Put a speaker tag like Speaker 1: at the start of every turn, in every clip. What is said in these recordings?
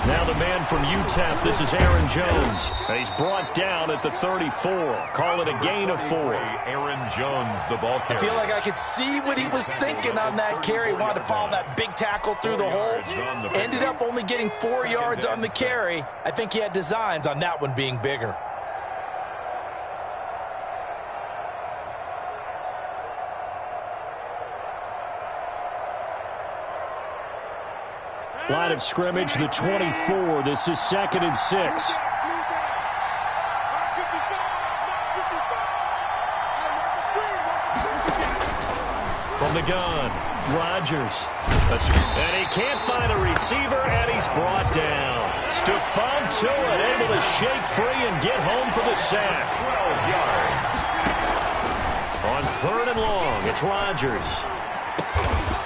Speaker 1: Now the man from UTEP, this is Aaron Jones. And he's brought down at the 34. Call it a gain of 4.
Speaker 2: Aaron Jones, the ball carrier.
Speaker 3: I feel like I could see what he was thinking on that carry. He wanted to follow that big tackle through the hole. Ended up only getting 4 yards on the carry. I think he had designs on that one being bigger.
Speaker 1: Line of scrimmage, the 24. This is 2nd and 6. From the gun, Rodgers. And he can't find a receiver, and he's brought down. Stephon Tuitt able to shake free and get home for the sack. 12 yards. On 3rd and long, it's Rodgers.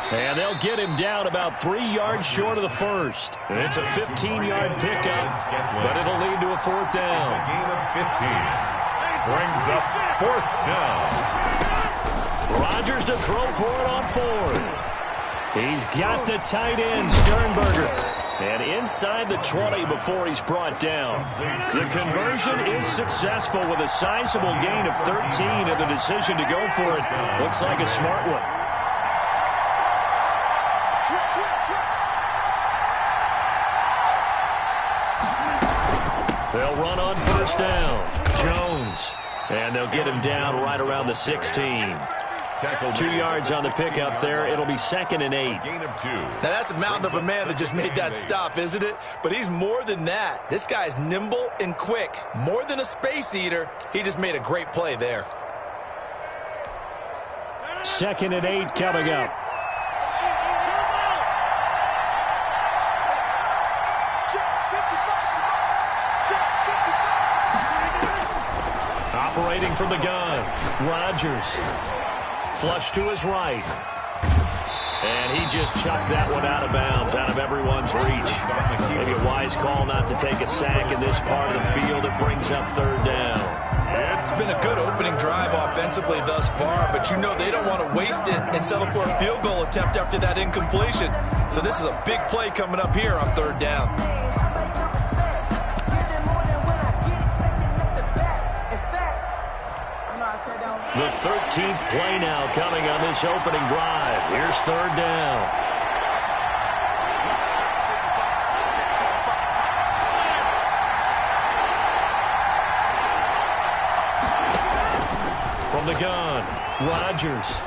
Speaker 1: And they'll get him down about 3 yards short of the first. And it's a 15-yard pickup, but it'll lead to a 4th down.
Speaker 2: It's a gain of 15. Brings up 4th down.
Speaker 1: Rodgers to throw for it on 4th. He's got the tight end, Sternberger. And inside the 20 before he's brought down. The conversion is successful with a sizable gain of 13, and the decision to go for it looks like a smart one. They'll run on 1st down. Jones. And they'll get him down right around the 16. 2 yards on the pickup there. It'll be 2nd and 8.
Speaker 2: Gain of 2.
Speaker 3: Now, that's a mountain of a man that just made that stop, isn't it? But he's more than that. This guy's nimble and quick. More than a space eater. He just made a great play there.
Speaker 1: 2nd and 8 coming up. Operating from the gun, Rodgers. Flush to his right. And he just chucked that one out of bounds, out of everyone's reach. Maybe a wise call not to take a sack in this part of the field. It brings up 3rd down.
Speaker 3: It's been a good opening drive offensively thus far, but you know they don't want to waste it and settle for a field goal attempt after that incompletion. So this is a big play coming up here on 3rd down.
Speaker 1: The 13th play now coming on this opening drive. Here's 3rd down. From the gun, Rodgers.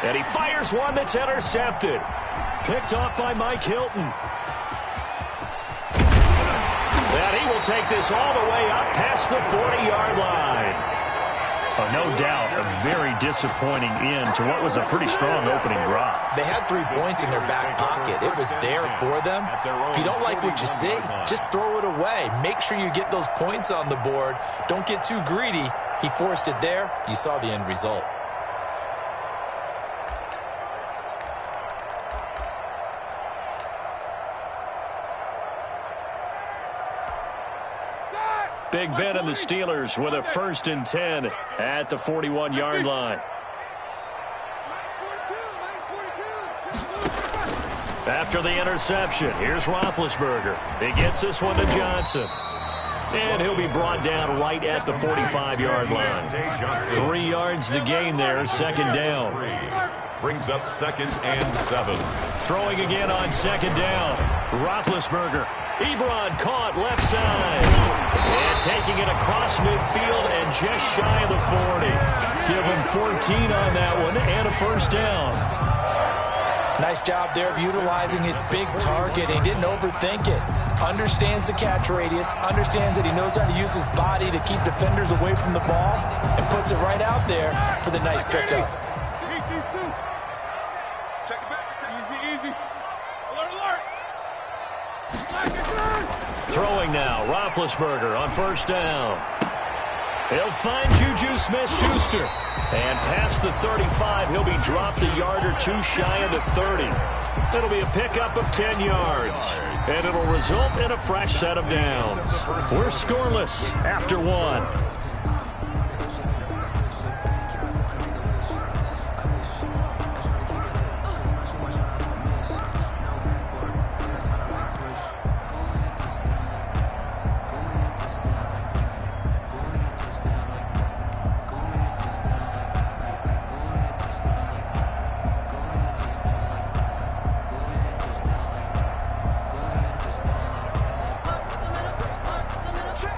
Speaker 1: And he fires one that's intercepted. Picked off by Mike Hilton. And he will take this all the way up past the 40-yard line. Oh, no doubt, a very disappointing end to what was a pretty strong opening drive.
Speaker 3: They had 3 points in their back pocket. It was there for them. If you don't like what you see, just throw it away. Make sure you get those points on the board. Don't get too greedy. He forced it there. You saw the end result.
Speaker 1: Big Ben and the Steelers with a 1st and 10 at the 41-yard line. After the interception, here's Roethlisberger. He gets this one to Johnson. And he'll be brought down right at the 45-yard line. 3 yards the gain there, 2nd down.
Speaker 2: Brings up 2nd and 7.
Speaker 1: Throwing again on 2nd down. Roethlisberger. Ebron caught left side. And taking it across midfield and just shy of the 40. Give him 14 on that one and a 1st down.
Speaker 3: Nice job there of utilizing his big target. He didn't overthink it. Understands the catch radius. Understands that he knows how to use his body to keep defenders away from the ball. And puts it right out there for the nice pickup.
Speaker 1: Throwing now, Roethlisberger on 1st down. He'll find Juju Smith-Schuster. And past the 35, he'll be dropped a yard or 2 shy of the 30. It'll be a pickup of 10 yards. And it'll result in a fresh set of downs. We're scoreless after 1.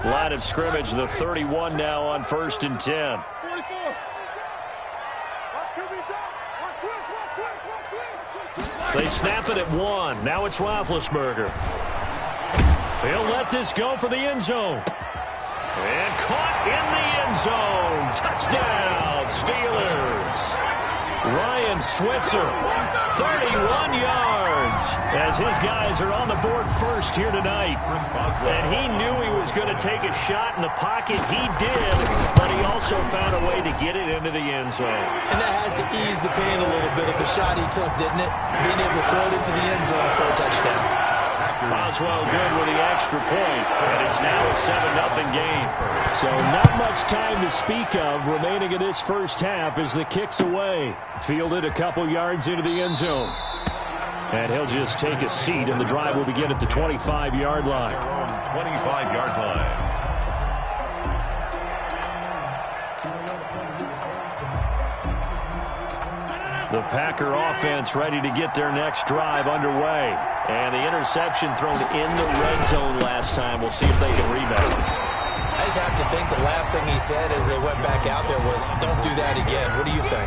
Speaker 1: Line of scrimmage, the 31 now on 1st and 10. They snap it at 1. Now it's Roethlisberger. He'll let this go for the end zone. And caught in the end zone. Touchdown, Steelers. Ryan Switzer, 31 yards, as his guys are on the board first here tonight. And he knew he was going to take a shot in the pocket. He did, but he also found a way to get it into the end zone.
Speaker 3: And that has to ease the pain a little bit of the shot he took, didn't it? Being able to throw it into the end zone for a touchdown.
Speaker 1: Boswell good with the extra point, and it's now a 7-0 game. So not much time to speak of remaining in this first half as the kick's away. Fielded a couple yards into the end zone. And he'll just take a seat, and the drive will begin at the 25-yard line.
Speaker 2: 25-yard line.
Speaker 1: The Packer offense ready to get their next drive underway. And the interception thrown in the red zone last time. We'll see if they can rebound.
Speaker 3: I just have to think the last thing he said as they went back out there was, don't do that again. What do you think?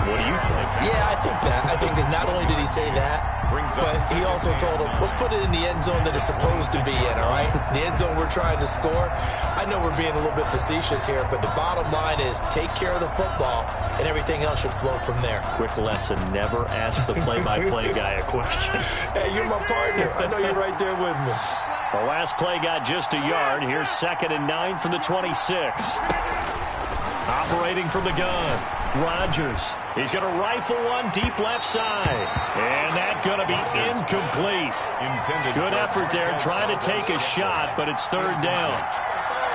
Speaker 1: What do you think?
Speaker 3: Yeah, I think that. I think that not only did he say that, but he also told him, let's put it in the end zone that it's supposed to be in, all right? The end zone we're trying to score. I know we're being a little bit facetious here, but the bottom line is take care of the football, and everything else should flow from there.
Speaker 1: Quick lesson, never ask the play-by-play guy a question.
Speaker 3: Hey, you're my partner. I know you're right there with me.
Speaker 1: The last play got just a yard. Here's 2nd and 9 from the 26. Operating from the gun, Rodgers. He's going to rifle one deep left side. And that's going to be incomplete. Good effort there trying to take a shot, but it's 3rd down.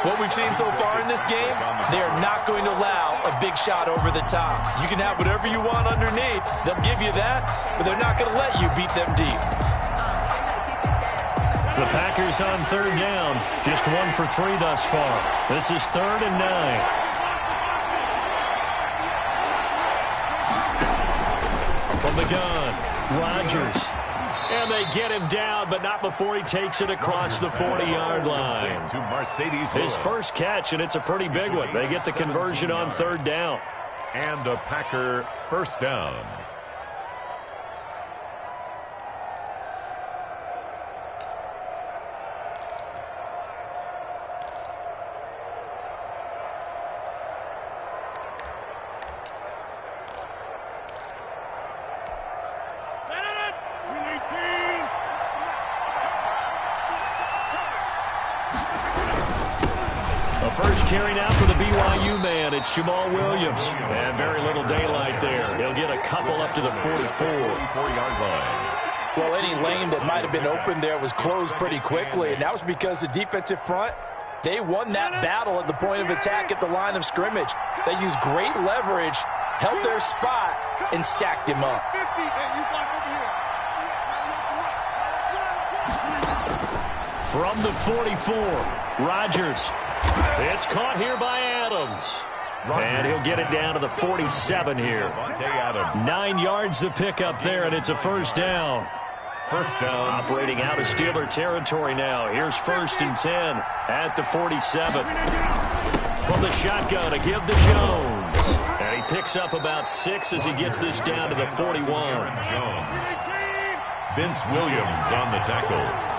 Speaker 3: What we've seen so far in this game, they are not going to allow a big shot over the top. You can have whatever you want underneath. They'll give you that, but they're not going to let you beat them deep.
Speaker 1: The Packers on 3rd down. Just 1 for 3 thus far. This is 3rd and 9. From the gun, Rodgers. And they get him down, but not before he takes it across the 40-yard line. His first catch, and it's a pretty big one. They get the conversion on 3rd down.
Speaker 2: And a Packer first down.
Speaker 1: First carry now for the BYU man. It's Jamal Williams. And very little daylight there. He'll get a couple up to the 44-yard line.
Speaker 3: Well, any lane that might have been open there was closed pretty quickly, and that was because the defensive front, they won that battle at the point of attack at the line of scrimmage. They used great leverage, held their spot, and stacked him up.
Speaker 1: From the 44, Rodgers. It's caught here by Adams. And he'll get it down to the 47 here. 9 yards to pick up there, and it's a first down.
Speaker 2: First down.
Speaker 1: Operating out of Steeler territory now. Here's 1st and 10 at the 47. From the shotgun, a give to Jones. And he picks up about 6 as he gets this down to the 41.
Speaker 2: Jones. Vince Williams on the tackle.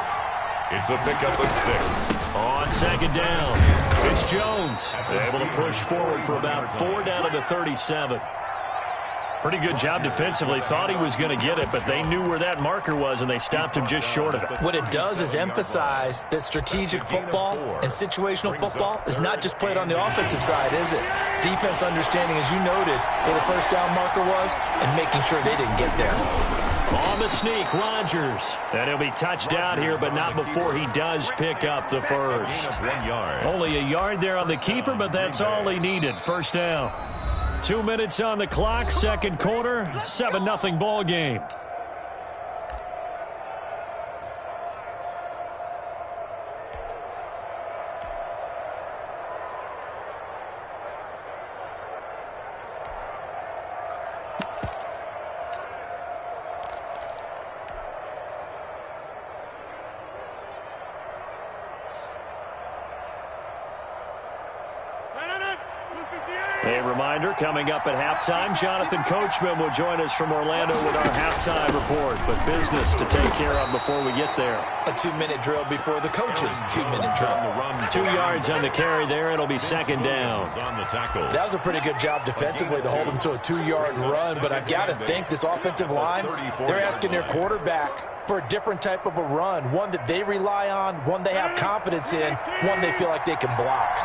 Speaker 2: It's a pickup of 6.
Speaker 1: On 2nd down, it's Jones. Able to push forward for about 4 down to the 37. Pretty good job defensively. Thought he was going to get it, but they knew where that marker was, and they stopped him just short of it.
Speaker 3: What it does is emphasize that strategic football and situational football is not just played on the offensive side, is it? Defense understanding, as you noted, where the first down marker was and making sure they didn't get there.
Speaker 1: On the sneak, Rodgers. And he'll be touched out here, but not before he does pick up the first.
Speaker 2: 1 yard.
Speaker 1: Only a yard there on the keeper, but that's all he needed. First down. 2 minutes on the clock, 2nd quarter, 7-0 ball game. reminder, coming up at halftime, Jonathan Coachman will join us from Orlando with our halftime report. But business to take care of before we get there.
Speaker 3: A 2-minute drill before the coach's 2-minute drill.
Speaker 1: 2 yards on the carry there. It'll be second down.
Speaker 2: On the tackle.
Speaker 3: That was a pretty good job defensively to hold him to a 2-yard run. But I've got to think this offensive line, they're asking their quarterback for a different type of a run. One that they rely on, one they have confidence in, one they feel like they can block.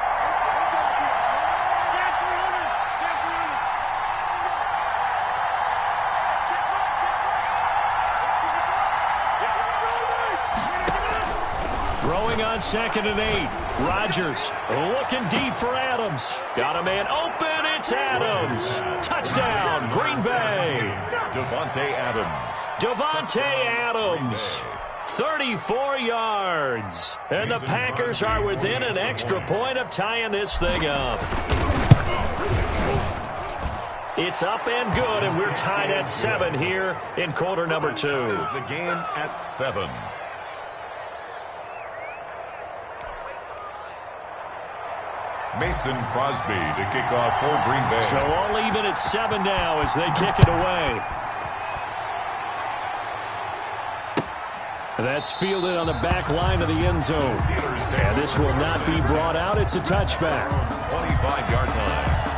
Speaker 1: Throwing on 2nd and 8. Rodgers looking deep for Adams. Got a man open. It's Adams. Touchdown, Green Bay. Devontae Adams. 34 yards. And the Packers are within an extra point of tying this thing up. It's up and good, and we're tied at 7 here in quarter number 2.
Speaker 2: The game at 7. Mason Crosby to kick off for Green Bay.
Speaker 1: So all even at 7 now as they kick it away. That's fielded on the back line of the end zone. And this will not be brought out. It's a touchback.
Speaker 2: 25-yard line.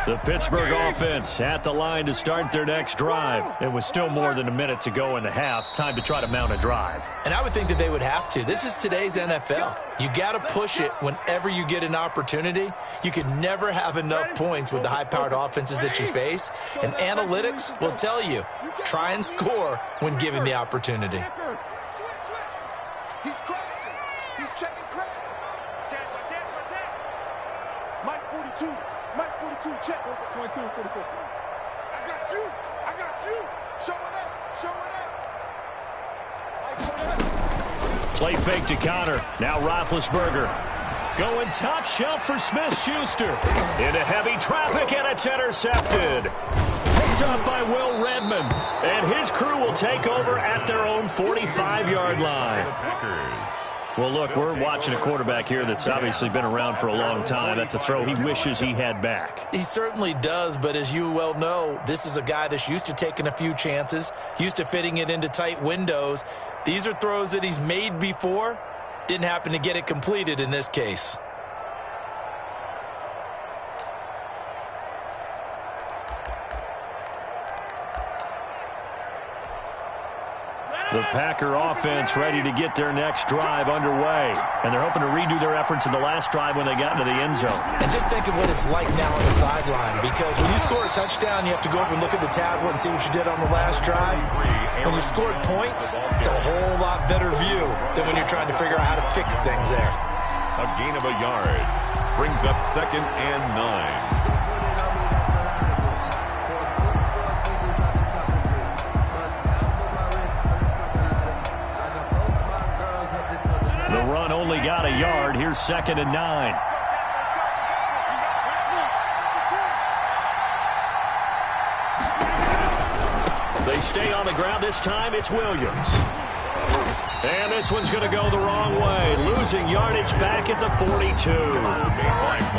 Speaker 1: The Pittsburgh offense at the line to start their next drive. It was still more than a minute to go in the half. Time to try to mount a drive.
Speaker 3: And I would think that they would have to. This is today's NFL. You got to push it whenever you get an opportunity. You can never have enough points with the high-powered offenses that you face. And analytics will tell you, try and score when given the opportunity.
Speaker 4: He's crossing. He's checking crack. Mike 42. Mike 42, check. 22, 44. I got you. I got you. Show it up. Show it up.
Speaker 1: Play fake to Connor. Now Roethlisberger. Going top shelf for Smith-Schuster. Into heavy traffic, and it's intercepted. Picked up by Will Redmond. And his crew will take over at their own 45-yard line. Well, look, we're watching a quarterback here that's obviously been around for a long time. That's a throw he wishes he had back.
Speaker 3: He certainly does, but as you well know, this is a guy that's used to taking a few chances, used to fitting it into tight windows. These are throws that he's made before. Didn't happen to get it completed in this case.
Speaker 1: The Packer offense ready to get their next drive underway. And they're hoping to redo their efforts in the last drive when they got into the end zone.
Speaker 3: And just think of what it's like now on the sideline, because when you score a touchdown, you have to go up and look at the tablet and see what you did on the last drive. When you scored points, it's a whole lot better view than when you're trying to figure out how to fix things there.
Speaker 2: A gain of a yard. Brings up 2nd and 9.
Speaker 1: The run only got a yard. Here's 2nd and 9. They stay on the ground. This time it's Williams. And this one's going to go the wrong way. Losing yardage back at the 42.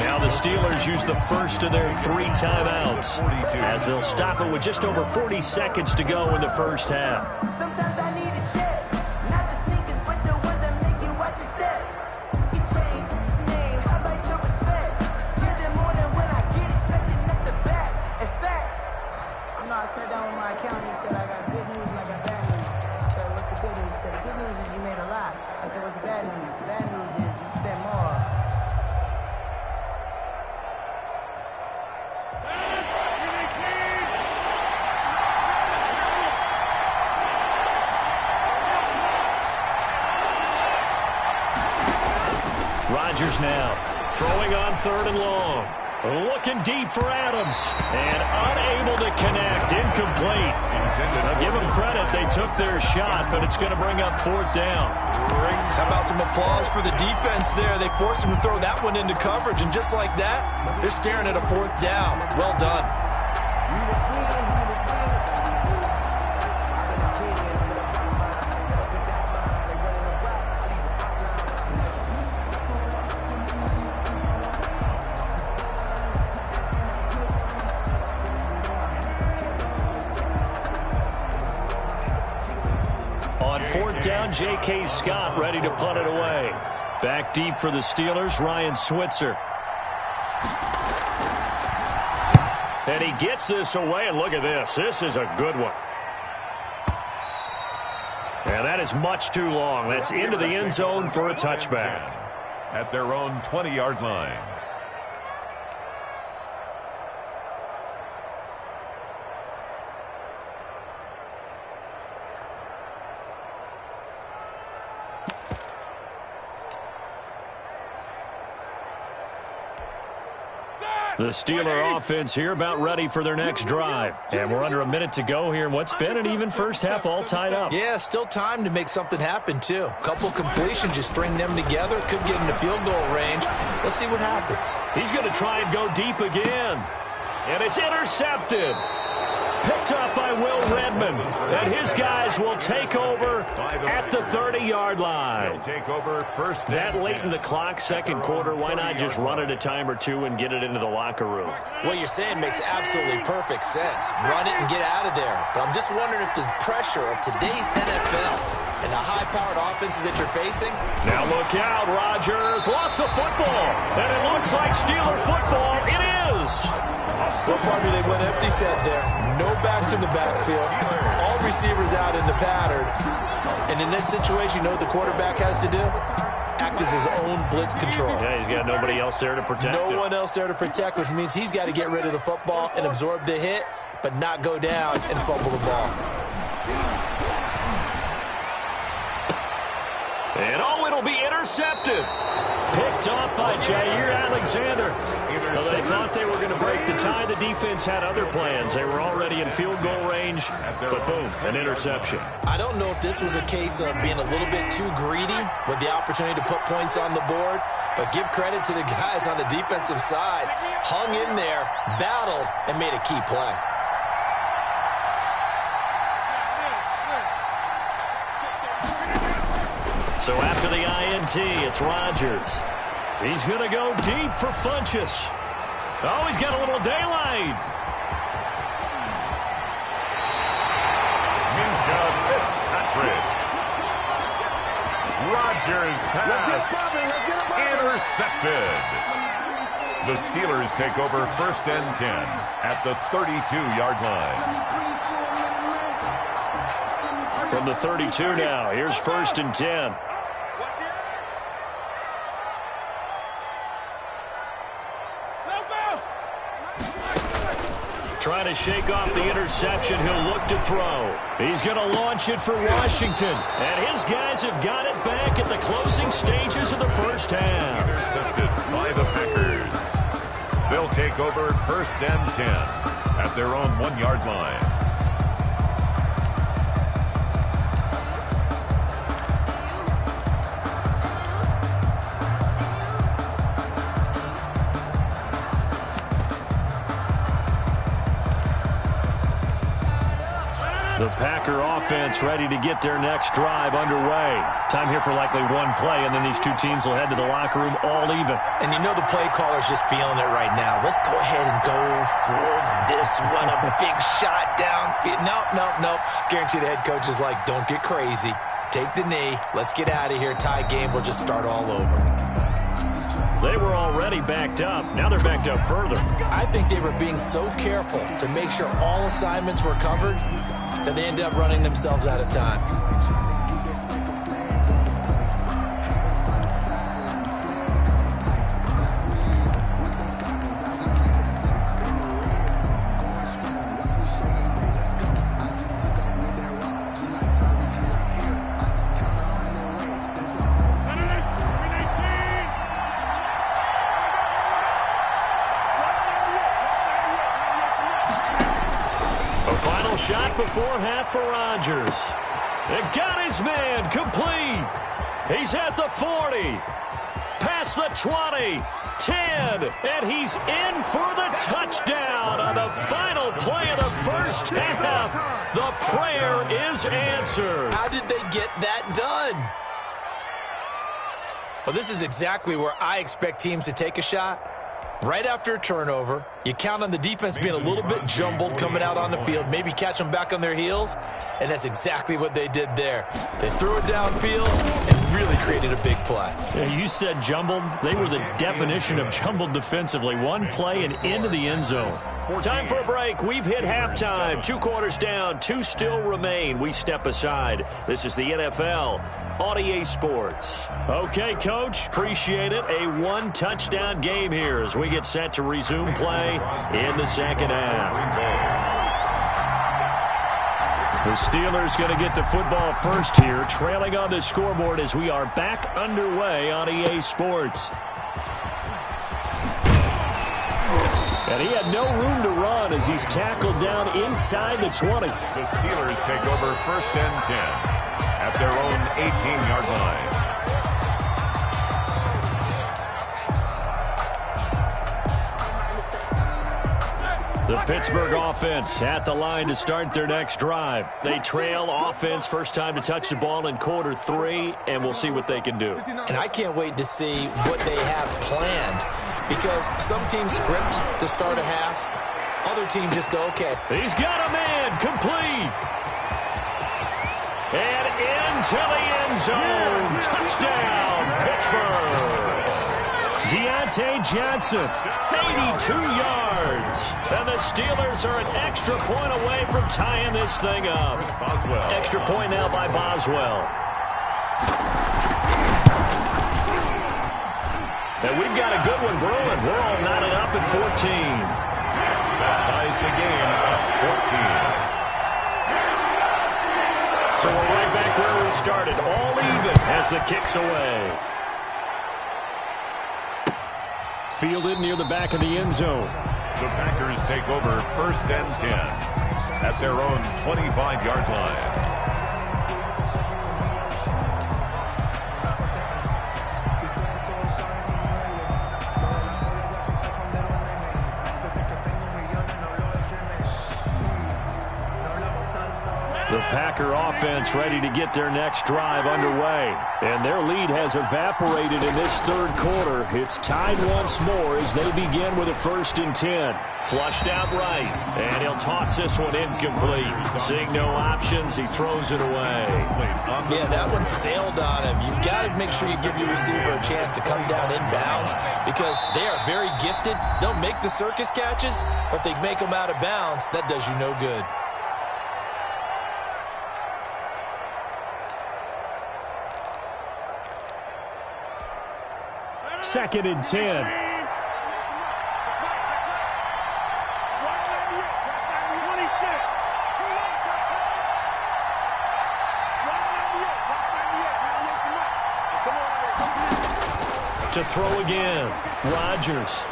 Speaker 1: Now the Steelers use the first of their 3 timeouts as they'll stop it with just over 40 seconds to go in the first half.
Speaker 5: Sometimes I need a check. Not the sneakers, but the ones that make you watch your step. You change name, I like your respect. Give them more than when I get expected at the back. In fact, you know, I sat down with my accountant. He said, I got good news and I got bad news. I said, what's the good news? He said, the good news is you made a lot. I said, what's the bad news? The bad news is you spent more.
Speaker 1: Rodgers now throwing on 3rd and long. Looking deep for Adams. And unable to connect. Incomplete. Now give them credit. They took their shot, but it's going to bring up 4th down.
Speaker 3: How about some applause for the defense there? They forced him to throw that one into coverage, and just like that, they're staring at a 4th down. Well done.
Speaker 1: On 4th down, J.K. Scott ready to punt it away. Back deep for the Steelers, Ryan Switzer. And he gets this away, and look at this. This is a good one. And that is much too long. That's into the end zone for a touchback.
Speaker 2: At their own 20-yard line.
Speaker 1: The Steeler offense here about ready for their next drive. And we're under a minute to go here in what's been an even first half, all tied up.
Speaker 3: Yeah, still time to make something happen, too. A couple completions, just string them together. Could get into field goal range. Let's see what happens.
Speaker 1: He's going to try and go deep again. And it's intercepted. Picked up by Will Redmond. And his guys will take over at the 30-yard line.
Speaker 2: Take over first.
Speaker 1: That late in the clock, second quarter, why not just run it a time or two and get it into the locker room?
Speaker 3: What you're saying makes absolutely perfect sense. Run it and get out of there. But I'm just wondering if the pressure of today's NFL and the high-powered offenses that you're facing.
Speaker 1: Now look out, Rodgers lost the football. And it looks like Steeler football. It is.
Speaker 3: Well, partner, they went empty set there. No backs in the backfield. All receivers out in the pattern. And in this situation, you know what the quarterback has to do? Act as his own blitz control.
Speaker 1: Yeah, he's got nobody else there to protect him.
Speaker 3: No one else there to protect, which means he's got to get rid of the football and absorb the hit, but not go down and fumble the ball.
Speaker 1: And it'll be intercepted. Picked off by Jair Alexander. Well, they thought they were going to break the tie. The defense had other plans. They were already in field goal range, but boom, an interception.
Speaker 3: I don't know if this was a case of being a little bit too greedy with the opportunity to put points on the board, but give credit to the guys on the defensive side. Hung in there, battled, and made a key play.
Speaker 1: So after the INT, it's Rodgers. He's going to go deep for Funchess. Oh, he's got a little daylight.
Speaker 2: Minka Fitzpatrick. Rodgers pass. Intercepted. The Steelers take over first and 10 at the 32-yard line.
Speaker 1: From the 32 now, here's first and 10. Trying to shake off the interception. He'll look to throw. He's going to launch it for Washington. And his guys have got it back at the closing stages of the first half.
Speaker 2: Intercepted by the Packers. They'll take over first and 10 at their own 1-yard line.
Speaker 1: The Packer offense ready to get their next drive underway. Time here for likely one play, and then these two teams will head to the locker room all even.
Speaker 3: And you know the play caller's just feeling it right now. Let's go ahead and go for this one. A big shot downfield. Nope. Guarantee the head coach is like, don't get crazy. Take the knee. Let's get out of here. Tie game. We'll just start all over.
Speaker 1: They were already backed up. Now they're backed up further.
Speaker 3: I think they were being so careful to make sure all assignments were covered that they end up running themselves out of time.
Speaker 1: shot before half for Rodgers. It got his man complete. He's at the 40. Past the 20. 10. And he's in for the touchdown on the final play of the first half. The prayer is answered.
Speaker 3: How did they get that done? Well, this is exactly where I expect teams to take a shot. Right after a turnover, you count on the defense being a little bit jumbled coming out on the field, maybe catch them back on their heels, and that's exactly what they did there. They threw it downfield and really created a big play.
Speaker 1: Yeah, you said jumbled. They were the definition of jumbled defensively. One play and into the end zone. Time for a break. We've hit halftime. 2 quarters down, 2 still remain. We step aside. This is the NFL on EA Sports. Okay, Coach, appreciate it. A 1-touchdown game here as we get set to resume play in the second half. The Steelers going to get the football first here, trailing on the scoreboard as we are back underway on EA Sports. And he had no room to run as he's tackled down inside the 20.
Speaker 2: The Steelers take over 1st and 10 at their own 18-yard line.
Speaker 1: The Pittsburgh offense at the line to start their next drive. They trail offense, first time to touch the ball in quarter 3, and we'll see what they can do.
Speaker 3: And I can't wait to see what they have planned, because some teams script to start a half. Other teams just go, okay.
Speaker 1: He's got a man complete. And into the end zone. Touchdown, Pittsburgh. Deontay Johnson, 82 yards. And the Steelers are an extra point away from tying this thing up. Extra point now by Boswell. And we've got a good one brewing. We're all knotted up at 14.
Speaker 2: That ties the game at 14.
Speaker 1: So we're right back where we started. All even as the kick's away. Fielded near the back of the end zone.
Speaker 2: The Packers take over 1st and 10 at their own 25-yard line.
Speaker 1: The Packer offense ready to get their next drive underway. And their lead has evaporated in this 3rd quarter. It's tied once more as they begin with a 1st and 10. Flushed out right. And he'll toss this one incomplete. Seeing no options, he throws it away.
Speaker 3: Yeah, that one sailed on him. You've got to make sure you give your receiver a chance to come down inbounds because they are very gifted. They'll make the circus catches, but they make them out of bounds. That does you no good.
Speaker 1: 2nd and 10. To throw again. Rodgers.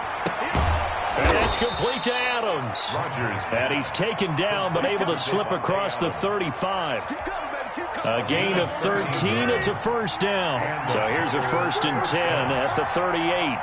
Speaker 1: And that's complete to Adams.
Speaker 2: Rodgers.
Speaker 1: And he's taken down but able to slip across the 35. A gain of 13. It's a 1st down. So here's a 1st and 10 at the 38.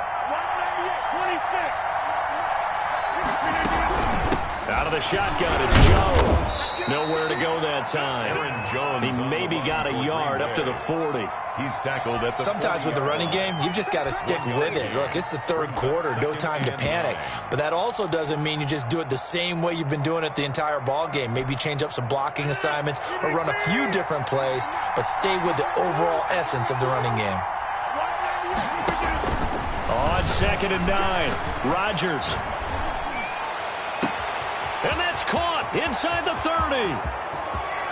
Speaker 1: Out of the shotgun, it's Jones. Nowhere to go that time. He maybe got a yard up to the 40.
Speaker 2: He's tackled at the
Speaker 3: Sometimes with the running game, you've just got to stick with it. Look, it's the 3rd quarter, no time to panic. But that also doesn't mean you just do it the same way you've been doing it the entire ball game. Maybe change up some blocking assignments or run a few different plays, but stay with the overall essence of the running game.
Speaker 1: On 2nd and 9, Rodgers. And that's caught inside the 30.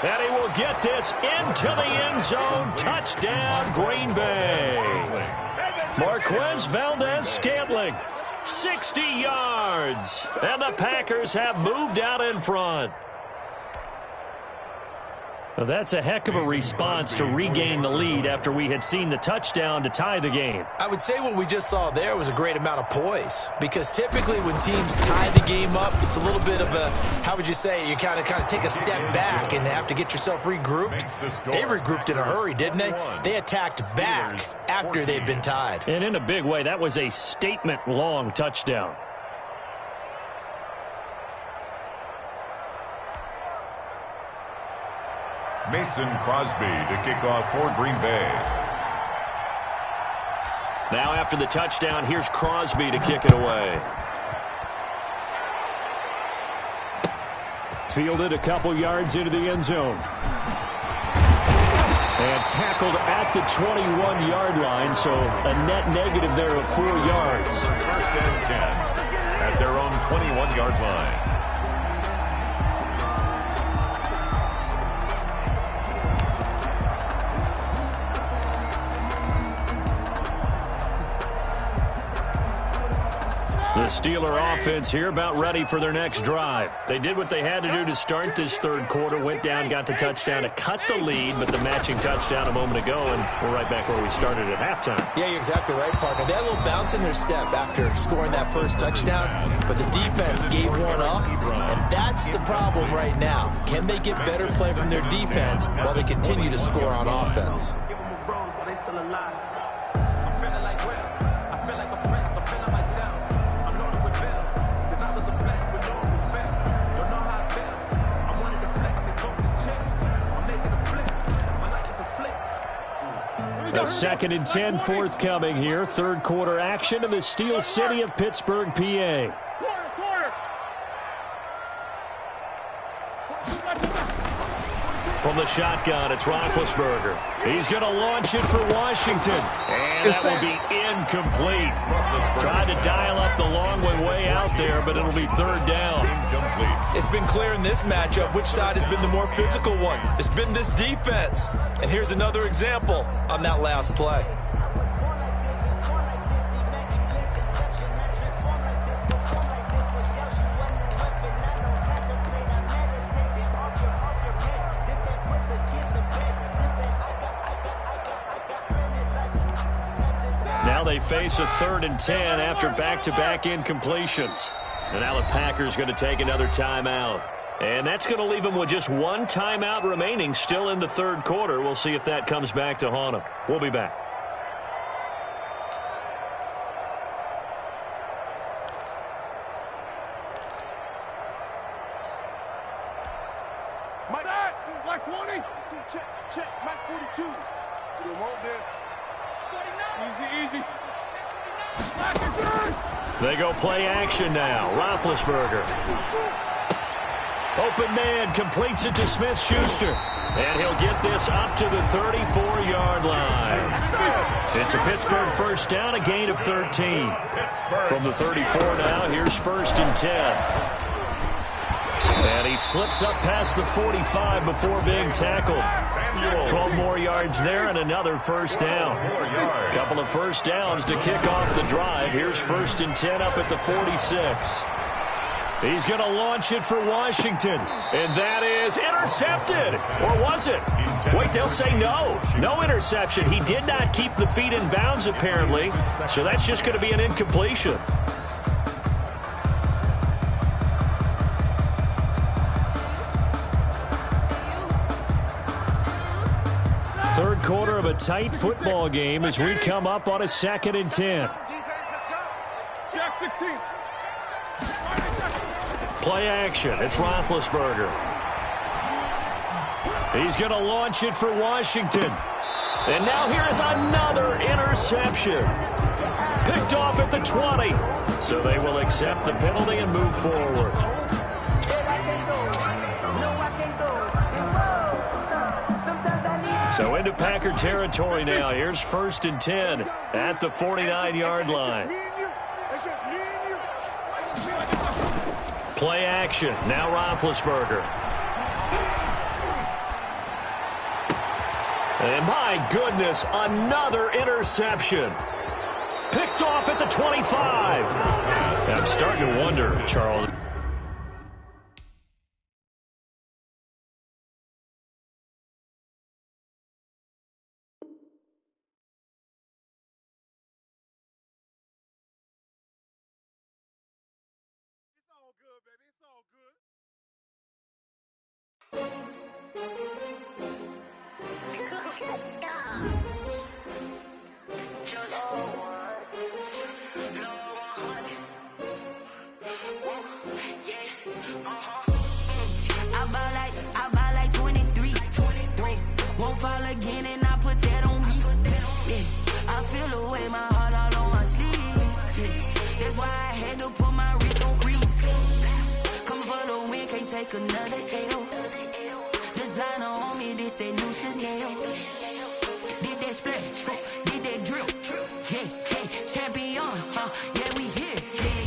Speaker 1: And he will get this into the end zone. Touchdown, Green Bay. Marquez Valdez-Scantling, 60 yards. And the Packers have moved out in front. Well, that's a heck of a response to regain the lead after we had seen the touchdown to tie the game.
Speaker 3: I would say what we just saw there was a great amount of poise, because typically when teams tie the game up, it's a little bit of a, how would you say, you kind of take a step back and have to get yourself regrouped. They regrouped in a hurry, didn't they? They attacked back after they'd been tied.
Speaker 1: And in a big way, that was a statement-long touchdown.
Speaker 2: Mason Crosby to kick off for Green Bay.
Speaker 1: Now after the touchdown, here's Crosby to kick it away. Fielded a couple yards into the end zone. And tackled at the 21-yard line, so a net negative there of 4 yards.
Speaker 2: First and 10 at their own 21-yard line.
Speaker 1: The Steeler offense here about ready for their next drive. They did what they had to do to start this third quarter, went down, got the touchdown to cut the lead, but the matching touchdown a moment ago, and we're right back where we started at halftime.
Speaker 3: Yeah, you're exactly right, partner. They had a little bounce in their step after scoring that first touchdown, but the defense gave one up, and that's the problem right now. Can they get better play from their defense while they continue to score on offense?
Speaker 5: Give them a rose, but they still alive. I'm feeling like Will. I feel like a prince. I'm feeling myself. I'm loaded with bills. Cause I was a blessed with no one fell. Don't know how it feels. I wanted to flex and go for the check. I'm making a flip. My life is a flick.
Speaker 1: A 2nd and 10 forthcoming here. Third quarter action in the Steel City of Pittsburgh, PA. From the shotgun, it's Roethlisberger. He's going to launch it for Washington. And that will be incomplete. Tried to dial up the long way out there, but it'll be third down.
Speaker 3: It's been clear in this matchup which side has been the more physical one. It's been this defense. And here's another example on that last play.
Speaker 1: Now they face a 3rd and 10 after back-to-back incompletions. And now the Packers going to take another timeout. And that's going to leave them with just one timeout remaining still in the third quarter. We'll see if that comes back to haunt them. We'll be back.
Speaker 4: Mike 20. Check. Mike 42. We don't want this. Easy.
Speaker 1: They go play action now. Roethlisberger. Open man completes it to Smith-Schuster. And he'll get this up to the 34-yard line. It's a Pittsburgh first down, a gain of 13. From the 34 now, here's 1st and 10. And he slips up past the 45 before being tackled. 12 more yards there and another first down. A couple of first downs to kick off the drive. Here's 1st and 10 up at the 46. He's going to launch it for Washington. And that is intercepted. Or was it? Wait, they'll say no. No interception. He did not keep the feet in bounds, apparently. So that's just going to be an incompletion. Third quarter of a tight football game as we come up on a 2nd and 10. Play action. It's Roethlisberger. He's going to launch it for Washington. And now here is another interception. Picked off at the 20. So they will accept the penalty and move forward. So into Packer territory now. Here's 1st and 10 at the 49-yard line. Play action. Now Roethlisberger. And my goodness, another interception. Picked off at the 25. I'm starting to wonder, Charles.
Speaker 5: take another L. Designer on me, this that new Chanel. Did that splash, did that drill. Yeah, champion, yeah, we here.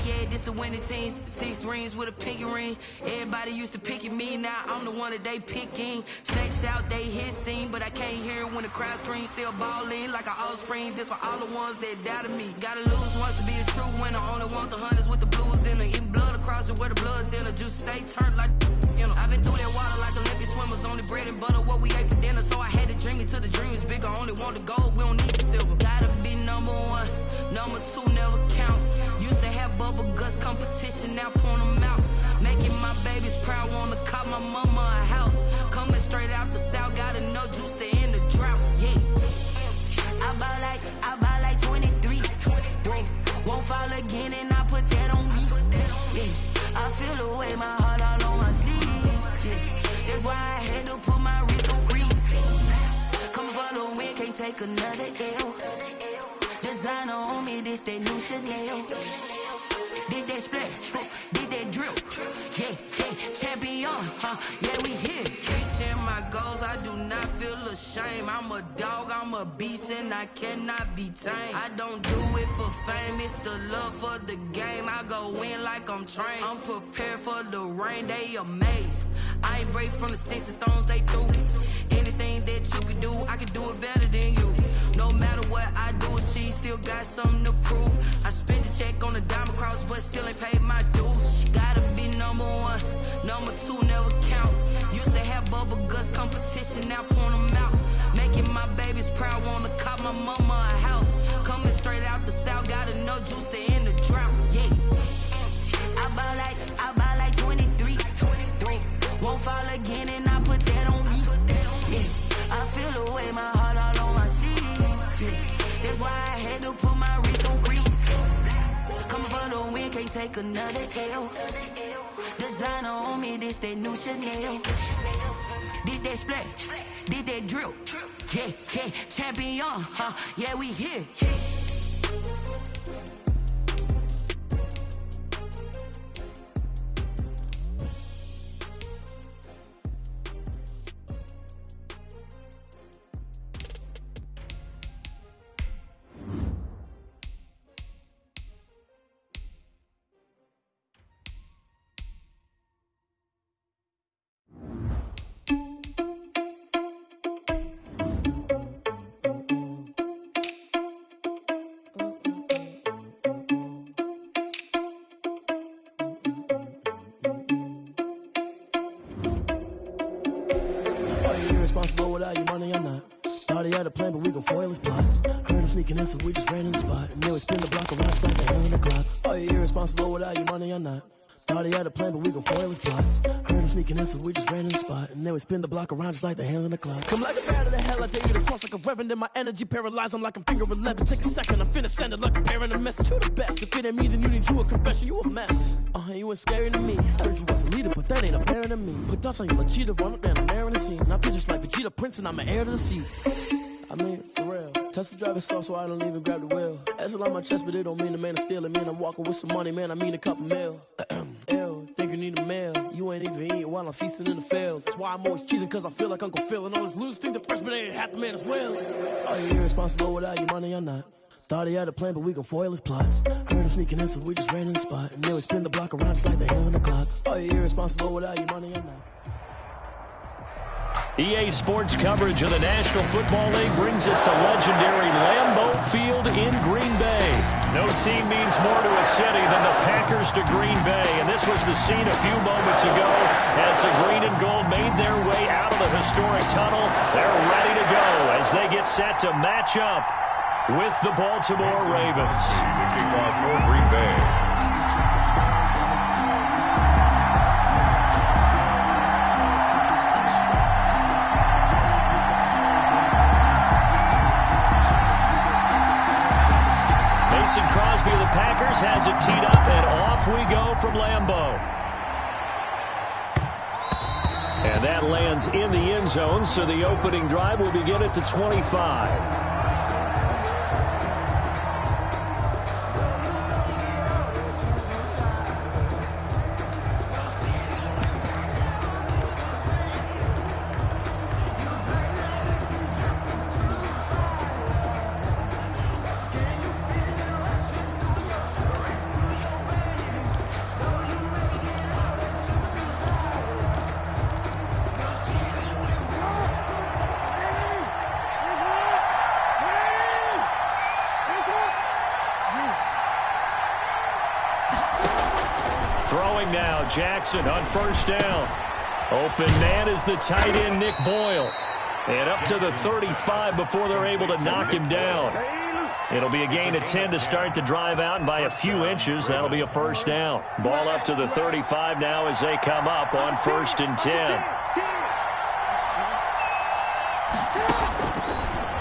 Speaker 5: Yeah, this the winning teams. 6 rings with a pinky ring. Everybody used to picking me, now I'm the one that they picking. Snakes out, they hit scene, but I can't hear it when the crowd screams. Still balling like an offspring. This for all the ones that doubted me. Gotta lose once to be a true winner. Only want the hunters with the blues in it. Eating blood across it where the blood thinner. Juice stay turned like, you know. I've been through that water like Olympic swimmers. Only bread and butter, what we ate for dinner. So I had to dream it till the dream is bigger. Only want the gold, we don't need the silver. Gotta be number 1, number 2 never count. Used to have bubble guts competition, now point them out. Making my babies proud, wanna call my mama a house. Coming straight out the south, got enough juice to end the drought. Yeah, I buy like 23. Won't fall again, and I put that on me. Yeah, I feel the way, my heart all on my sleeve. Yeah, that's why I had to put my wrist on freeze. Coming for the win, can't take another L. Designer on me, this that new Chanel. Did that splash, did that drill. Yeah, champion, yeah, we here. Reaching my goals, I do not feel ashamed. I'm a dog, I'm a beast, and I cannot be tamed. I don't do it for fame, it's the love for the game. I go in like I'm trained. I'm prepared for the rain, they amazed. I ain't break from the sticks and stones they threw. Anything that you can do, I can do it better than you. No matter what I do, achieve, still got something to prove. I spent the check on the diamond cross, but still ain't paid my dues. Gotta be number 1, number 2 never count. Used to have bubble guts competition, now point them out. Making my babies proud, wanna call my mama a house. Coming straight out the south, got enough juice to end the drought. Yeah, I buy like 23. Won't fall again, and I put that on me. Yeah, I feel the way, my heart all on my sleeve. Yeah, that's why I had to put my wrist on freeze. Coming for the win, can't take another L. Designer on me, this that new Chanel. Did that splash, did that drill. Yeah, champion, yeah, we here.
Speaker 6: Responsible without your money or not. Thought he had a plan, but we gon' foil his plot. Heard him sneaking in, so we just ran in the spot. And then we spin the block around just like the hand on the clock. Are you irresponsible without your money or not? Thought he had a plan, but we gon' foil his plot. Heard him sneaking in, so we just ran in the spot. And then we spin the block around just like the hands on the clock. Come like a bat of the hell, I dare you to cross like a reverend. In my energy paralyzed, I'm like I'm finger 11. Take a second, I'm finna send it like a parent a message to the best. If it ain't me, then you need you a confession, you a mess. You ain't scary to me. Heard you was a leader, but that ain't apparent to me. Put dust on you, a cheetah, run up down the air in the scene. I feel just like Vegeta Prince, and I'm an heir to the sea. I mean, for real. Touch the driver's soft, so I don't even grab the wheel. That's on my chest, but it don't mean the man is stealing. Man, I'm walking with some money, man, I mean a couple mil. Ew, think you need a meal. You ain't even eating while I'm feasting in the field. That's why I'm always cheesing, cause I feel like Uncle Phil. And all those losers think the freshman ain't half the man as well. Are you irresponsible without your money or not? Thought he had a plan, but we gon' foil his plot. Heard him sneaking in, so we just ran in the spot. And then we spin the block around just like the hand on the clock. Are you irresponsible without your money or not?
Speaker 1: EA Sports coverage of the National Football League brings us to legendary Lambeau Field in Green Bay. No team means more to a city than the Packers to Green Bay, and this was the scene a few moments ago as the green and gold made their way out of the historic tunnel. They're ready to go as they get set to match up with the Baltimore Ravens.
Speaker 2: The kickoff for Green Bay.
Speaker 1: Mason Crosby of the Packers has it teed up, and off we go from Lambeau. And that lands in the end zone, so the opening drive will begin at the 25. Throwing now, Jackson on first down. Open man is the tight end, Nick Boyle. And up to the 35 before they're able to knock him down. It'll be a gain of 10 to start the drive out, and by a few inches, that'll be a first down. Ball up to the 35 now as they come up on 1st and 10.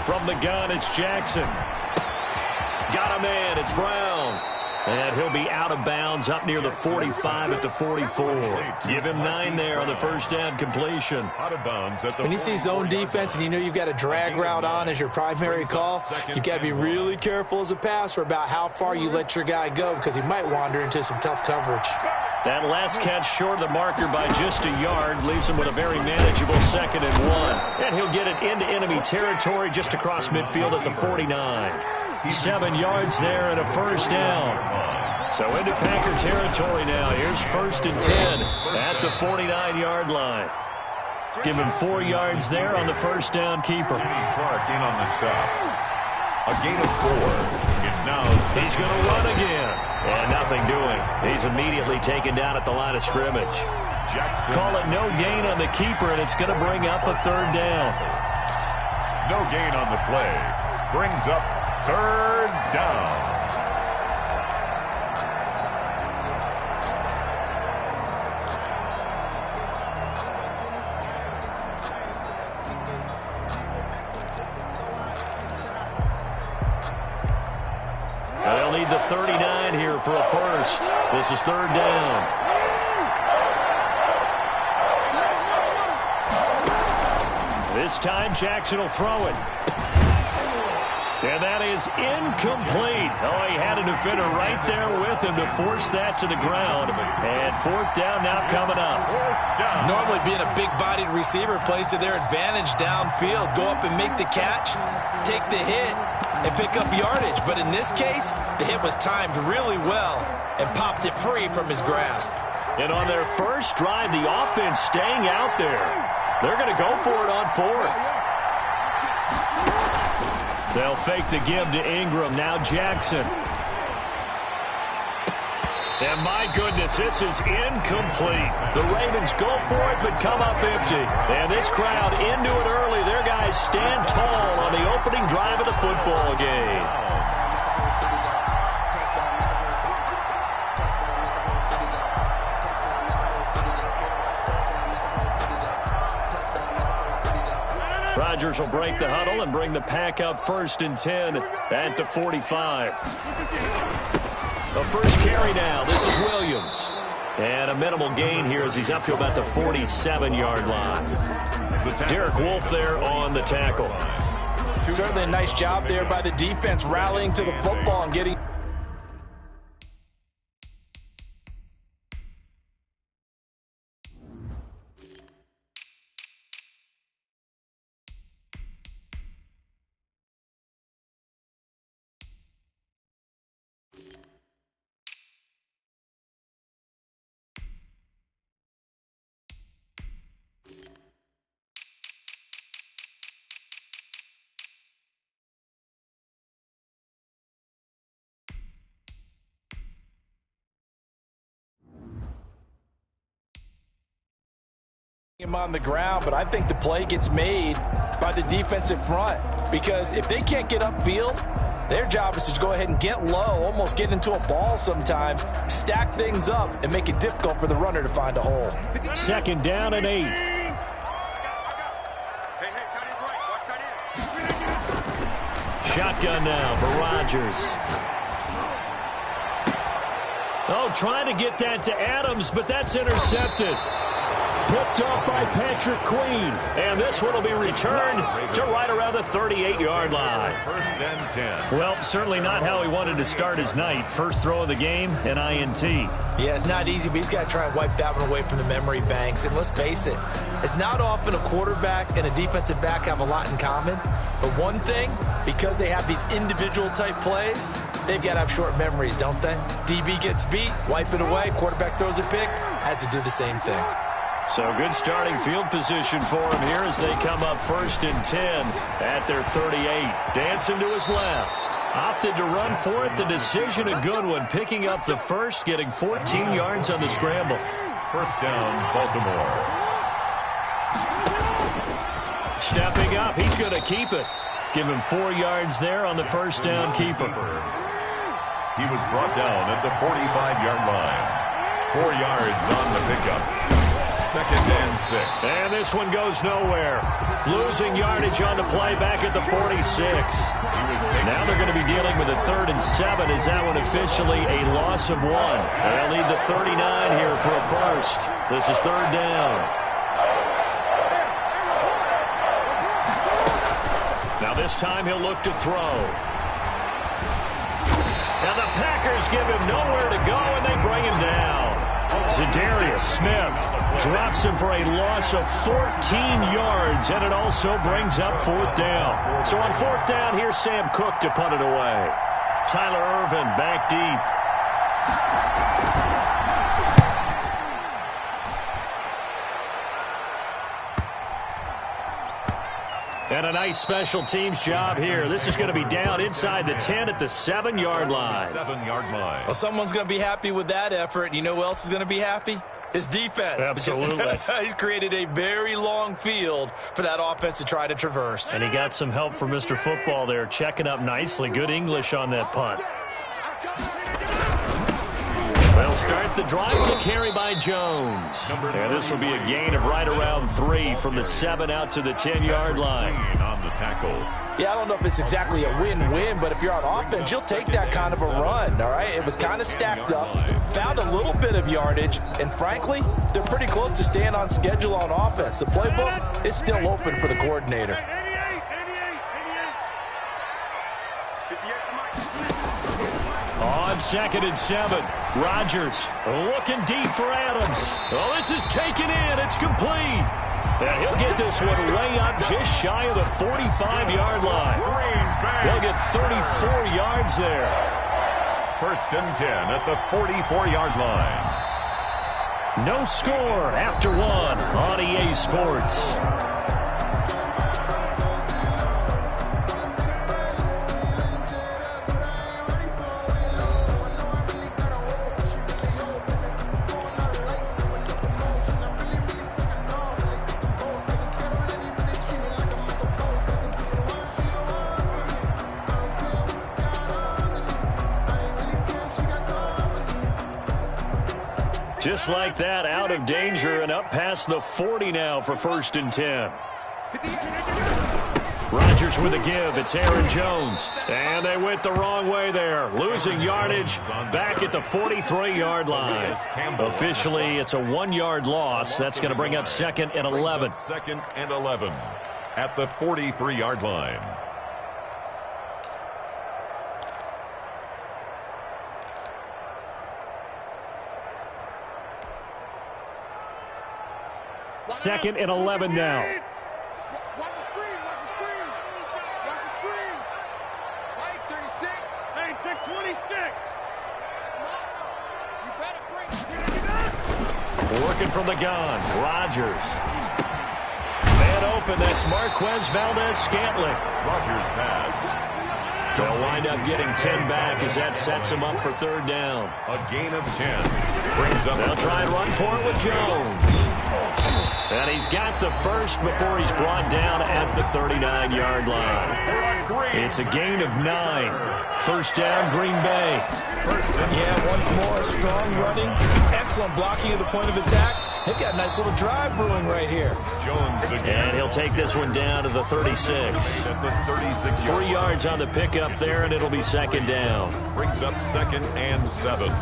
Speaker 1: From the gun, it's Jackson. Got a man, it's Brown. And he'll be out of bounds up near the 45 at the 44. Give him 9 there on the first down completion.
Speaker 2: Out of bounds at the
Speaker 3: when you see zone defense and you know you've got a drag route on as your primary call, you've got to be really careful as a passer about how far you let your guy go because he might wander into some tough coverage.
Speaker 1: That last catch short of the marker by just a yard leaves him with a very manageable 2nd and 1. And he'll get it into enemy territory just across midfield at the 49. 7 yards there and a first down. So into Packer territory now. Here's 1st and 10 at the 49-yard line. Give him 4 yards there on the first down keeper.
Speaker 2: Clark in on the stop. A gain of 4. It's now.
Speaker 1: He's going to run again. And nothing doing. He's immediately taken down at the line of scrimmage.
Speaker 2: Jackson.
Speaker 1: Call it no gain on the keeper, and it's going to bring up a 3rd down.
Speaker 2: No gain on the play. Brings up 3rd down.
Speaker 1: They'll need the 39 here for a first. This is 3rd down. This time Jackson will throw it. And that is incomplete. Oh, he had a defender right there with him to force that to the ground. And 4th down now coming up.
Speaker 3: Normally being a big-bodied receiver plays to their advantage downfield. Go up and make the catch, take the hit, and pick up yardage. But in this case, the hit was timed really well and popped it free from his grasp.
Speaker 1: And on their first drive, the offense staying out there. They're going to go for it on 4th. They'll fake the give to Ingram. Now Jackson. And my goodness, this is incomplete. The Ravens go for it, but come up empty. And this crowd into it early. Their guys stand tall on the opening drive of the football game. Rodgers will break the huddle and bring the pack up 1st and 10 at the 45. The first carry now. This is Williams. And a minimal gain here as he's up to about the 47-yard line. Derek Wolfe there on the tackle.
Speaker 3: Certainly a nice job there by the defense rallying to the football and getting... him on the ground, but I think the play gets made by the defensive front because if they can't get upfield, their job is to go ahead and get low, almost get into a ball sometimes, stack things up, and make it difficult for the runner to find a hole.
Speaker 1: 2nd down and 8. Shotgun now for Rodgers. Oh, trying to get that to Adams, but that's intercepted. Picked up by Patrick Queen. And this one will be returned to right around the 38-yard line.
Speaker 2: 1st and 10.
Speaker 1: Well, certainly not how he wanted to start his night. First throw of the game, an INT.
Speaker 3: Yeah, it's not easy, but he's got to try and wipe that one away from the memory banks. And let's face it, it's not often a quarterback and a defensive back have a lot in common. But one thing, because they have these individual type plays, they've got to have short memories, don't they? DB gets beat, wipe it away, quarterback throws a pick, has to do the same thing.
Speaker 1: So good starting field position for him here as they come up 1st and 10 at their 38. Dancing to his left. Opted to run for it. The decision a good one. Picking up the first, getting 14 yards on the scramble.
Speaker 2: First down, Baltimore.
Speaker 1: Stepping up, he's going to keep it. Give him 4 yards there on the first down keeper.
Speaker 2: He was brought down at the 45-yard line. 4 yards on the pickup. Second and 6.
Speaker 1: And this one goes nowhere. Losing yardage on the play back at the 46. Now they're going to be dealing with a 3rd and 7. Is that one officially a loss of 1? They'll leave the 39 here for a first. This is 3rd down. Now this time he'll look to throw. And the Packers give him nowhere to go, and they bring him down. Za'Darius Smith drops him for a loss of 14 yards, and it also brings up 4th down. So on 4th down, here's Sam Cook to punt it away. Tyler Ervin back deep. And a nice special teams job here. This is going to be down inside the 10 at the 7-yard line.
Speaker 2: 7-yard line.
Speaker 3: Well, someone's going to be happy with that effort. You know who else is going to be happy? His defense.
Speaker 1: Absolutely.
Speaker 3: He's created a very long field for that offense to try to traverse.
Speaker 1: And he got some help from Mr. Football there, checking up nicely. Good English on that punt. They'll start the drive with a carry by Jones. And this will be a gain of right around 3 from the 7 out to the 10-yard line.
Speaker 2: On the tackle.
Speaker 3: Yeah, I don't know if it's exactly a win-win, but if you're on offense, you'll take that kind of a run, all right? It was kind of stacked up, found a little bit of yardage, and frankly, they're pretty close to staying on schedule on offense. The playbook is still open for the coordinator.
Speaker 1: On 2nd and 7, Rodgers looking deep for Adams. Oh, this is taken in. It's complete. And he'll get this one way up just shy of the 45-yard line. He'll get 34 yards there.
Speaker 2: First and 10 at the 44-yard line.
Speaker 1: No score after 1 on EA Sports. Just like that, out of danger and up past the 40 now for 1st and 10. Rodgers with a give. It's Aaron Jones. And they went the wrong way there. Losing yardage back at the 43-yard line. Officially, it's a 1-yard loss. That's going to bring up 2nd and 11.
Speaker 2: 2nd and 11 at the 43-yard line.
Speaker 1: Second and 11 now.
Speaker 4: Watch the screen, watch the screen. Watch the screen. Right, 36. Hey, pick 26. You better bring it.
Speaker 1: Working from the gun. Rodgers. Man open, that's Marquez Valdez-Scantling.
Speaker 2: Rodgers pass.
Speaker 1: They'll wind up getting 10 back as that sets him up for 3rd down.
Speaker 2: A gain of 10. Brings up.
Speaker 1: They'll try and run for it with Jones. And he's got the first before he's brought down at the 39-yard line. It's a gain of 9. First down, Green Bay.
Speaker 3: Yeah, once more, strong running, excellent blocking at the point of attack. They've got a nice little drive brewing right here.
Speaker 2: Jones again.
Speaker 1: And he'll take this one down to the 36.
Speaker 2: At the 36.
Speaker 1: 3 yards on the pickup there, and it'll be 2nd down.
Speaker 2: Brings up 2nd and 7.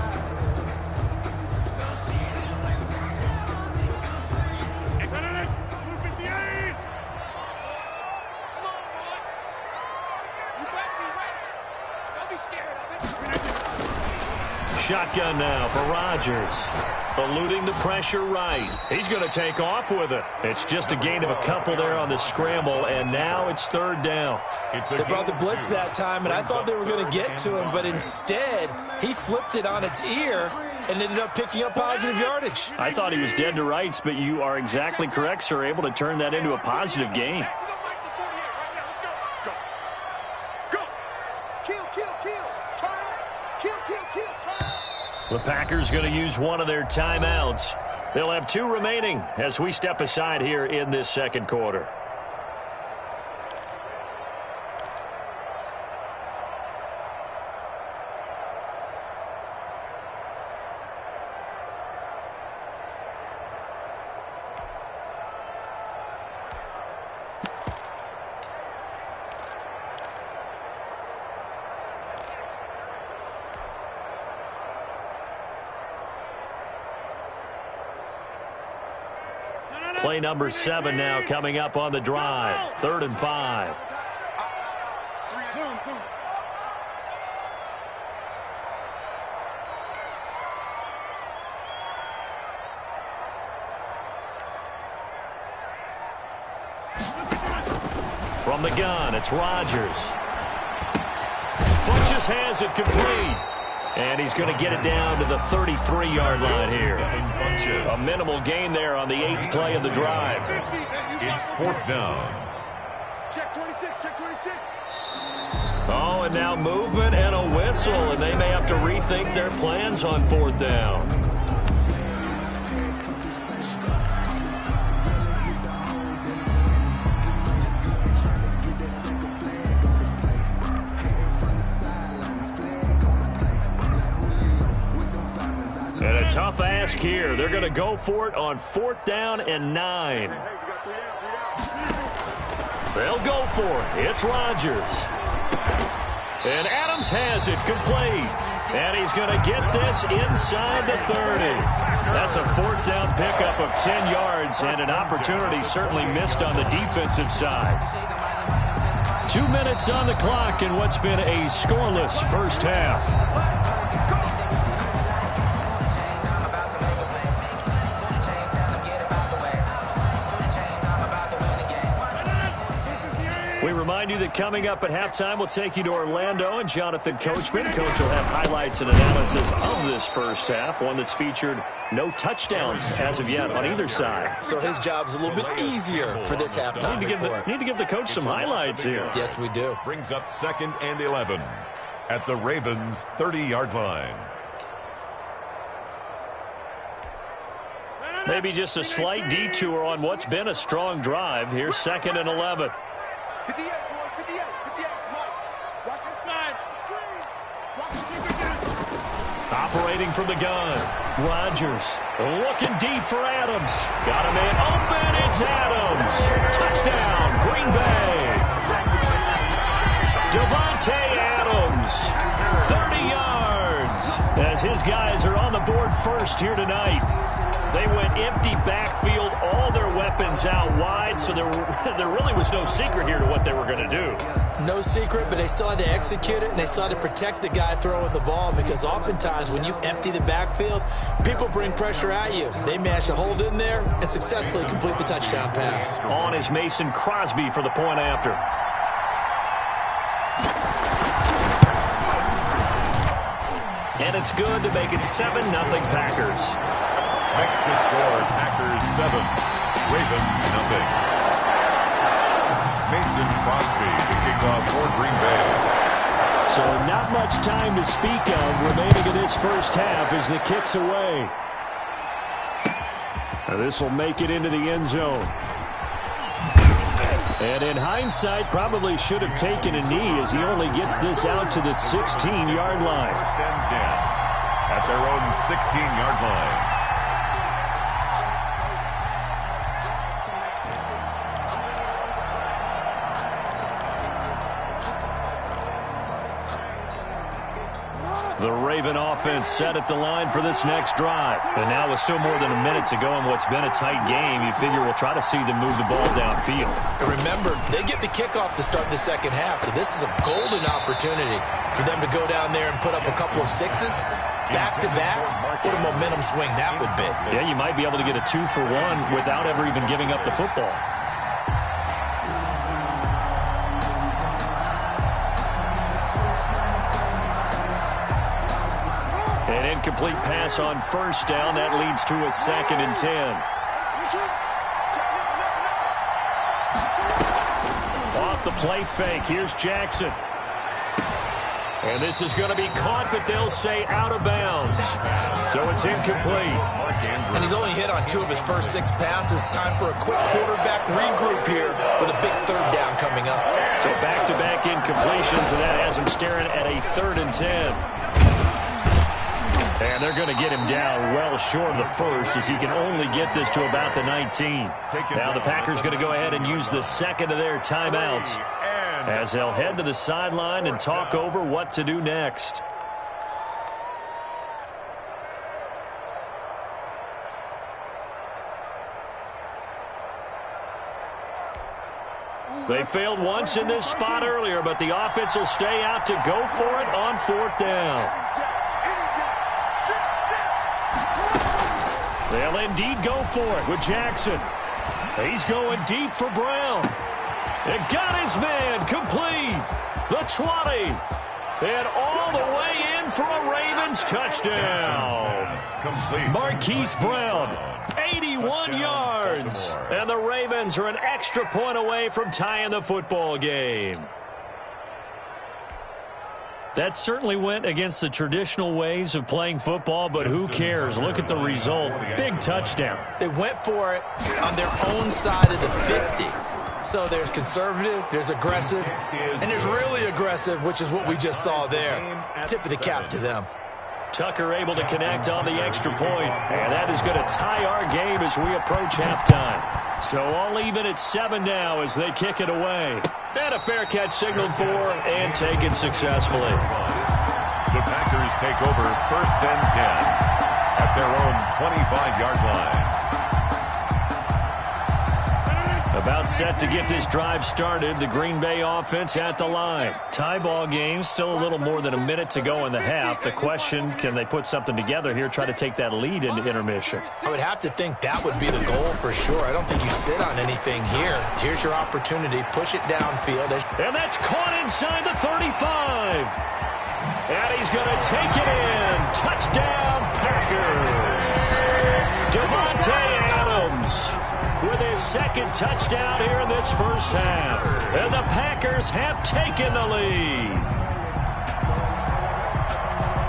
Speaker 1: Shotgun now for Rodgers. Eluding the pressure right. He's going to take off with it. It's just a gain of a couple there on the scramble, and now it's 3rd down.
Speaker 3: They brought the blitz that time, and I thought they were going to get to him, but instead, he flipped it on its ear and ended up picking up positive yardage.
Speaker 1: I thought he was dead to rights, but you are exactly correct, sir, able to turn that into a positive gain.
Speaker 4: Go. Kill.
Speaker 1: The Packers going to use one of their timeouts. They'll have 2 remaining as we step aside here in this second quarter. Play number 7 now coming up on the drive. 3rd and 5. From the gun, it's Rodgers. Funches has it complete. And he's going to get it down to the 33-yard line here. A minimal gain there on the 8th play of the drive.
Speaker 2: It's 4th down.
Speaker 4: Check 26, check 26.
Speaker 1: Oh, and now movement and a whistle, and they may have to rethink their plans on 4th down. And a tough ask here. They're going to go for it on 4th down and 9. They'll go for it. It's Rodgers. And Adams has it complete. And he's going to get this inside the 30. That's a 4th down pickup of 10 yards and an opportunity certainly missed on the defensive side. 2 minutes on the clock in what's been a scoreless first half. We remind you that coming up at halftime, we'll take you to Orlando and Jonathan Coachman. Coach will have highlights and analysis of this first half, one that's featured no touchdowns as of yet on either side.
Speaker 3: So his job's a little bit easier for this halftime report.
Speaker 1: Need to give the coach some highlights here.
Speaker 3: Yes, we do.
Speaker 2: Brings up 2nd and 11 at the Ravens' 30-yard line.
Speaker 1: Maybe just a slight detour on what's been a strong drive. Here's 2nd and 11.
Speaker 4: 58, boys, 58, 58. Come on. Watch inside. Screen. Watch the again.
Speaker 1: Operating from the gun. Rodgers looking deep for Adams. Got a man open. It's Adams. Touchdown, Green Bay. Devontae Adams. 30 yards. As his guys are on the board first here tonight. They went empty backfield, all their weapons out wide, so there really was no secret here to what they were going to do.
Speaker 3: No secret, but they still had to execute it, and they still had to protect the guy throwing the ball, because oftentimes when you empty the backfield, people bring pressure at you. They managed to hold in there and successfully complete the touchdown pass.
Speaker 1: On is Mason Crosby for the point after. And it's good to make it 7-0 Packers.
Speaker 2: Makes the score Packers 7, Ravens 0. Mason Crosby to kick off for Green Bay.
Speaker 1: So not much time to speak of remaining in this first half as the kick's away. This will make it into the end zone. And in hindsight, probably should have taken a knee as he only gets this out to the 16-yard line.
Speaker 2: 1st and 10 at their own 16-yard line.
Speaker 1: The Raven offense set at the line for this next drive. And now with still more than a minute to go in what's been a tight game, you figure we'll try to see them move the ball downfield.
Speaker 3: And remember, they get the kickoff to start the second half, so this is a golden opportunity for them to go down there and put up a couple of sixes. Back-to-back, what a momentum swing that would be.
Speaker 1: Yeah, you might be able to get a 2-for-1 without ever even giving up the football. An incomplete pass on 1st down. That leads to a 2nd and 10. Off the play fake. Here's Jackson. And this is going to be caught, but they'll say out of bounds. So it's incomplete.
Speaker 3: And he's only hit on 2 of his first 6 passes. Time for a quick quarterback regroup here with a big 3rd down coming up.
Speaker 1: So back-to-back incompletions, and that has him staring at a 3rd and 10. And they're going to get him down well short of the first, as he can only get this to about the 19. Now the Packers going to go ahead and use the 2nd of their timeouts, as they'll head to the sideline and talk over what to do next. They failed once in this spot earlier, but the offense will stay out to go for it on 4th down. They'll indeed go for it with Jackson. He's going deep for Brown. It got his man complete. The 20. And all the way in for a Ravens touchdown. Marquise Brown, 81 yards. And the Ravens are an extra point away from tying the football game. That certainly went against the traditional ways of playing football, but who cares? Look at the result. Big touchdown.
Speaker 3: They went for it on their own side of the 50. So there's conservative, there's aggressive, and there's really aggressive, which is what we just saw there. Tip of the cap to them.
Speaker 1: Tucker able to connect on the extra point, and that is going to tie our game as we approach halftime. So all even at 7 now as they kick it away. And a fair catch signaled for and taken successfully.
Speaker 2: The Packers take over 1st and 10 at their own 25-yard line.
Speaker 1: About set to get this drive started. The Green Bay offense at the line. Tie ball game, still a little more than a minute to go in the half. The question, can they put something together here, try to take that lead into intermission?
Speaker 3: I would have to think that would be the goal for sure. I don't think you sit on anything here. Here's your opportunity. Push it downfield.
Speaker 1: And that's caught inside the 35. And he's going to take it in. Touchdown, Packers. Devontae Adams with his 2nd touchdown here in this first half. And the Packers have taken the lead.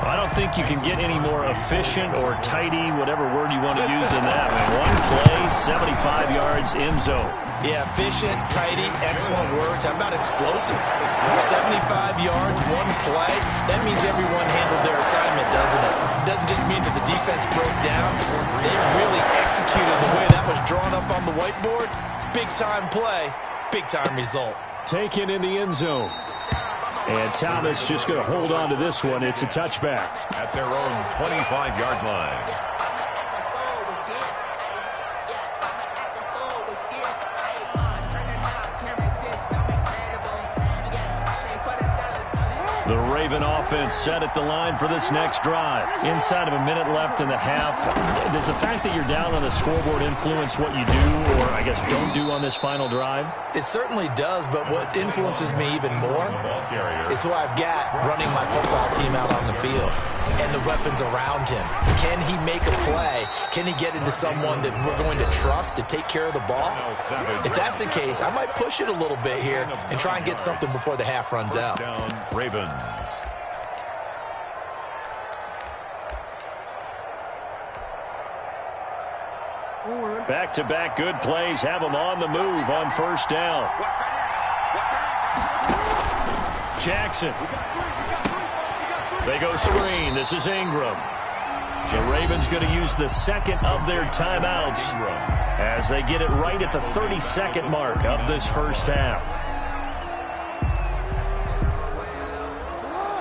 Speaker 1: I don't think you can get any more efficient or tidy, whatever word you want to use in that. One play, 75 yards, end zone.
Speaker 3: Yeah, efficient, tidy, excellent words. How about explosive? 75 yards, one play. That means everyone handled their assignment, doesn't it? It doesn't just mean that the defense broke down. They really executed the way that was drawn up on the whiteboard. Big-time play, big-time result.
Speaker 1: Taken in the end zone. And Thomas just going to hold on to this one. It's a touchback.
Speaker 2: At their own 25-yard line.
Speaker 1: The Raven offense set at the line for this next drive. Inside of a minute left in the half. Does the fact that you're down on the scoreboard influence what you do, or I guess don't do on this final drive?
Speaker 3: It certainly does, but what influences me even more is who I've got running my football team out on the field and the weapons around him. Can he make a play? Can he get into someone that we're going to trust to take care of the ball? If that's the case, I might push it a little bit here and try and get something before the half runs out.
Speaker 2: Ravens.
Speaker 1: Back-to-back good plays have them on the move on 1st down. Jackson. They go screen. This is Ingram. The Ravens going to use the 2nd of their timeouts as they get it right at the 32nd mark of this first half.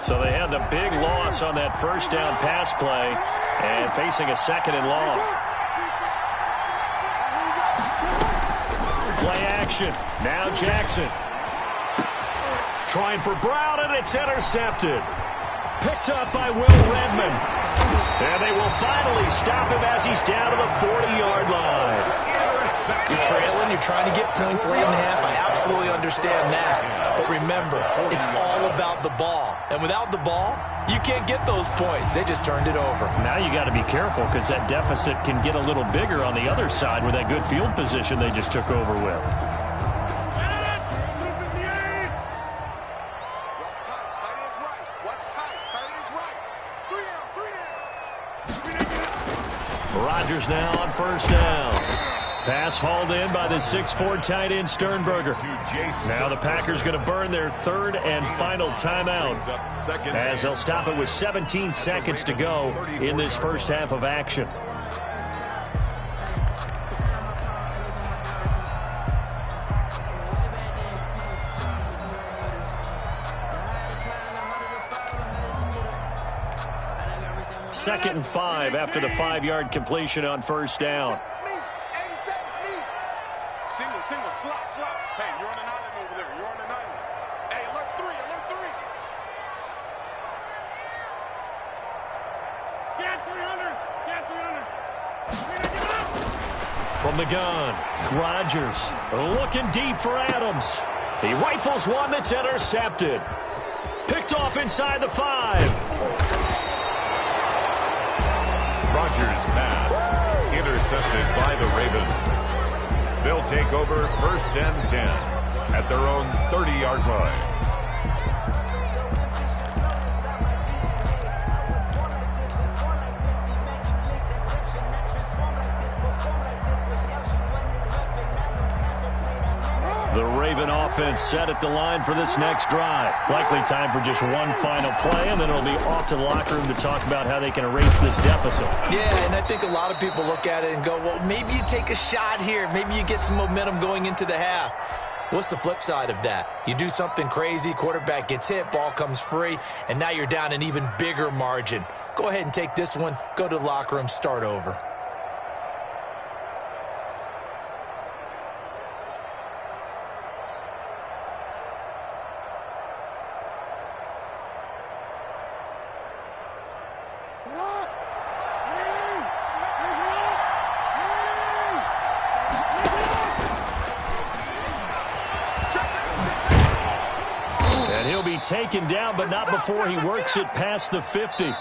Speaker 1: So they had the big loss on that 1st down pass play and facing a 2nd and long. Play action. Now Jackson. Trying for Brown, and it's intercepted. Picked up by Will Redmond. And they will finally stop him as he's down to the 40-yard line.
Speaker 3: You're trailing, you're trying to get points late in half. I absolutely understand that. But remember, it's all about the ball. And without the ball, you can't get those points. They just turned it over.
Speaker 1: Now you got to be careful because that deficit can get a little bigger on the other side with that good field position they just took over with. Rodgers now on first down. Pass hauled in by the 6'4" tight end Sternberger. Now the Packers going to burn their third and final timeout as they'll stop it with 17 seconds to go in this first half of action. Second and 5 after the 5-yard completion on first down.
Speaker 4: Single, slot. Hey, you're on an island over there. You're on an island. Hey, alert 3. Get 300.
Speaker 1: From the gun, Rodgers looking deep for Adams. He rifles one that's intercepted. Picked off inside the 5.
Speaker 2: Rodgers' pass intercepted by the Ravens. They'll take over first and 10 at their own 30-yard line.
Speaker 1: The Raven offense set at the line for this next drive. Likely time for just one final play, and then it'll be off to the locker room to talk about how they can erase this deficit.
Speaker 3: Yeah, and I think a lot of people look at it and go, well, maybe you take a shot here. Maybe you get some momentum going into the half. What's the flip side of that? You do something crazy, quarterback gets hit, ball comes free, and now you're down an even bigger margin. Go ahead and take this one, go to the locker room, start over.
Speaker 1: Taken down, but not before he works it past the 50.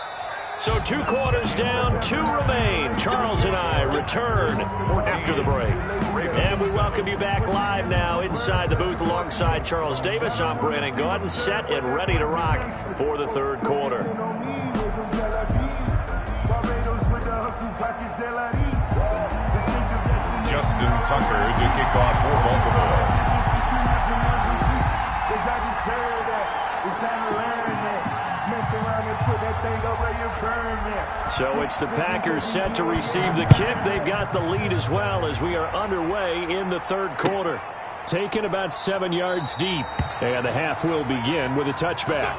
Speaker 1: So 2 quarters down, 2 remain. Charles and I return after the break. And we welcome you back live now inside the booth alongside Charles Davis. I'm Brandon Gaudin, set and ready to rock for the third quarter.
Speaker 2: Justin Tucker to kick off for Baltimore.
Speaker 1: So it's the Packers set to receive the kick. They've got the lead as well as we are underway in the third quarter. Taken about 7 yards deep, and the half will begin with a touchback.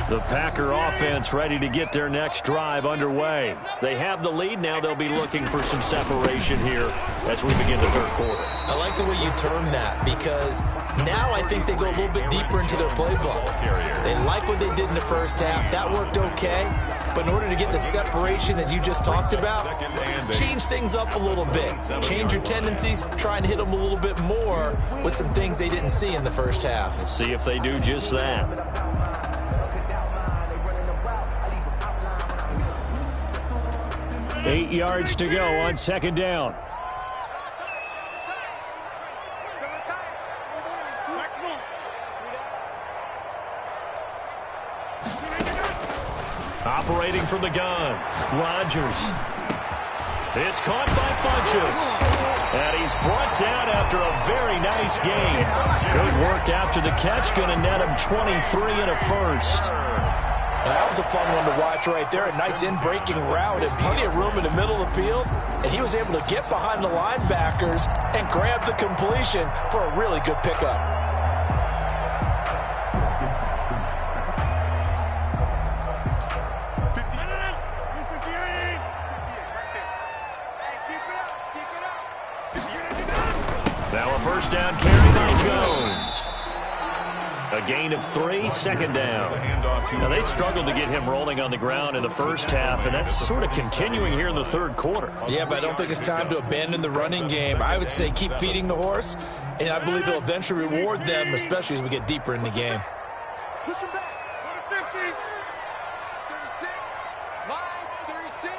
Speaker 1: The Packer offense ready to get their next drive underway. They have the lead. Now they'll be looking for some separation here as we begin the third quarter.
Speaker 3: I like the way you term that because now I think they go a little bit deeper into their playbook. They like what they did in the first half. That worked okay. But in order to get the separation that you just talked about, change things up a little bit. Change your tendencies. Try and hit them a little bit more with some things they didn't see in the first half.
Speaker 1: We'll see if they do just that. 8 yards to go on second down. Operating from the gun, Rodgers. It's caught by Funches. And he's brought down after a very nice game. Good work after the catch. Going to net him 23 and a first.
Speaker 3: That was a fun one to watch right there. A nice in-breaking route and plenty of room in the middle of the field. And he was able to get behind the linebackers and grab the completion for a really good pickup.
Speaker 1: Now a first down carry by Jones. A gain of 3, second down. Now, they struggled to get him rolling on the ground in the first half, and that's sort of continuing here in the third quarter.
Speaker 3: Yeah, but I don't think it's time to abandon the running game. I would say keep feeding the horse, and I believe he'll eventually reward them, especially as we get deeper in the game.
Speaker 4: Push him back. 50. 36. Line 36.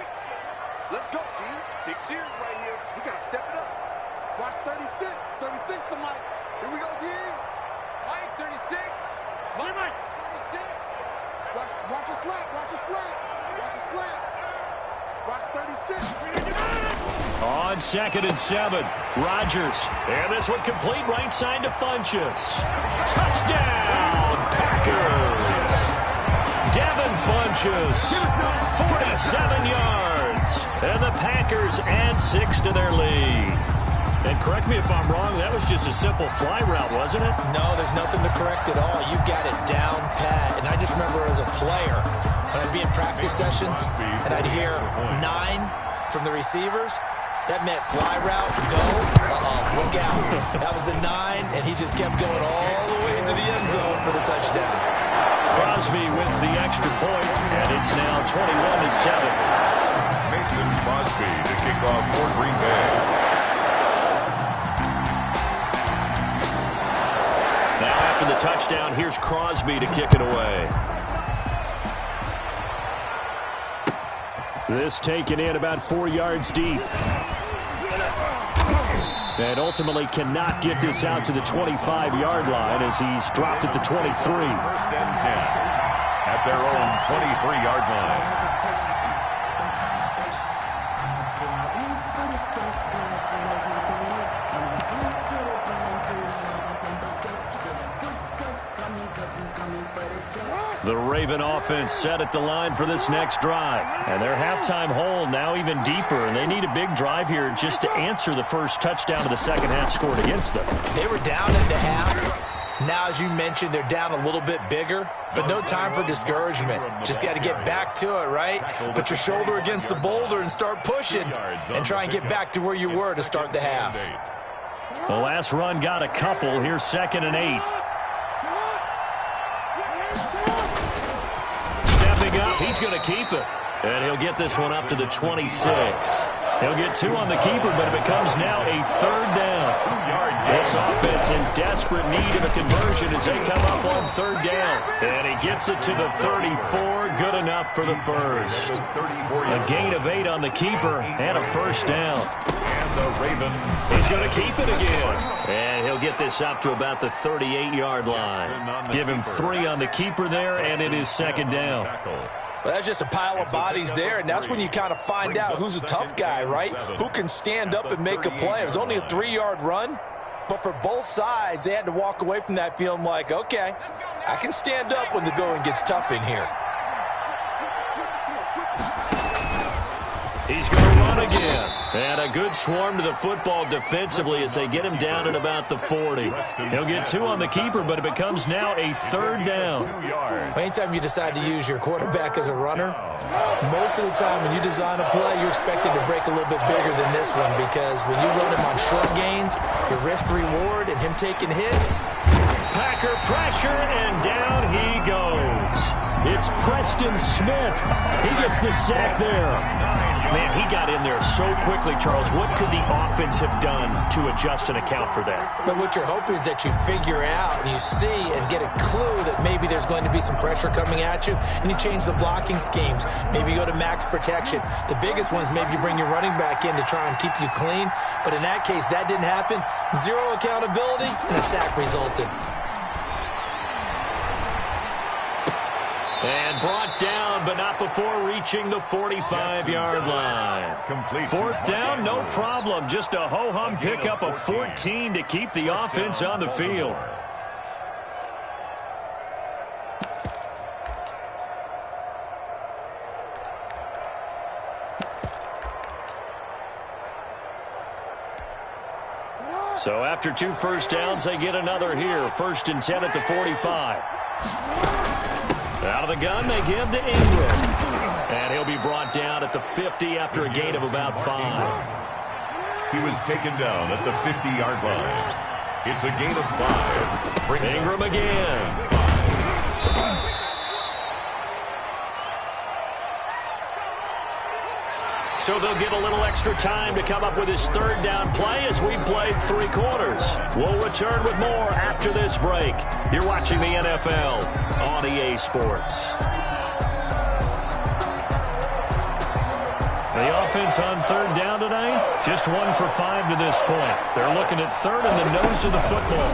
Speaker 4: Let's go, D. Big series right here. We got to step it up. Watch 36. 36 to Mike. Here we go, D. Mike, 36. Mike, 36. Watch a slap. Watch a slap. Watch a slap. Watch 36.
Speaker 1: On 2nd and 7, Rodgers. And this one complete right side to Funchess. Touchdown, Packers. Devin Funchess, 47 yards. And the Packers add 6 to their lead. And correct me if I'm wrong, that was just a simple fly route, wasn't it?
Speaker 3: No, there's nothing to correct at all. You've got it down pat. And I just remember as a player, when I'd be in practice sessions, and I'd hear 9 from the receivers, that meant fly route, go, look out. That was the 9, and he just kept going all the way into the end zone for the touchdown.
Speaker 1: Crosby with the extra point, and it's now 21-7.
Speaker 2: Mason Crosby to kick off for Green Bay.
Speaker 1: Now after the touchdown, here's Crosby to kick it away. This taken in about 4 yards deep. And ultimately cannot get this out to the 25-yard line as he's dropped at the 23.
Speaker 2: 1st and 10 at their own 23-yard line.
Speaker 1: The Raven offense set at the line for this next drive. And their halftime hole now even deeper, and they need a big drive here just to answer the first touchdown of the second half scored against them.
Speaker 3: They were down in the half. Now, as you mentioned, they're down a little bit bigger, but no time for discouragement. Just got to get back to it, right? Put your shoulder against the boulder and start pushing and try and get back to where you were to start the half.
Speaker 1: The last run got a couple. Here's 2nd and 8. Stepping up, he's going to keep it. And he'll get this one up to the 26. He'll get 2 on the keeper, but it becomes now a 3rd down. This offense in desperate need of a conversion as they come up on 3rd down. And he gets it to the 34. Good enough for the first. A gain of 8 on the keeper and a 1st down.
Speaker 2: And the Raven.
Speaker 1: He's going to keep it again. And he'll get this up to about the 38-yard line. Give him 3 on the keeper there, and it is 2nd down.
Speaker 3: Well, that's just a pile of bodies there, and that's when you kind of find out who's a tough guy, right? Who can stand up and make a play. It was only a 3-yard run, but for both sides, they had to walk away from that feeling like, okay, I can stand up when the going gets tough in here.
Speaker 1: He's going to run again. And a good swarm to the football defensively as they get him down at about the 40. He'll get 2 on the keeper, but it becomes now a 3rd down.
Speaker 3: Anytime you decide to use your quarterback as a runner, most of the time when you design a play, you're expected to break a little bit bigger than this one because when you run him on short gains, your risk-reward and him taking hits.
Speaker 1: Packer pressure, and down he goes. It's Preston Smith. He gets the sack there. Man, he got in there so quickly, Charles. What could the offense have done to adjust and account for that?
Speaker 3: But what you're hoping is that you figure out and you see and get a clue that maybe there's going to be some pressure coming at you, and you change the blocking schemes. Maybe you go to max protection. The biggest one is maybe you bring your running back in to try and keep you clean. But in that case, that didn't happen. 0 accountability, and a sack resulted.
Speaker 1: And brought down, but not before reaching the 45-yard line. 4th down, no problem. Just a ho-hum pickup of 14 to keep the offense on the field. So after 2 first downs, they get another here. 1st and 10 at the 45. Out of the gun, they give to Ingram. And he'll be brought down at the 50 after a gain of about 5.
Speaker 2: He was taken down at the 50-yard line. It's a gain of 5.
Speaker 1: Ingram again. So they'll get a little extra time to come up with his third down play as we played 3 quarters. We'll return with more after this break. You're watching the NFL on EA Sports. The offense on third down tonight, just 1 for 5 to this point. They're looking at third in the nose of the football.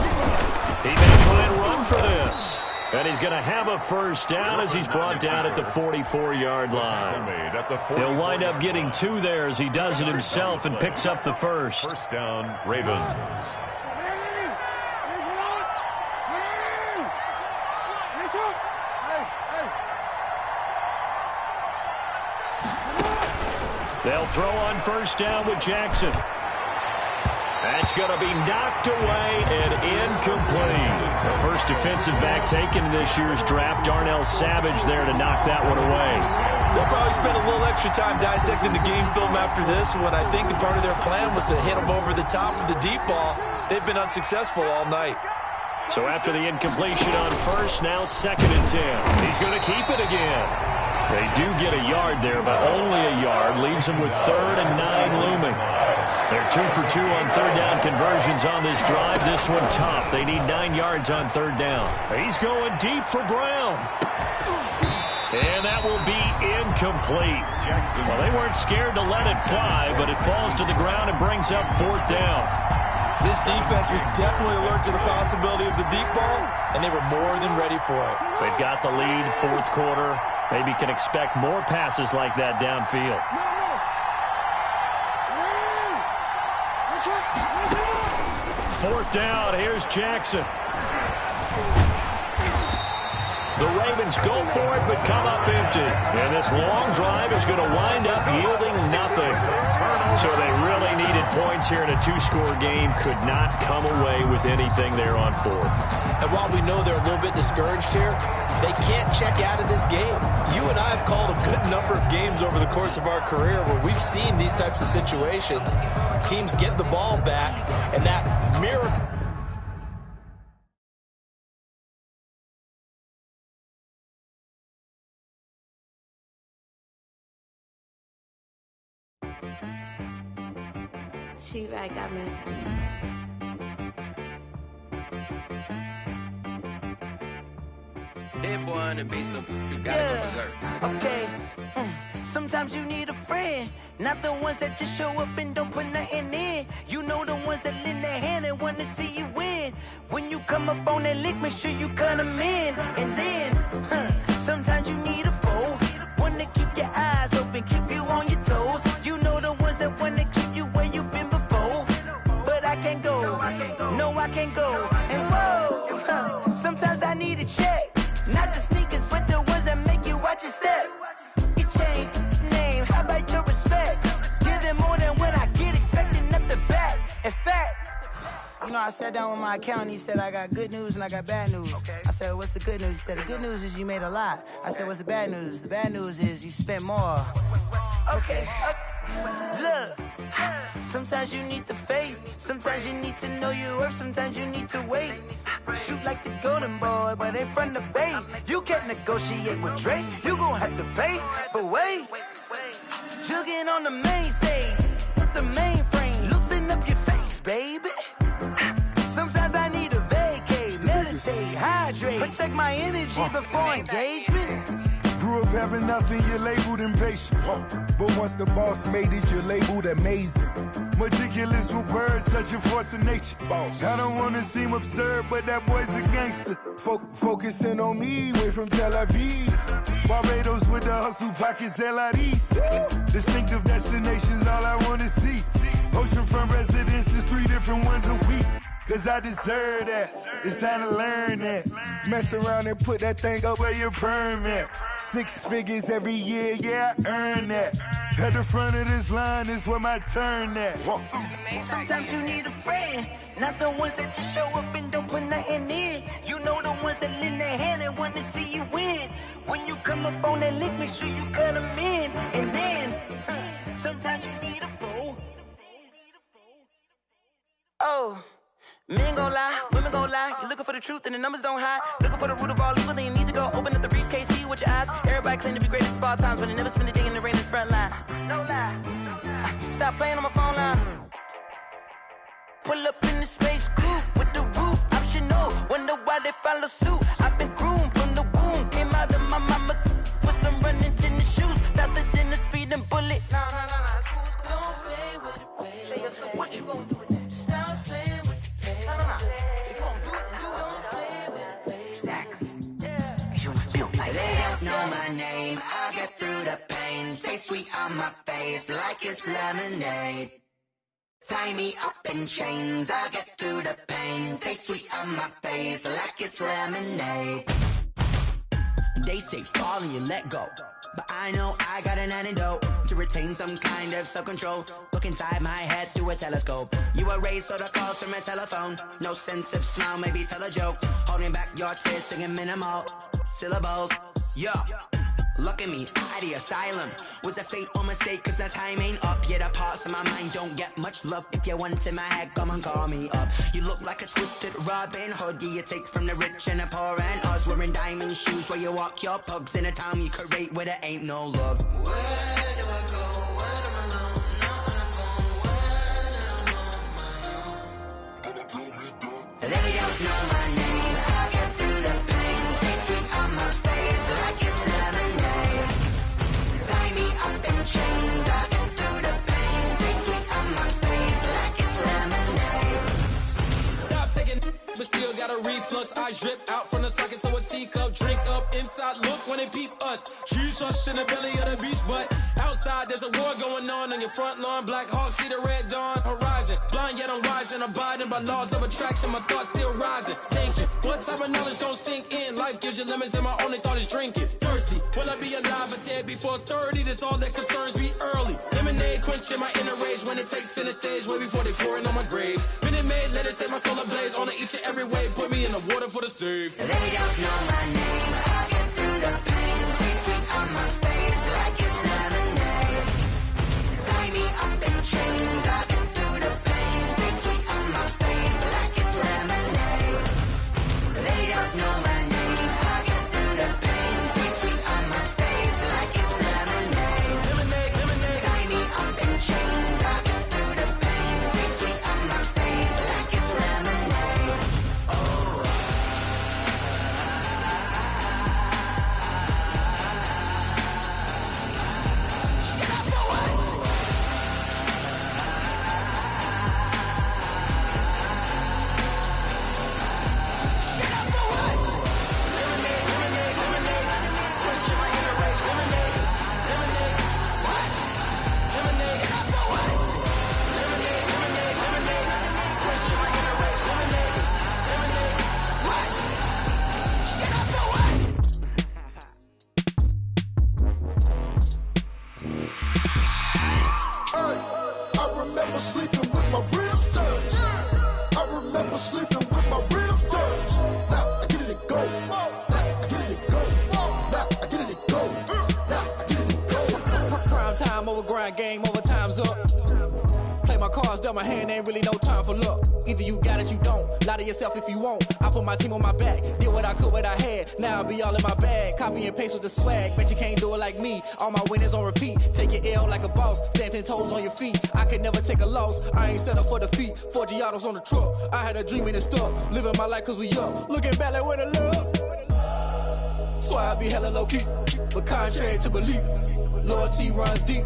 Speaker 1: He may try and run for this. And he's going to have a first down as he's brought down at the 44-yard line. He'll wind up getting 2 there as he does it himself and picks up the first.
Speaker 2: First down, Ravens.
Speaker 1: They'll throw on first down with Jackson. That's going to be knocked away and incomplete. The first defensive back taken in this year's draft, Darnell Savage, there to knock that one away.
Speaker 3: They'll probably spend a little extra time dissecting the game film after this when I think the part of their plan was to hit them over the top of the deep ball. They've been unsuccessful all night.
Speaker 1: So after the incompletion on first, now 2nd and 10. He's going to keep it again. They do get a yard there, but only a yard. Leaves them with 3rd and 9 looming. They're 2 for 2 on third down conversions on this drive. This one tough. They need 9 yards on third down. He's going deep for Brown. And that will be incomplete. Well, they weren't scared to let it fly, but it falls to the ground and brings up 4th down.
Speaker 3: This defense was definitely alert to the possibility of the deep ball, and they were more than ready for it.
Speaker 1: They've got the lead, 4th quarter. Maybe can expect more passes like that downfield. 4th down, here's Jackson. The Ravens go for it, but come up empty. And this long drive is going to wind up yielding nothing. So they really needed points here in a 2-score game. Could not come away with anything there on 4th.
Speaker 3: And while we know they're a little bit discouraged here, they can't check out of this game. You and I have called a good number of games over the course of our career where we've seen these types of situations. Teams get the ball back, and that miracle.
Speaker 7: She-Rag got me.
Speaker 8: Head boy on the beat, so you gotta go berserk.
Speaker 5: Okay. Sometimes you need a friend, not the ones that just show up and don't put nothing in. You know the ones that lend their hand and want to see you win. When you come up on that lick, make sure you cut them in. And then, sometimes you need a foe, one to keep your eyes open, keep you on your toes. You know the ones that want to keep you where you've been before. But I can't go, no I can't go. And whoa, sometimes I need a check. Not the sneakers, but the ones that make you watch your step. You change name, how about your respect? Give them more than when I get expecting up the back. In fact, you know, I sat down with my accountant. He said, I got good news and I got bad news. Okay. I said, what's the good news? He said, the good news is you made a lot. I said, what's the bad news? The bad news is you spent more. Okay. Look, sometimes you need the faith. Sometimes you need to know your worth. Sometimes you need to wait. Shoot like the golden boy, but ain't from the bay. You can't negotiate with Drake. You gon' have to pay. But wait, jugging on the main stage with the mainframe. Loosen up your face, baby. Sometimes I need a vacate, meditate, hydrate, protect my energy before engagement.
Speaker 9: Grew up having nothing, you're labeled impatient. But once the boss made it, you're labeled amazing. Meticulous with words, such a force of nature. I don't wanna seem absurd, but that boy's a gangster. Focusing on me, way from Tel Aviv. Barbados with the hustle pockets, LIDs. Distinctive destinations, all I wanna see. Oceanfront residences, 3 different ones a week. Cause I deserve that, it's time to learn that. Mess around and put that thing up where your permit. 6 figures every year, yeah, I earn that. At the front of this line is where my turn at.
Speaker 5: Sometimes you need a friend, not the ones that just show up and don't put nothing in. You know the ones that lend their hand and want to see you win. When you come up on that lick, make sure you cut them in. And then, sometimes you need a foe. Oh. Men gon' lie, women gon' lie. You looking for the truth and the numbers don't hide. Looking for the root of all evil, then you need to go open up the briefcase, see with your eyes. Everybody claim to be greatest of all times, but they never spend a day in the rain in the front line. No lie. Stop playing on my phone line. Pull up in the space coupe with the roof optional. Wonder why they follow suit. I've been groomed from the womb. Came out of my mama with some running tennis shoes. Faster than a speeding bullet. Nah, it's cool, it's cool. Don't play with it, baby. So what you gon' do? Stop playing with it, baby. Nah. If you gon' do it, then don't play with it, baby. Exactly. Yeah. You built like
Speaker 7: they don't know my name. I'll get through the pain. Taste sweet on my face like it's lemonade. Tie me up in chains, I'll get through the pain. Taste sweet on my face like it's lemonade.
Speaker 10: They say fall and you let go, but I know I got an antidote to retain some kind of self-control. Look inside my head through a telescope. You erase all the calls from a telephone. No sense of smile, maybe tell a joke. Holding back your tears, singing minimal syllables. Yeah. Look at me, at the asylum. Was a fate or mistake, cause the time ain't up. Yet the parts of my mind don't get much love. If you want in my head, come and call me up. You look like a twisted Robin Hood. You take from the rich and the poor and us. Wearing diamond shoes where you walk your pugs. In a town you create where there ain't no love.
Speaker 7: Where do I go? When I'm alone? Not on the phone. When I'm on my own. They don't know my name. I'll get through the pain. Taste sweet on my face like it's lemonade. Tie me up in chains. I'll get through the pain. Taste sweet on my face like it's lemonade.
Speaker 11: Stop taking, but still got a reflux. I drip out from the socket to a teacup. Drink up inside, look when they peep us. Huge us in the belly of the beach, but outside there's a war going on your front lawn. Black Hawk, see the red dawn horizon. Blind yet I'm rising, abiding by laws of attraction. My thoughts still rising. Thinking, what type of knowledge gon' sink in? Life gives you lemons and my only thought is drinking. Thirsty, will I be alive or dead before 30? That's all that concerns me early. Lemonade quenching my inner rage when it takes center stage way before they pour it on my grave. Minute Maid, let it set my soul ablaze. On each and every way, put me in the water for the save.
Speaker 7: They don't know my name. I'll get through the pain. Taste sweet on my face like it's lemonade. Tie me up in chains. I'll get through the pain. Taste sweet on my face like it's lemonade. They don't know my name. I'll get through the pain. Taste sweet on my face like it's lemonade.
Speaker 11: Lemonade.
Speaker 7: Tie me up in chains. I'll get through the pain. Taste sweet on my face like it's lemonade.
Speaker 9: I remember sleeping with my ribs touched. I remember sleeping with my ribs touched. Now I get it and go. Now I get it and go. Now I get it and go. Now I get it and go.
Speaker 12: Prime time over grind game, over time's up. Play my cards, dealt my hand, ain't really no time for luck. Either you got it, you don't. Lie to yourself if you won't. I put my team on my back, did what I could, what I had. Now I'll be all in my bag, copy and paste with the swag. Bet you can't do it like me. All my winners on repeat. Take your L like a boss, stand 10 toes on your feet. I can never take a loss. I ain't set up for defeat. 4 Giottos on the truck. I had a dream and it stuck. Living my life cause we up. Looking back like where the love. So I be hella low key, but contrary to belief, loyalty runs deep.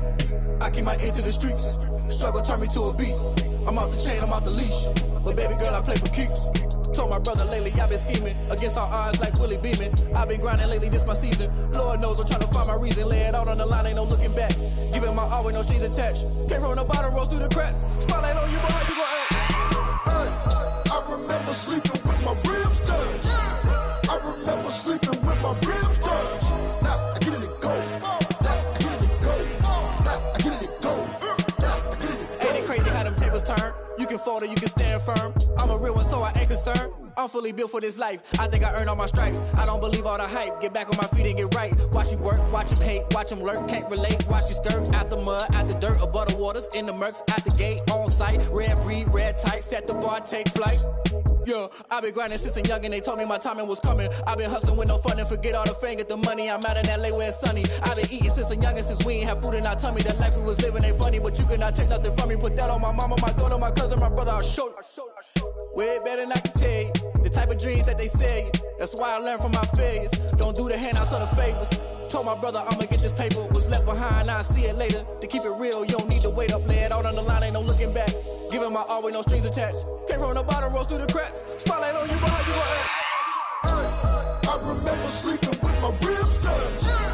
Speaker 12: I keep my ear to the streets. Struggle turned me to a beast. I'm off the chain, I'm off the leash. But baby girl, I play for keeps. Told my brother lately, I've been scheming against all odds like Willie Beeman. I've been grinding lately, this my season. Lord knows I'm trying to find my reason. Lay it out on the line, ain't no looking back. Giving my all with no strings attached. Came from the bottom, rose through the cracks. Spotlight on you, boy, how you gon' act?
Speaker 9: I remember sleeping with my ribs touched. I remember sleeping with my ribs touched. Now I get it and go. Now I get it and go. Now I get it and go. Now I get it and go.
Speaker 12: Ain't it crazy how them tables turn? You can fold or you can stand firm. I'm a real one, so I ain't concerned. I'm fully built for this life. I think I earned all my stripes. I don't believe all the hype. Get back on my feet and get right. Watch you work, watch him hate, watch him lurk. Can't relate, watch you skirt. Out the mud, out the dirt, above the waters, in the murks, out the gate, on site. Red breed, red tight, set the bar, take flight. Yeah, I been grinding since a youngin', they told me my timing was coming. I been hustling with no fun and forget all the fame, get the money. I'm out in LA where it's sunny. I been eating since a youngin', since we ain't have food in our tummy. The life we was living ain't funny, but you cannot take nothing from me. Put that on my mama, my daughter, my cousin, my brother, I'll show you. Way better than I can tell you. The type of dreams that they sell you. That's why I learned from my failures. Don't do the handouts or the favors. Told my brother I'ma get this paper. Was left behind, I'll see it later. To keep it real, you don't need to wait up. Lay it out on the line, ain't no looking back. Giving my all with no strings attached. Came from the bottom, rose through the cracks. Spotlight on you, but how you gon' act?
Speaker 9: I remember sleeping with my ribs touched.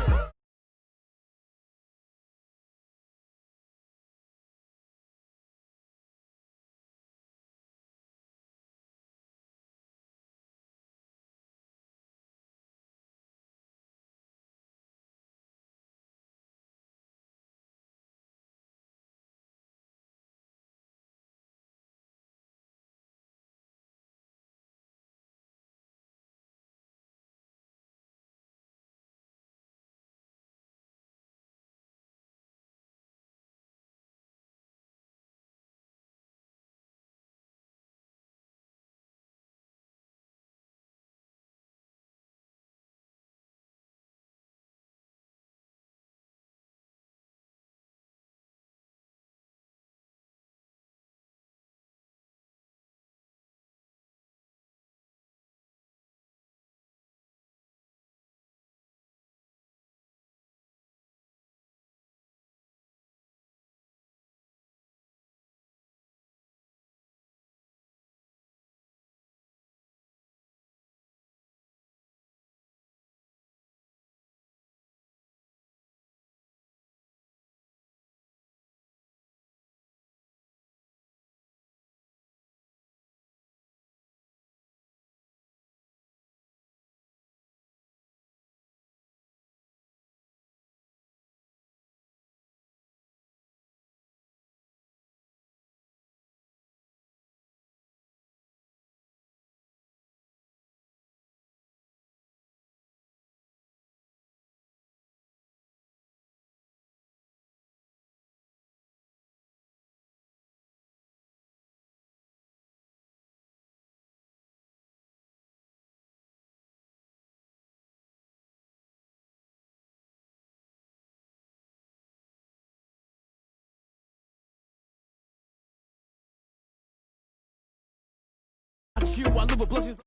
Speaker 6: You, I live with blessings.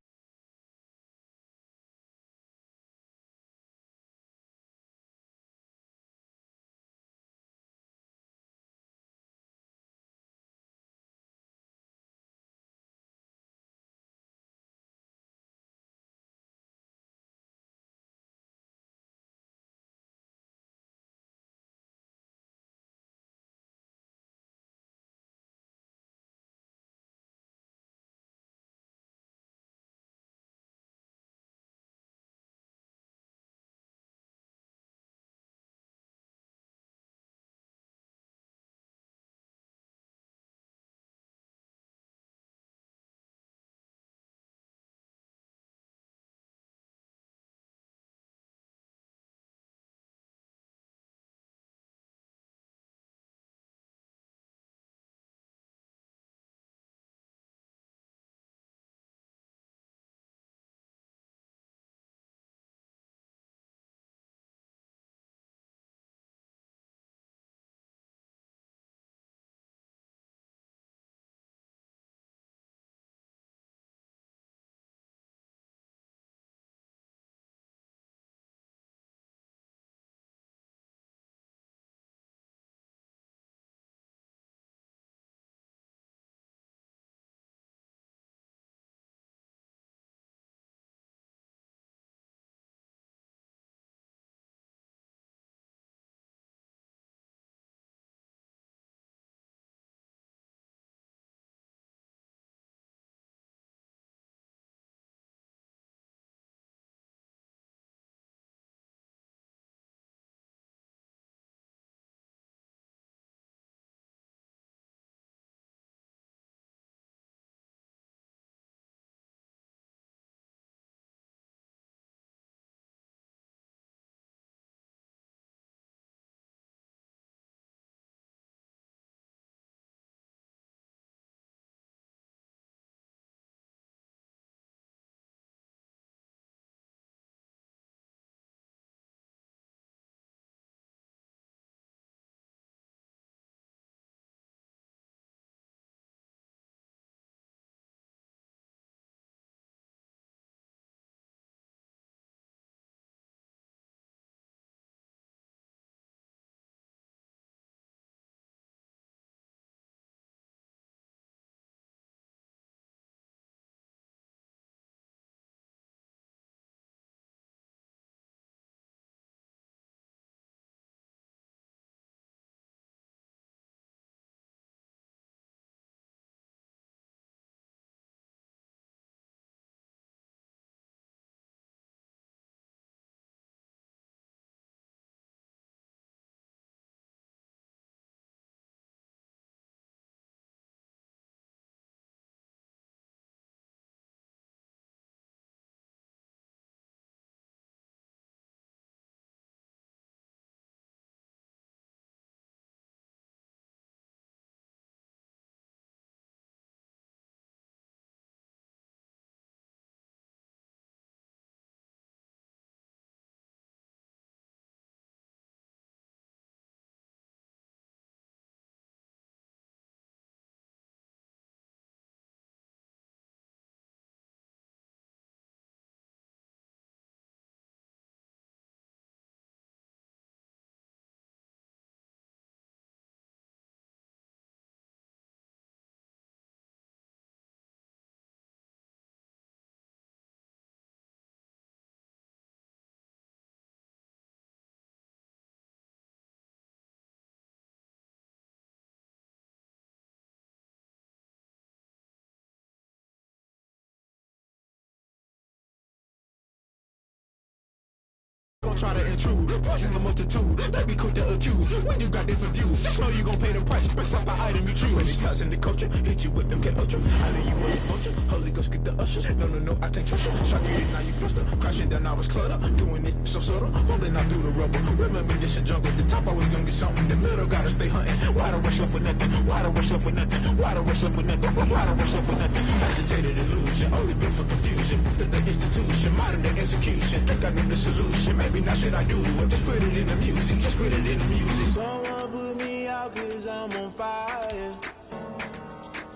Speaker 13: try to intrude. Poison the multitude, they be quick to accuse. When you got different views, just know you gon' pay the price based off the item you choose. When it ties in the culture, hit you with MK Ultra. I leave you with a vulture. Holy Ghost get the ushers. No, I can't trust you. Shock you, now you fluster. Crashing down, I was cluttered. Doing this so subtle, falling out through the rubble. Remember this in jungle. The top always gonna get something. The middle gotta stay hunting. Why the rush left with nothing? Why the rush left with nothing? Why the rush left with nothing? Why the rush left with nothing? Agitated illusion, only built for confusion. The institution, modern day execution. Think I need the solution. Maybe now should I do it? Just put it in the music. Just put it in the music.
Speaker 14: Someone put me out 'cause I'm on fire.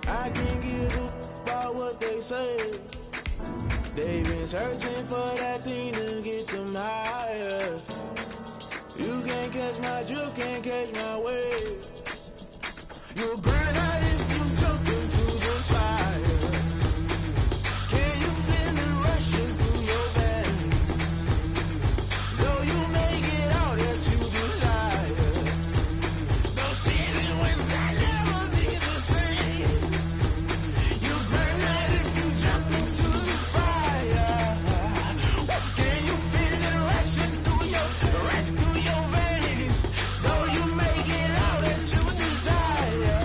Speaker 14: I can't give a about what they say. They've been searching for that thing to get them higher. You can't catch my drift, can't catch my wave. You'll burn out if you jump into the fire. Can you feel it rushing through your veins? Though you make it all that you desire. Those feelings that never be the same. You burn out if you jump into the fire. Can you feel it rushing through your veins? Though you make it all that you desire.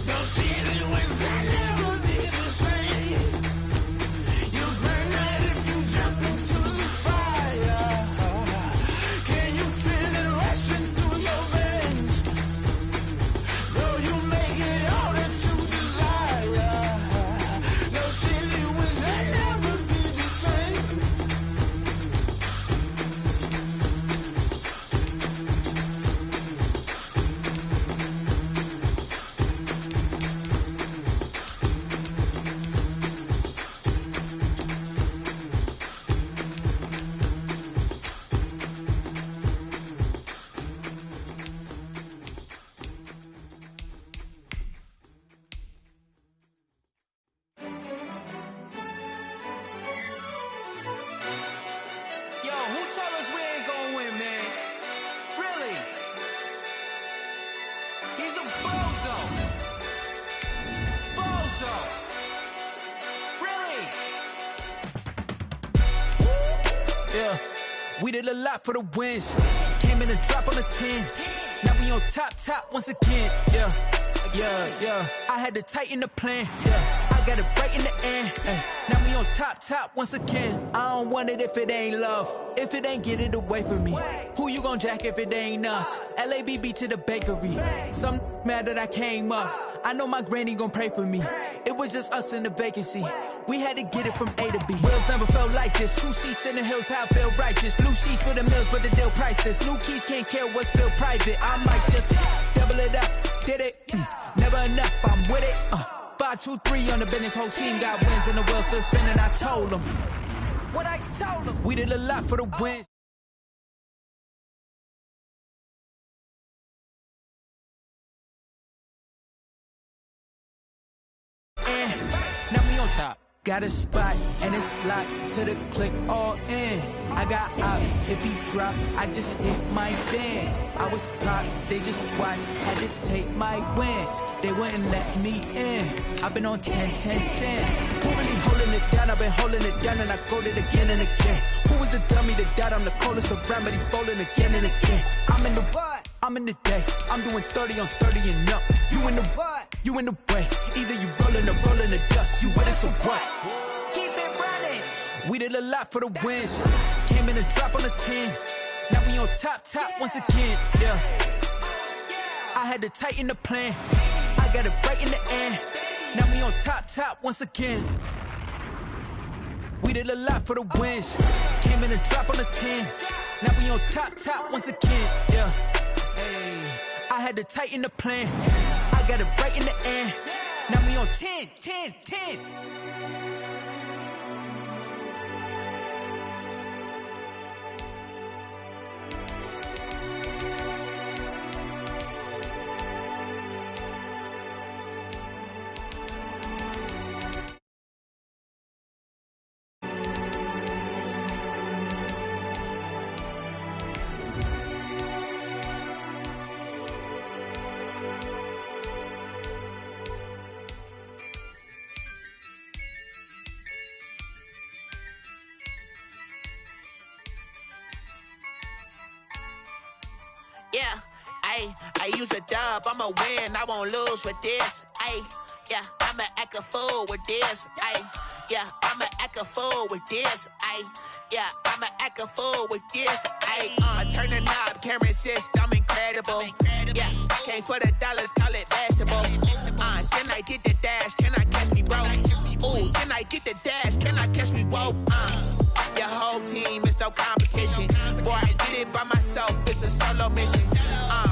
Speaker 14: Those feelings that never be the same. You burn out if you jump into the fire. Can you feel it rushing through your veins? Though you make it all that you desire. Those feelings that never be the same.
Speaker 11: Yo, who told us we ain't gonna win, man? Really? He's a bozo. Bozo. Really? Yeah, we did a lot for the wins. Came in a drop on a 10. Now we on top once again. Yeah. I had to tighten the plan. Yeah, I got it right in the end. Now we on top once again. I don't want it if it ain't love. If it ain't, get it away from me. Who you gon' jack if it ain't us? LABB to the bakery. Some mad that I came up. I know my granny gon' pray for me. It was just us in the vacancy. We had to get it from A to B. Wheels never felt like this. 2 seats in the hills, how I feel righteous. Blue sheets for the mills, but the deal priceless. New keys can't care what's still private. I might just double it up. Did it? Never enough, I'm with it. 5, 2, 3 on the business. Whole team got wins and the wheels still spinning. I told them what I told them. We did a lot for the wins. Now we on top. Got a spot and it's locked to the click all in. I got ops, if he drop, I just hit my dance. I was pop, they just watched, had to take my wins. They wouldn't let me in. I've been on 10 cents. Who really holding it down? I've been holding it down and I go it again and again. Who was the dummy that doubt? I'm the coldest around, but he folding again and again. I'm in the what? I'm in the day. I'm doing 30 on 30 and up. You in the what? You in the way. Either you rolling or rolling the dust. You with us or what? Keep it running. We did a lot for the wins. Came in a drop on a 10. Now we on top once again. Yeah. I had to tighten the plan. I got it right in the end. Now we on top once again. We did a lot for the wins. Came in a drop on a 10. Now we on top once again. Yeah. Hey. I had to tighten the plan. I got it right in the end. Now we on 10.
Speaker 10: I use a dub, I'ma win, I won't lose with this. Ay, yeah, I'ma act a fool with this. Ay, yeah, I'ma act a fool with this. Ay, yeah, I'ma act a fool with this. Ay, I turn the knob, can't resist, I'm incredible. Yeah, came for the dollars, call it vegetable. Can I get the dash? Can I catch me, bro? Ooh, can I get the dash? Can I catch me, whoa? Your whole team is no competition. Boy, I did it by myself, it's a solo mission.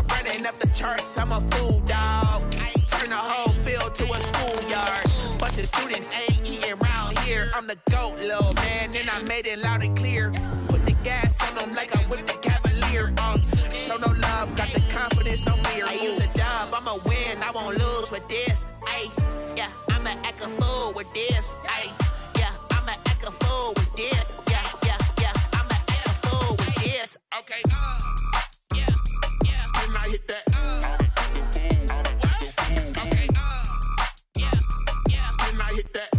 Speaker 10: Running up the charts, I'm a fool, dog. Turn the whole field to a schoolyard. Bunch of students ain't eating round here. I'm the GOAT, little man, and I made it loud and clear. Put the gas on them like I'm with the Cavalier. Show no love, got the confidence, no fear. I use a dub, I'ma win, I won't lose with this. Ay, yeah, I'ma act a fool with this. Ay, yeah, I'ma act a fool with this. Yeah, yeah, yeah, I'ma act a fool with this. Okay, yeah, yeah, can I hit that? Okay, yeah, yeah, can I hit that?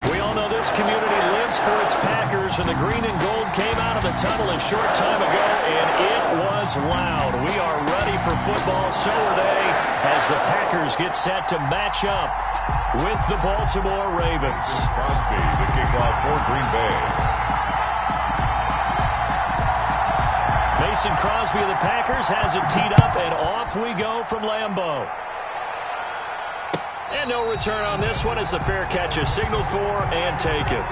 Speaker 1: We all know this community lives for its Packers, and the green and gold came out of the tunnel a short time ago, and it was loud. We are ready for football, so are they, as the Packers get set to match up with the Baltimore Ravens.
Speaker 2: Crosby, the kickoff for Green Bay.
Speaker 1: Mason Crosby of the Packers has it teed up, and off we go from Lambeau. And no return on this one as the fair catch is signaled for and taken.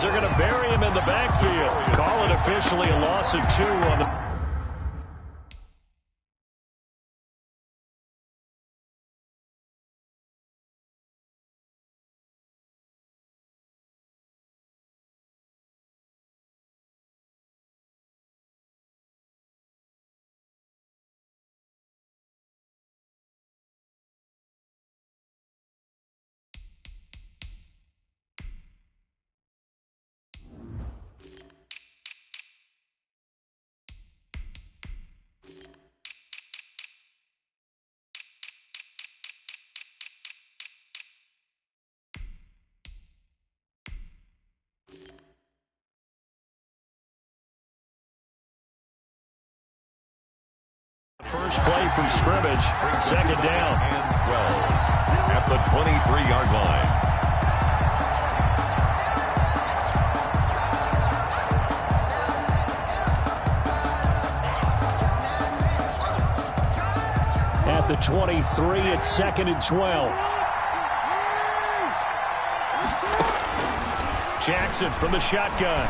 Speaker 1: They're going to bury him in the backfield. Call it officially a loss of 2 on the... First play from scrimmage, second down.
Speaker 2: And 12 at the 23-yard line.
Speaker 1: At the 23, it's second and 12. Jackson from the shotgun.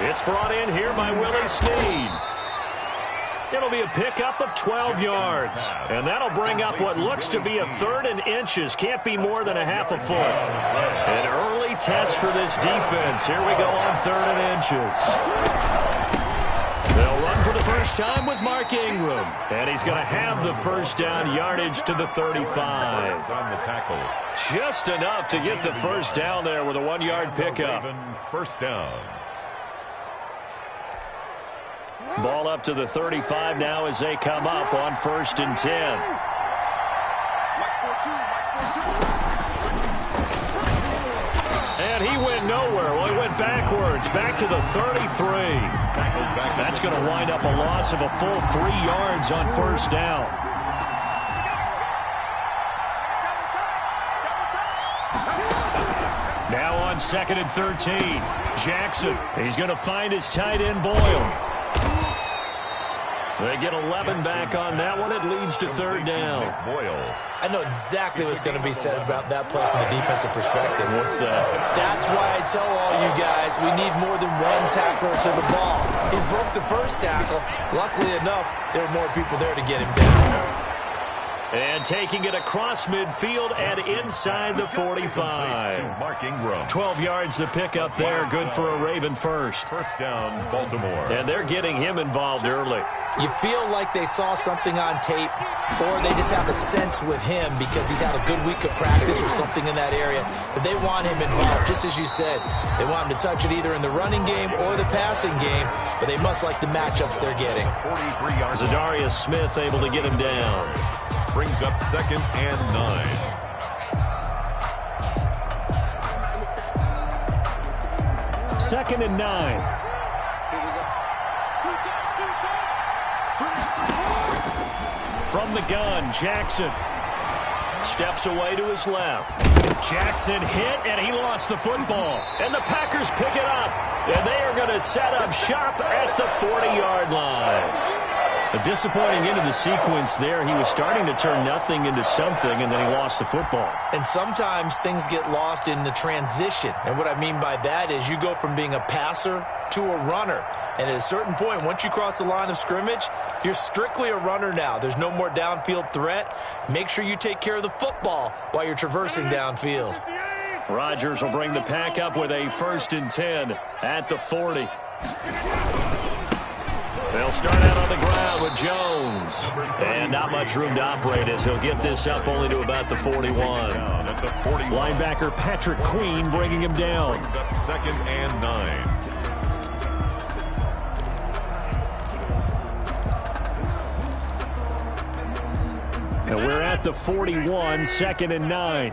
Speaker 1: It's brought in here by Willie Snead. It'll be a pickup of 12 yards. And that'll bring up what looks to be a 3rd and inches. Can't be more than a half a foot. An early test for this defense. Here we go on 3rd and inches. They'll run for the first time with Mark Ingram. And he's going to have the first down yardage to the 35.
Speaker 2: On the tackle.
Speaker 1: Just enough to get the first down there with a 1-yard pickup.
Speaker 2: First down.
Speaker 1: Ball up to the 35 now as they come up on 1st and 10. And he went nowhere. Well, he went backwards, back to the 33. That's going to wind up a loss of a full 3 yards on 1st down. Now on 2nd and 13. Jackson, he's going to find his tight end Boyle. They get 11 back on that one. It leads to third down.
Speaker 3: I know exactly what's going to be said about that play from the defensive perspective.
Speaker 1: What's that?
Speaker 3: That's why I tell all you guys we need more than one tackler to the ball. He broke the first tackle. Luckily enough, there were more people there to get him down.
Speaker 1: And taking it across midfield and inside the 45. 12 yards to pick up there. Good for a Raven first.
Speaker 2: First down, Baltimore.
Speaker 1: And they're getting him involved early.
Speaker 3: You feel like they saw something on tape, or they just have a sense with him because he's had a good week of practice or something in that area that they want him involved. Just as you said, they want him to touch it either in the running game or the passing game, but they must like the matchups they're getting.
Speaker 1: Zadarius Smith able to get him down.
Speaker 2: Brings up 2nd and 9.
Speaker 1: Second and 9. From the gun, Jackson steps away to his left. Jackson hit, and he lost the football. And the Packers pick it up, and they are going to set up shop at the 40-yard line. A disappointing end of the sequence there. He was starting to turn nothing into something, and then he lost the football.
Speaker 3: And sometimes things get lost in the transition. And what I mean by that is you go from being a passer to a runner. And at a certain point, once you cross the line of scrimmage, you're strictly a runner now. There's no more downfield threat. Make sure you take care of the football while you're traversing downfield.
Speaker 1: Rodgers will bring the pack up with a 1st and 10 at the 40. They'll start out on the ground with Jones. And not much room to operate as he'll get this up only to about the 41. Linebacker Patrick Queen bringing him down.
Speaker 2: 2nd and 9.
Speaker 1: And we're at the 41, 2nd and 9.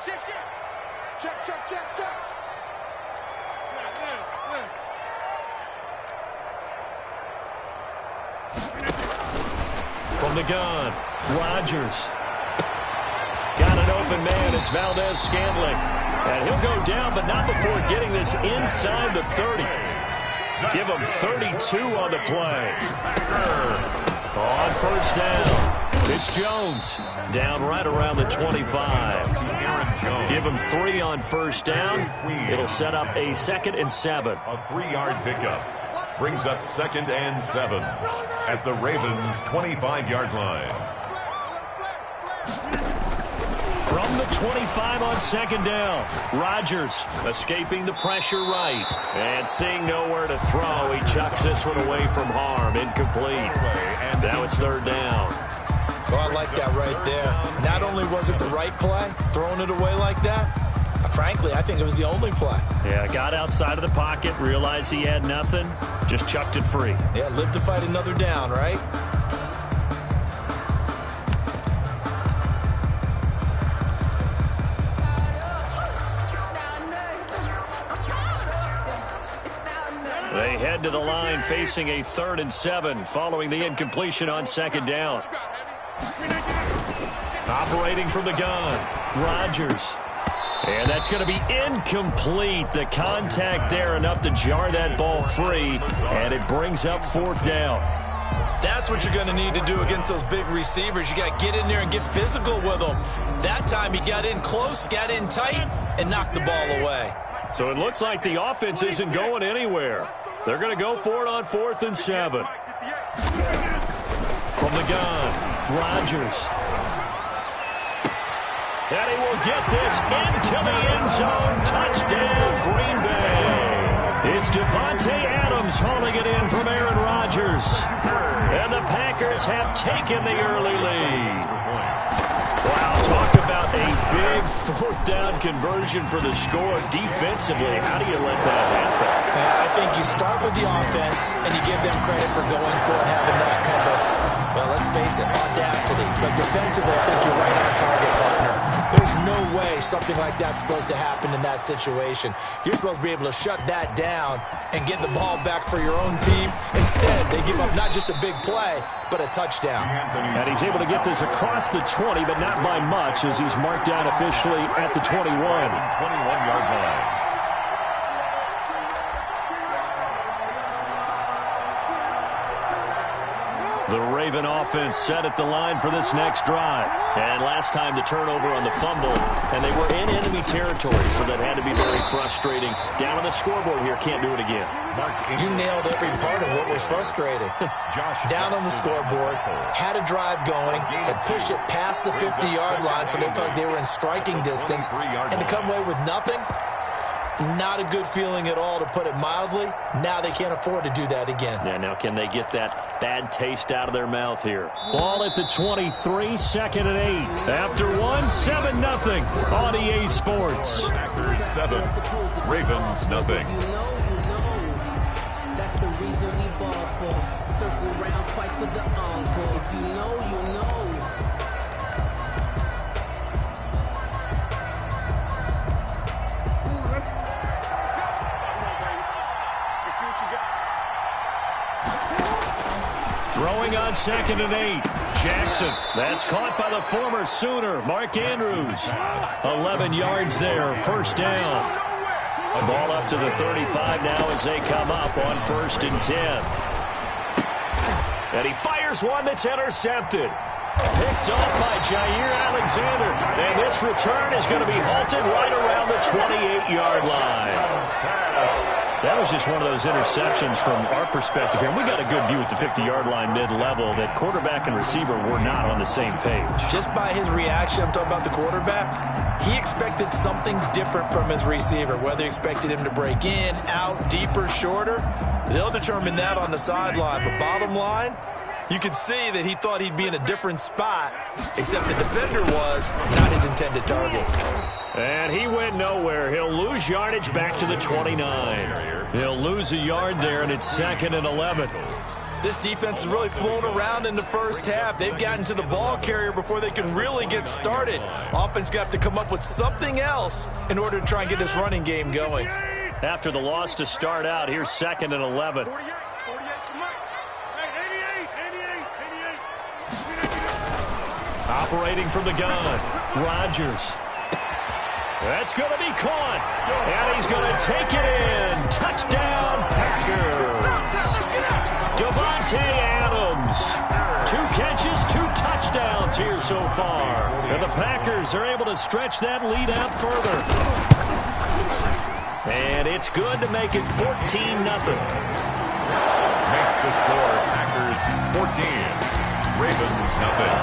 Speaker 4: Check.
Speaker 1: From the gun, Rodgers. Got an open man. It's Valdez-Scantling. And he'll go down, but not before getting this inside the 30. Give him 32 on the play. On first down, it's Jones. Down right around the 25. Give him 3 on first down. It'll set up a 2nd and 7.
Speaker 2: A 3-yard pickup. Brings up 2nd and 7 at the Ravens' 25-yard line.
Speaker 1: From the 25 on 2nd down, Rodgers escaping the pressure right. And seeing nowhere to throw, he chucks this one away from harm. Incomplete. And now it's 3rd down.
Speaker 3: Oh, I like that right there. Not only was it the right play, throwing it away like that, frankly, I think it was the only play.
Speaker 1: Yeah, got outside of the pocket, realized he had nothing, just chucked it free.
Speaker 3: Yeah, live to fight another down, right?
Speaker 1: They head to the line facing a 3rd and 7 following the incompletion on 2nd down. Operating from the gun, Rodgers. And that's going to be incomplete. The contact there enough to jar that ball free, and it brings up 4th down.
Speaker 3: That's what you're going to need to do against those big receivers. You got to get in there and get physical with them. That time he got in close, got in tight, and knocked the ball away.
Speaker 1: So it looks like the offense isn't going anywhere. They're going to go for it on 4th and 7. From the gun, Rodgers. And he will get this into the end zone. Touchdown, Green Bay. It's Devontae Adams hauling it in from Aaron Rodgers. And the Packers have taken the early lead. Wow, talk about a big 4th down conversion for the score. Defensively, how do you let that happen?
Speaker 3: I think you start with the offense, and you give them credit for going for it, having that kind of, well, let's face it, audacity. But defensively, I think you're right on target, partner. There's no way something like that's supposed to happen in that situation. You're supposed to be able to shut that down and get the ball back for your own team. Instead, they give up not just a big play, but a touchdown.
Speaker 1: And he's able to get this across the 20, but not by much, as he's marked down officially at the 21.
Speaker 2: 21-yard line.
Speaker 1: Raven offense set at the line for this next drive. And last time the turnover on the fumble, and they were in enemy territory, so that had to be very frustrating. Down on the scoreboard here, can't do it again.
Speaker 3: You nailed every part of what was frustrating. Down on the scoreboard, had a drive going, had pushed it past the 50-yard line, so they thought they were in striking distance, and to come away with nothing, not a good feeling at all, to put it mildly. Now they can't afford to do that again.
Speaker 1: Yeah, now can they get that bad taste out of their mouth here? Ball at the 23, second and 8. After 7-0 on EA Sports.
Speaker 2: Packers 7, Ravens nothing.
Speaker 15: That's the reason we ball for. Circle round twice for the encore. If you know, you know.
Speaker 1: Throwing on second and 8. Jackson. That's caught by the former Sooner, Mark Andrews. 11 yards there, first down. Ball up to the 35 now as they come up on 1st and 10. And he fires one that's intercepted. Picked off by Jair Alexander. And this return is going to be halted right around the 28-yard line. That was just one of those interceptions from our perspective here. We got a good view at the 50-yard line mid-level that quarterback and receiver were not on the same page.
Speaker 3: Just by his reaction, I'm talking about the quarterback, he expected something different from his receiver, whether he expected him to break in, out, deeper, shorter. They'll determine that on the sideline. But bottom line, you could see that he thought he'd be in a different spot, except the defender was not his intended target.
Speaker 1: And he went nowhere. He'll lose yardage back to the 29. He'll lose a yard there, and it's 2nd and 11.
Speaker 3: This defense has really flown around in the first half. They've gotten to the ball carrier before they can really get started. Offense going to have to come up with something else in order to try and get this running game going.
Speaker 1: After the loss to start out, here's 2nd and 11. Operating from the gun, Rodgers. That's going to be caught, and he's going to take it in. Touchdown, Packers. Devontae Adams. 2 catches, 2 touchdowns here so far. And the Packers are able to stretch that lead out further. And it's good to make it 14-0.
Speaker 2: Makes the score Packers 14, Ravens nothing.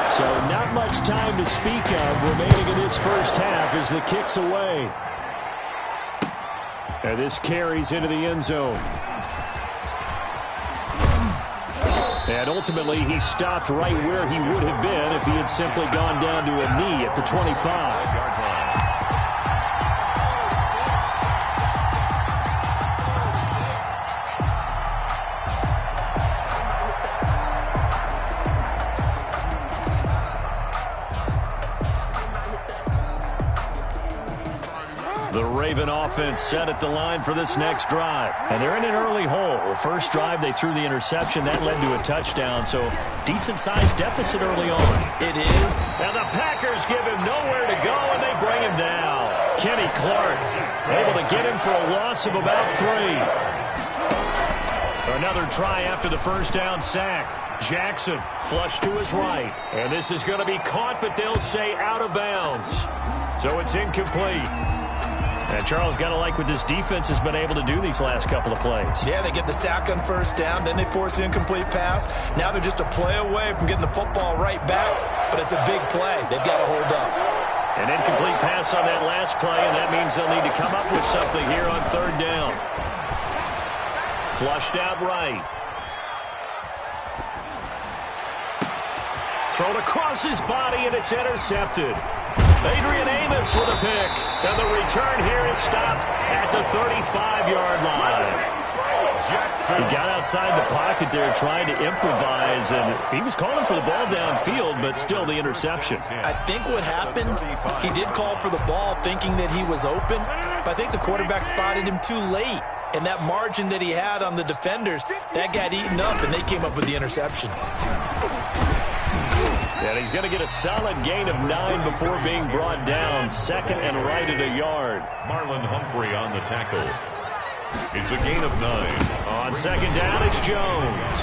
Speaker 1: So not much time to speak of remaining in this first half as the kick's away. And this carries into the end zone. And ultimately, he stopped right where he would have been if he had simply gone down to a knee at the 25-yard line. The Raven offense set at the line for this next drive. And they're in an early hole. First drive, they threw the interception. That led to a touchdown. So decent-sized deficit early on.
Speaker 3: It is.
Speaker 1: And the Packers give him nowhere to go, and they bring him down. Kenny Clark able to get him for a loss of about 3. Another try after the first down sack. Jackson flushed to his right. And this is going to be caught, but they'll say out of bounds. So it's incomplete. And Charles, got to like what this defense has been able to do these last couple of plays.
Speaker 3: Yeah, they get the sack on first down, then they force the incomplete pass. Now they're just a play away from getting the football right back, but it's a big play. They've got to hold up.
Speaker 1: An incomplete pass on that last play, and that means they'll need to come up with something here on 3rd down. Flushed out right. Thrown across his body, and it's intercepted. Adrian Amos with a pick. And the return here is stopped at the 35-yard line. He got outside the pocket there trying to improvise, and he was calling for the ball downfield, but still the interception.
Speaker 3: I think what happened, he did call for the ball thinking that he was open, but I think the quarterback spotted him too late. And that margin that he had on the defenders, that got eaten up, and they came up with the interception.
Speaker 1: And he's going to get a solid gain of 9 before being brought down. 2nd and right at a yard.
Speaker 2: Marlon Humphrey on the tackle. It's a gain of 9.
Speaker 1: On 2nd down, it's Jones.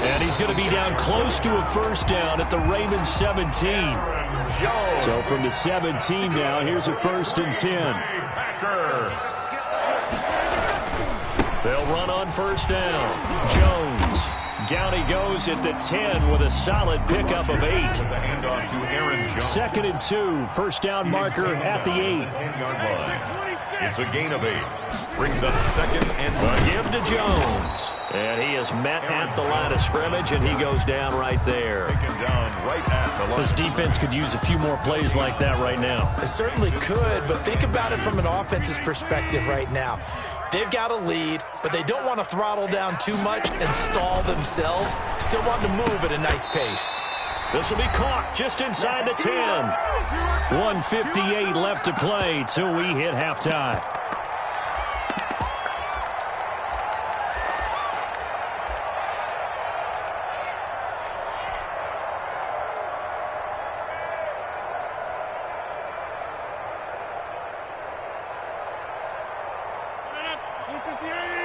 Speaker 1: And he's going to be down close to a first down at the Ravens 17. So from the 17 now, here's a 1st and 10. They'll run on first down. Jones. Down he goes at the 10 with a solid pickup of 8. 2nd and 2. First down marker at the 8.
Speaker 2: It's a gain of 8. Brings up 2nd and 1.
Speaker 1: Give to Jones. And he is met at the line of scrimmage, and he goes down right there.
Speaker 2: Taken down right at the line.
Speaker 3: This defense could use a few more plays like that right now. It certainly could, but think about it from an offense's perspective right now. They've got a lead, but they don't want to throttle down too much and stall themselves. Still want to move at a nice pace.
Speaker 1: This will be caught just inside the 10. 1:58 left to play till we hit halftime.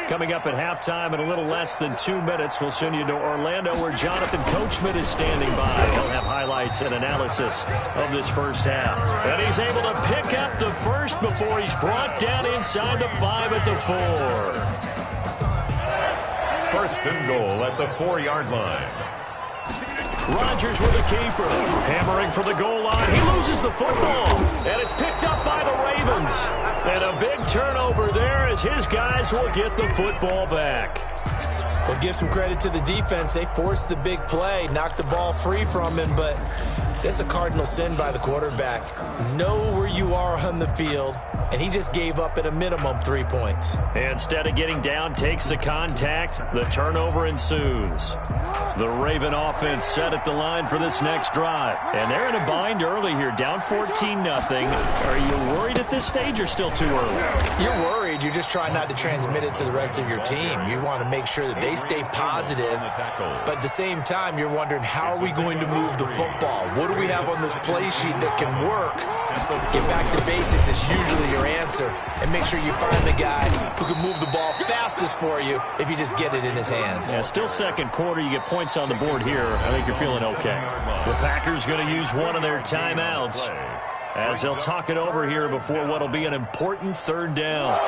Speaker 1: Coming up at halftime in a little less than 2 minutes, we'll send you to Orlando where Jonathan Coachman is standing by. He'll have highlights and analysis of this first half. And he's able to pick up the first before he's brought down inside the 5 at the 4.
Speaker 2: 1st and goal at the 4-yard line.
Speaker 1: Rodgers with a keeper. Hammering for the goal line. He loses the football. And it's picked up by the Ravens. And a big turnover there as his guys will get the football back.
Speaker 3: Well, give some credit to the defense. They forced the big play, knocked the ball free from him, but it's a cardinal sin by the quarterback. Know where you are on the field, and he just gave up at a minimum 3 points.
Speaker 1: Instead of getting down, takes the contact. The turnover ensues. The Raven offense set at the line for this next drive. And they're in a bind early here, down 14-0. Are you worried at this stage or still too early?
Speaker 3: You're worried. You're just trying not to transmit it to the rest of your team. You want to make sure that they stay positive, but at the same time, you're wondering, how are we going to move the football? What do we have on this play sheet that can work? Get back to basics is usually your answer, and make sure you find the guy who can move the ball fastest for you if you just get it in his hands.
Speaker 1: Yeah, still second quarter. You get points on the board here. I think you're feeling okay. The Packers going to use one of their timeouts as they'll talk it over here before what will be an important 3rd down.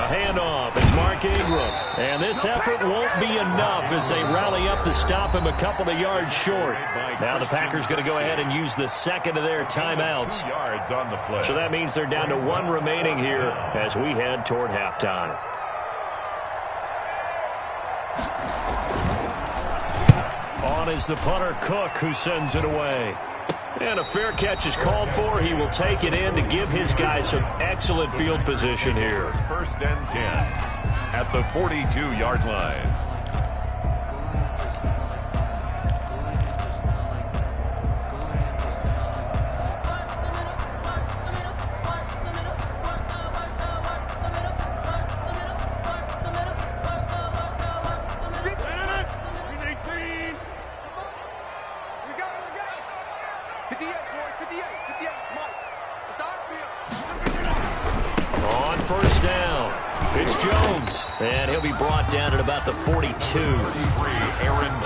Speaker 1: Handoff. It's Mark Ingram. And this effort won't be enough as they rally up to stop him a couple of yards short. Now the Packers going to go ahead and use the 2nd of their timeouts.
Speaker 2: Yards on the play.
Speaker 1: So that means they're down to 1 remaining here as we head toward halftime. On is the punter Cook, who sends it away. And a fair catch is called for. He will take it in to give his guys some excellent field position here.
Speaker 2: 1st and 10 at the 42-yard line.
Speaker 1: On first down, it's Jones. And he'll be brought down at about the 42.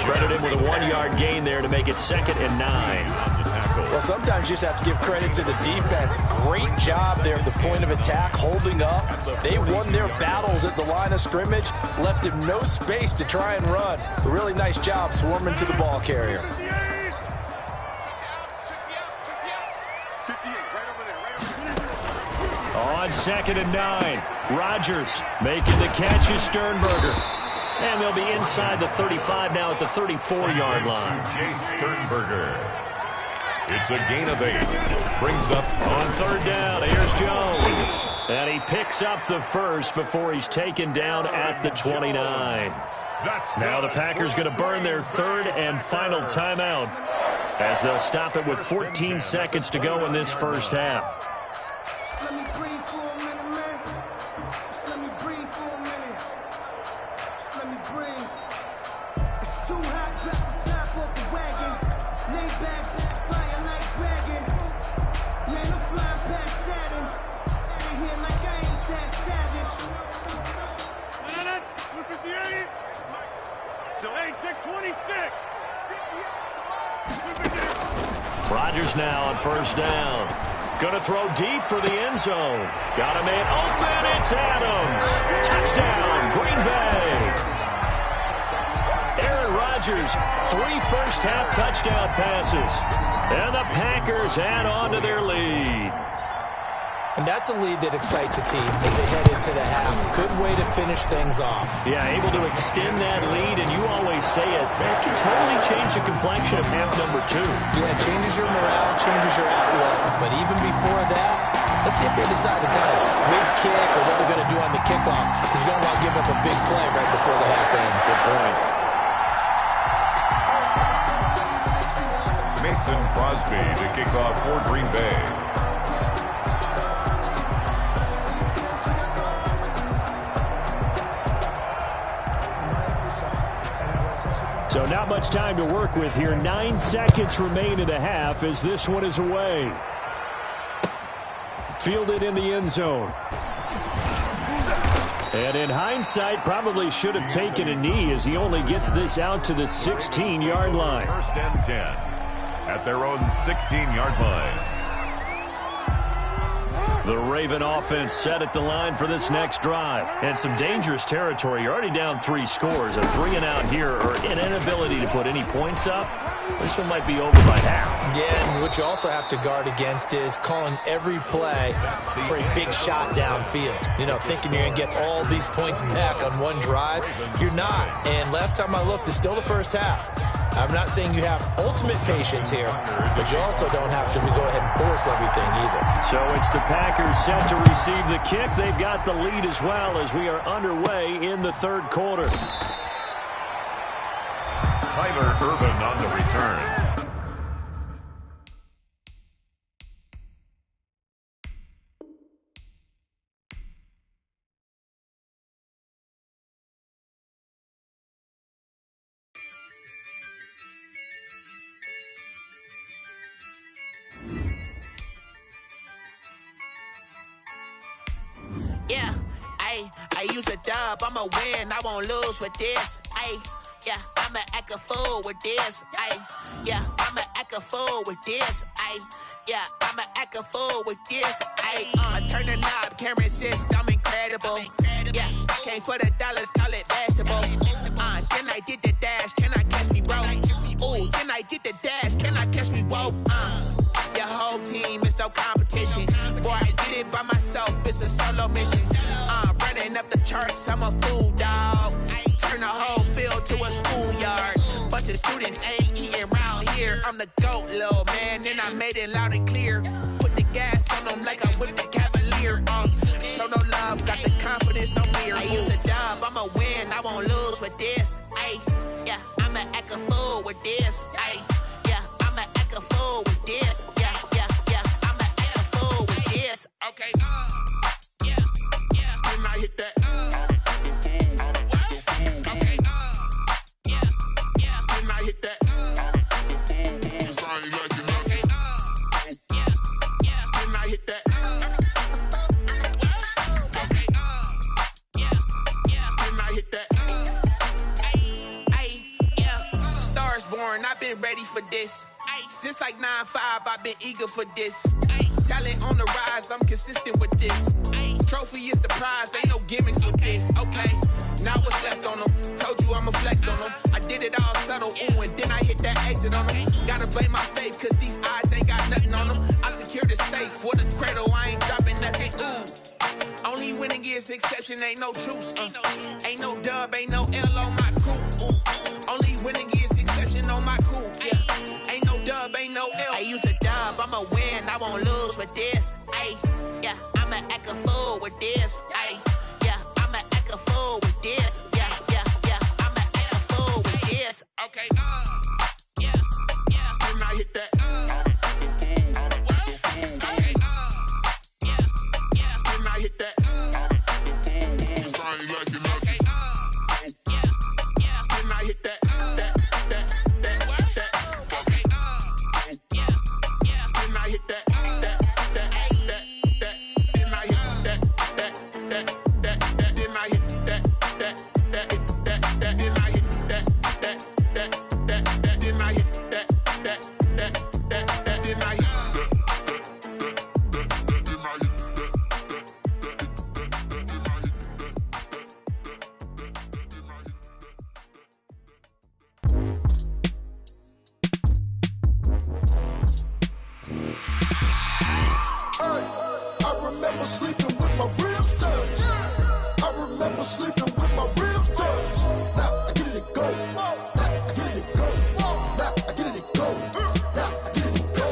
Speaker 1: Credit him with a 1-yard gain there to make it 2nd and 9.
Speaker 3: Well, sometimes you just have to give credit to the defense. Great job there at the point of attack, holding up. They won their battles at the line of scrimmage, left him no space to try and run. A really nice job swarming to the ball carrier.
Speaker 1: On 2nd and 9, Rodgers making the catch is Sternberger. And they'll be inside the 35 now at the 34-yard line.
Speaker 2: Jay Sternberger. It's a gain of 8. Brings up
Speaker 1: on 3rd down. Here's Jones. And he picks up the first before he's taken down at the 29. Now the Packers going to burn their 3rd and final timeout as they'll stop it with 14 seconds to go in this first half.
Speaker 5: Let me breathe for a minute, man. Just let me breathe for a minute. Just let me breathe. It's too hot, drop the top off the wagon. Lay back, flying like dragon. Man, I'm flying past Saturn.
Speaker 15: here like I ain't that savage.
Speaker 2: Hey, check 26.
Speaker 1: Rodgers now on first down. Going to throw deep for the end zone. Got a man open. It's Adams. Touchdown, Green Bay. Aaron Rodgers, 3 first-half touchdown passes. And the Packers add on to their lead.
Speaker 3: And that's a lead that excites a team as they head into the half. Good way to finish things off.
Speaker 1: Yeah, able to extend that lead, and you always say it, that can totally change the complexion of half number 2.
Speaker 3: Yeah, it changes your morale, changes your outlook. But even before that, let's see if they decide to kind of squib kick or what they're going to do on the kickoff, because you don't want to give up a big play right before the half ends.
Speaker 1: Good point.
Speaker 2: Mason Crosby to kick off for Green Bay.
Speaker 1: So not much time to work with here. 9 seconds remain in the half as this one is away. Fielded in the end zone. And in hindsight, probably should have taken a knee as he only gets this out to the 16-yard line.
Speaker 2: First and 10 at their own 16-yard line.
Speaker 1: The Raven offense set at the line for this next drive. And some dangerous territory. You're already down 3 scores. A 3-and-out here or an inability to put any points up. This one might be over by half.
Speaker 3: Yeah, and what you also have to guard against is calling every play for a big shot downfield. You know, thinking you're going to get all these points back on one drive. You're not. And last time I looked, it's still the first half. I'm not saying you have ultimate patience here, but you also don't have to go ahead and force everything either.
Speaker 1: So it's the Packers set to receive the kick. They've got the lead as well as we are underway in the third quarter.
Speaker 2: Tyler Urban on the return.
Speaker 10: Yeah, I use a dub, I'ma win, I won't lose with this. Yeah, I'ma act a fool with this. Yeah, I'ma act a fool with this. Yeah, I'ma act a fool with this. I turn the knob, camera assist, I'm incredible. Yeah, came for the dollars, call it vegetable. Then I did the dash, can I catch me, bro? Ooh, then I did the dash, can I catch me, whoa? Your whole team is no competition. Boy, I did it by myself, it's a solo mission. Running up the charts, I'm a fool, dog. Turn the whole field to a schoolyard. Bunch of students ain't eating round here. I'm the GOAT, little man, and I made it loud and clear. Put the gas on them like I whipped the Cavalier. Show no love, got the confidence, no fear. I use a dub, I'ma win, I won't lose with this. Yeah, I'ma act a fool with this. Yeah, I'ma act a fool with this. Yeah, I'ma act a fool with this. Okay. Can I hit that? Okay. Can I hit that? Cause I ain't like it. Okay. Can I hit that? Okay. Can I hit that? Yeah. Stars born, I've been ready for this. Since like 9-5, I've been eager for this. Talent on the rise, I'm consistent with this. Trophy is the prize, ain't no gimmicks with this. Okay, now what's left on them? Told you I'ma flex on them. I did it all subtle, ooh, and then I hit that exit on them. Gotta blame my faith, cause these odds ain't got nothing on them. I secure the safe for the cradle, I ain't dropping nothing, ooh. Only winning is exception, ain't no truce. Ain't no dub, ain't no L on my crew. Ooh. Only winning is exception on my crew, yeah. Ain't no dub, ain't no L. I use a dub, I'ma win, I won't lose with this. Yeah, I'ma act a fool with this. Yeah, I'ma act a fool with this. Yeah, I'ma act a fool with this. Okay. Can I hit that? Okay. Can I hit that? Cause I ain't like it. Okay. Can I hit that? Okay. Can I hit that? Can I hit that?
Speaker 9: my ribs touched. I remember sleeping with my ribs touched. Now I get it and go. Now I get it and go. Now I get it and go. Now I get it and go.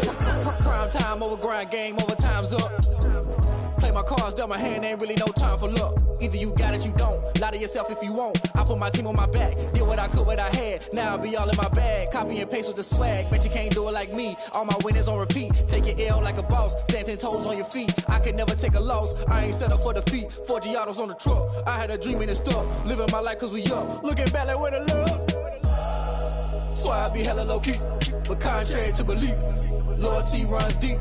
Speaker 12: Prime time over grind game, over time's up. Play my cards, dealt my hand, ain't really no time for luck. Either you got it, you don't. Lie to yourself if you won't. I put my team on my back, did what I could, what I had. Now I'll be all in my bag, copy and paste with the swag. Bet you can't do it like me. All my winners on repeat. Take your L like a boss, stand 10 toes on your feet. I could never take a loss. I ain't set up for defeat. 4 Giottos on the truck. I had a dream and it stuck. Living my life cause we up. Looking back like where the love. So I be hella low key, but contrary to belief, loyalty runs deep.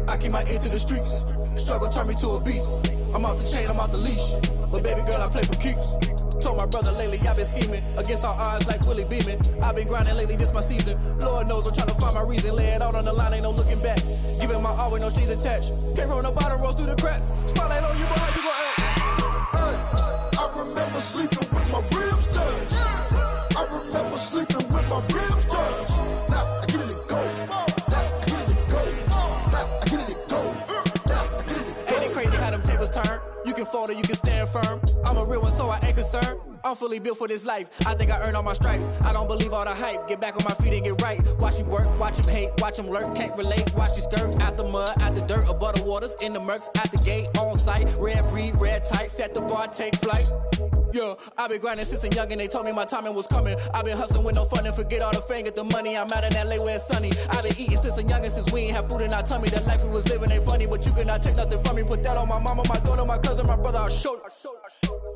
Speaker 12: I keep my ear to the streets. Struggle turned me to a beast. I'm off the chain, I'm off the leash. But baby girl, I play for keeps. Told my brother lately, I've been scheming against all odds like Willie Beeman. I've been grinding lately, this my season. Lord knows I'm trying to find my reason. Lay it out on the line, ain't no looking back. Giving my all with no strings attached. Came from the bottom, rose through the cracks. Spotlight on you, but how you gon' act?
Speaker 9: Hey, I remember sleeping with my ribs touched. I remember sleeping with my ribs touched. Now I get it and go. Now I get it and go. Now I get it and go. Now I get it and go.
Speaker 12: Ain't it crazy how them tables turn? You can fold or you can stand firm. I'm a real one, so I ain't concerned. I'm fully built for this life. I think I earned all my stripes. I don't believe all the hype. Get back on my feet and get right. Watch you work, watch him hate, watch him lurk. Can't relate, watch you skirt. Out the mud, out the dirt, above the waters, in the murks, out the gate, on site. Red breed, red tight, set the bar, take flight. Yeah, I been grinding since a youngin', they told me my timing was coming. I been hustling with no fun and forget all the fame, get the money. I'm out in LA where it's sunny. I been eating since a youngin', since we ain't have food in our tummy. The life we was living ain't funny, but you cannot take nothing from me. Put that on my mama, my daughter, my cousin, my brother, I'll show you.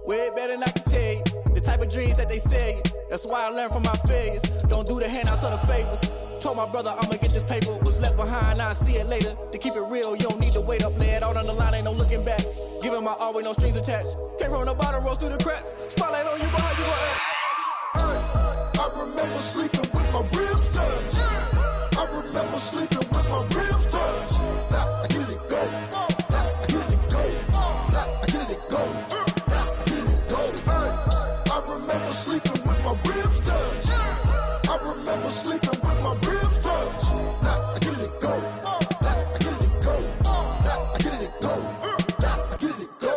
Speaker 12: Way better than I can tell you. The type of dreams that they sell you. That's why I learned from my failures. Don't do the handouts or the favors. Told my brother I'ma get this paper. Was left behind, I'll see it later. To keep it real, you don't need to wait up. Lay it out on the line, ain't no looking back. Giving my all with no strings attached. Came from the bottom, rose through the cracks. Spotlight on you, but how you gon' act?
Speaker 9: Hey, I remember sleeping with my ribs touched. I remember sleeping with my ribs touched. Now I get it and go. Now I get it and go. Now I get it and go. Now I get it and go. Hey, I remember sleeping with my ribs touched. I remember sleeping with my ribs touched. Now I get it and go. Now I get it and go. Now I get it and go. Now I get it and go.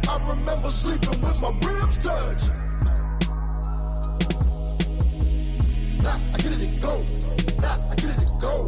Speaker 9: I remember sleeping with my ribs touched. Now I get it and go. Now I get it and go.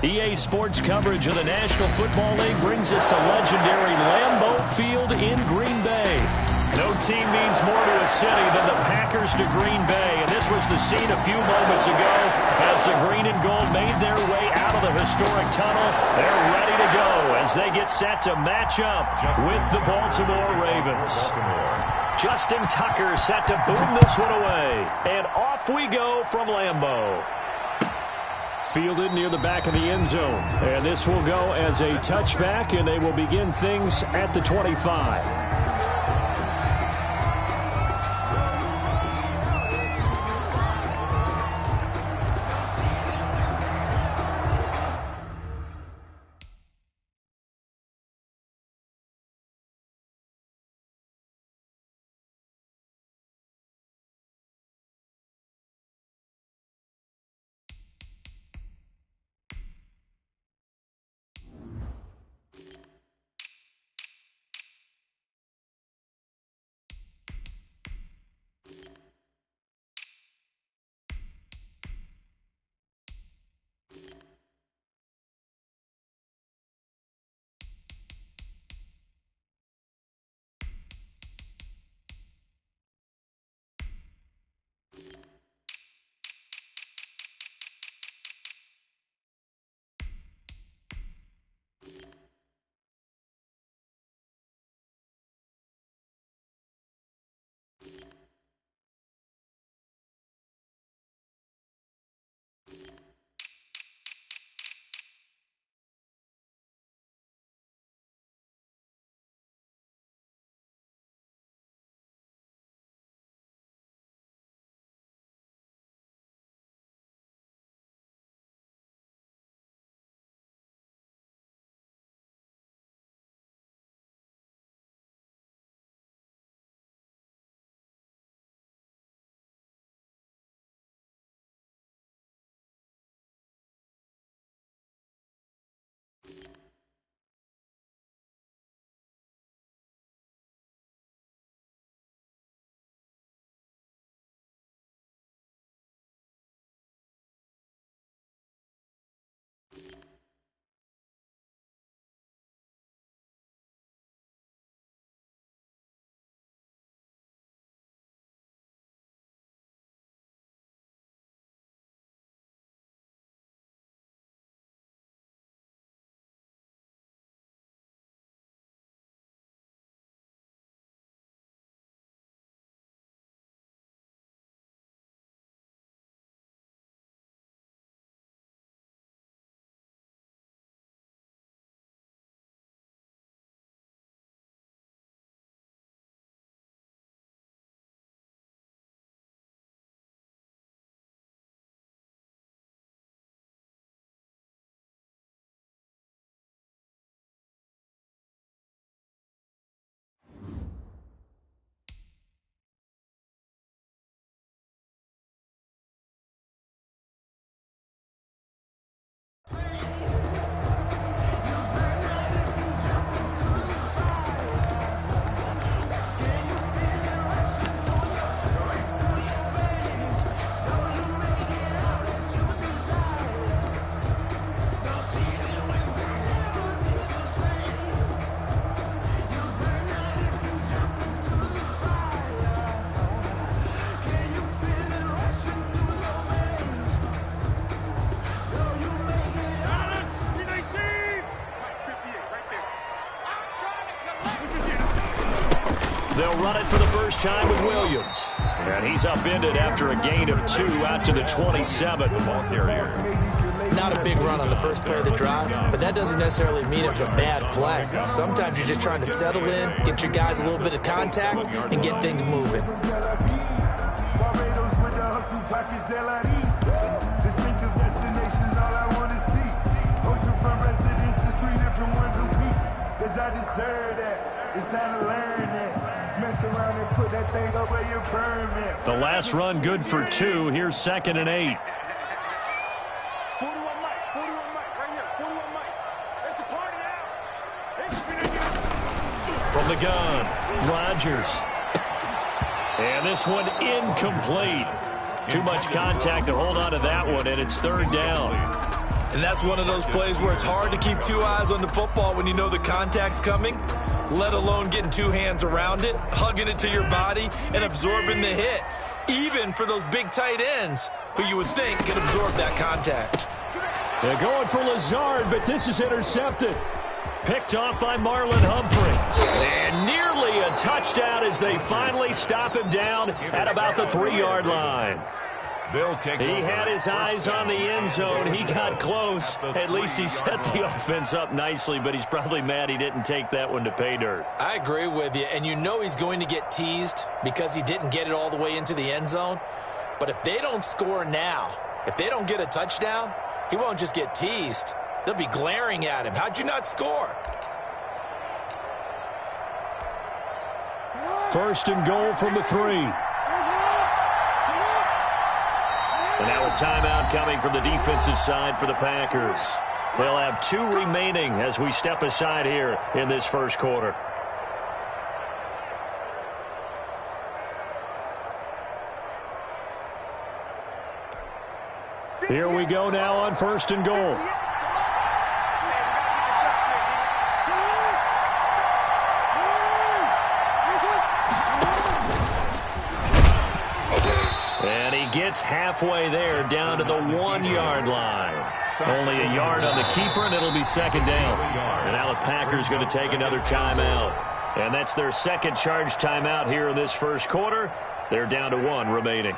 Speaker 1: EA Sports coverage of the National Football League brings us to legendary Lambeau Field in Green Bay. No team means more to a city than the Packers to Green Bay, and this was the scene a few moments ago as the green and gold made their way out of the historic tunnel. They're ready to go as they get set to match up with the Baltimore Ravens. Justin Tucker set to boom this one away, and off we go from Lambeau. Fielded near the back of the end zone. And this will go as a touchback, and they will begin things at the 25. They'll run it for the first time with Williams. And he's upended after a gain of 2 out to the 27. Ball carrier.
Speaker 3: Not a big run on the first play of the drive, but that doesn't necessarily mean it was a bad play. Sometimes you're just trying to settle in, get your guys a little bit of contact, and get things moving.
Speaker 9: I deserve that. It's time to learn that. Mess around and put that thing up where your permit.
Speaker 1: The last run good for 2. Here's 2nd and 8.
Speaker 4: 41 Mike, 41 Mike, right here, 41 Mike. It's a party now. It's
Speaker 1: From the gun, Rodgers. And this one incomplete. Too much contact to hold on to that one, and it's 3rd down.
Speaker 3: And that's one of those plays where it's hard to keep two eyes on the football when you know the contact's coming, let alone getting two hands around it, hugging it to your body, and absorbing the hit, even for those big tight ends who you would think could absorb that contact.
Speaker 1: They're going for Lazard, but this is intercepted. Picked off by Marlon Humphrey. And nearly a touchdown as they finally stop him down at about the 3-yard line. He had his eyes on the end zone. He got close. At least he set the offense up nicely, but he's probably mad he didn't take that one to pay dirt.
Speaker 3: I agree with you, and you know he's going to get teased because he didn't get it all the way into the end zone. But if they don't score now, if they don't get a touchdown, he won't just get teased. They'll be glaring at him. How'd you not score?
Speaker 1: First and goal from the 3. And now a timeout coming from the defensive side for the Packers. They'll have 2 remaining as we step aside here in this first quarter. Here we go now on first and goal. And he gets halfway there down to the 1-yard line. Only a yard on the keeper, and it'll be second down. And now the Packers going to take another timeout. And that's their second charge timeout here in this first quarter. They're down to 1 remaining.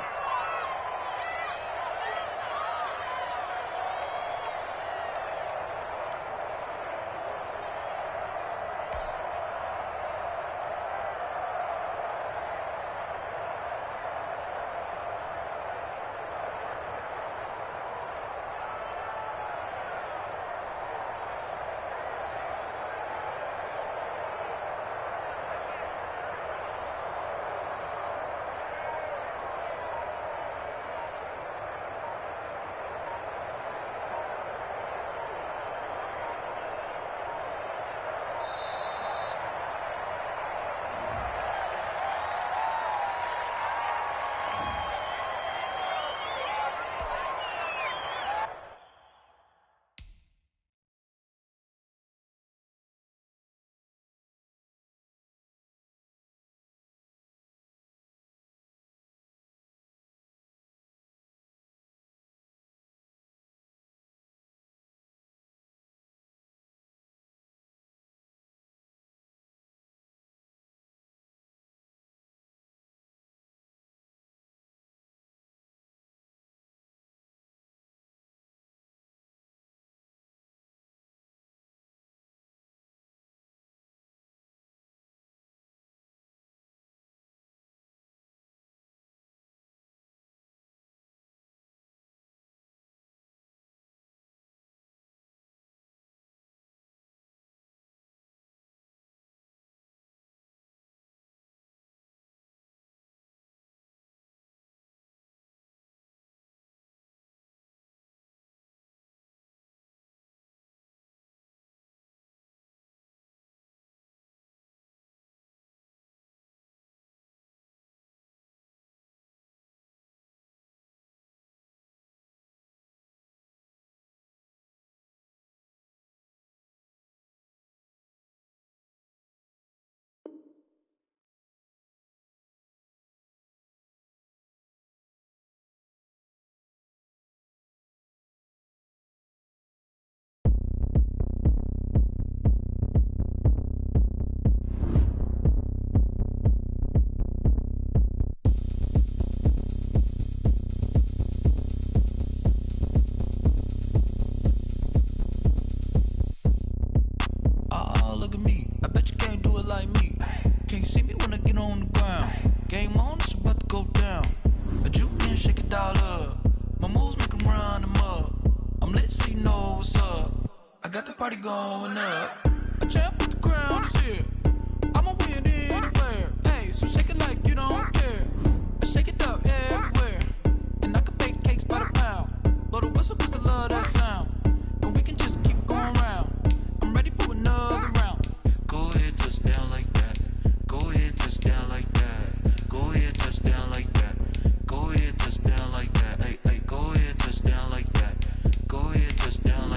Speaker 14: party going up. A champ with the crown is here. I'ma win anywhere. Hey, so shake it like you don't care. I shake it up everywhere. And I can bake cakes by the pound. Blow the whistle cause I love that sound. And we can just keep going round. I'm ready for another round. Go ahead, touch down like that. Go ahead, touch down like that. Go ahead, touch down like that. Go ahead, touch down like that. Hey, hey, go ahead, touch down like that. Go ahead, touch down like that.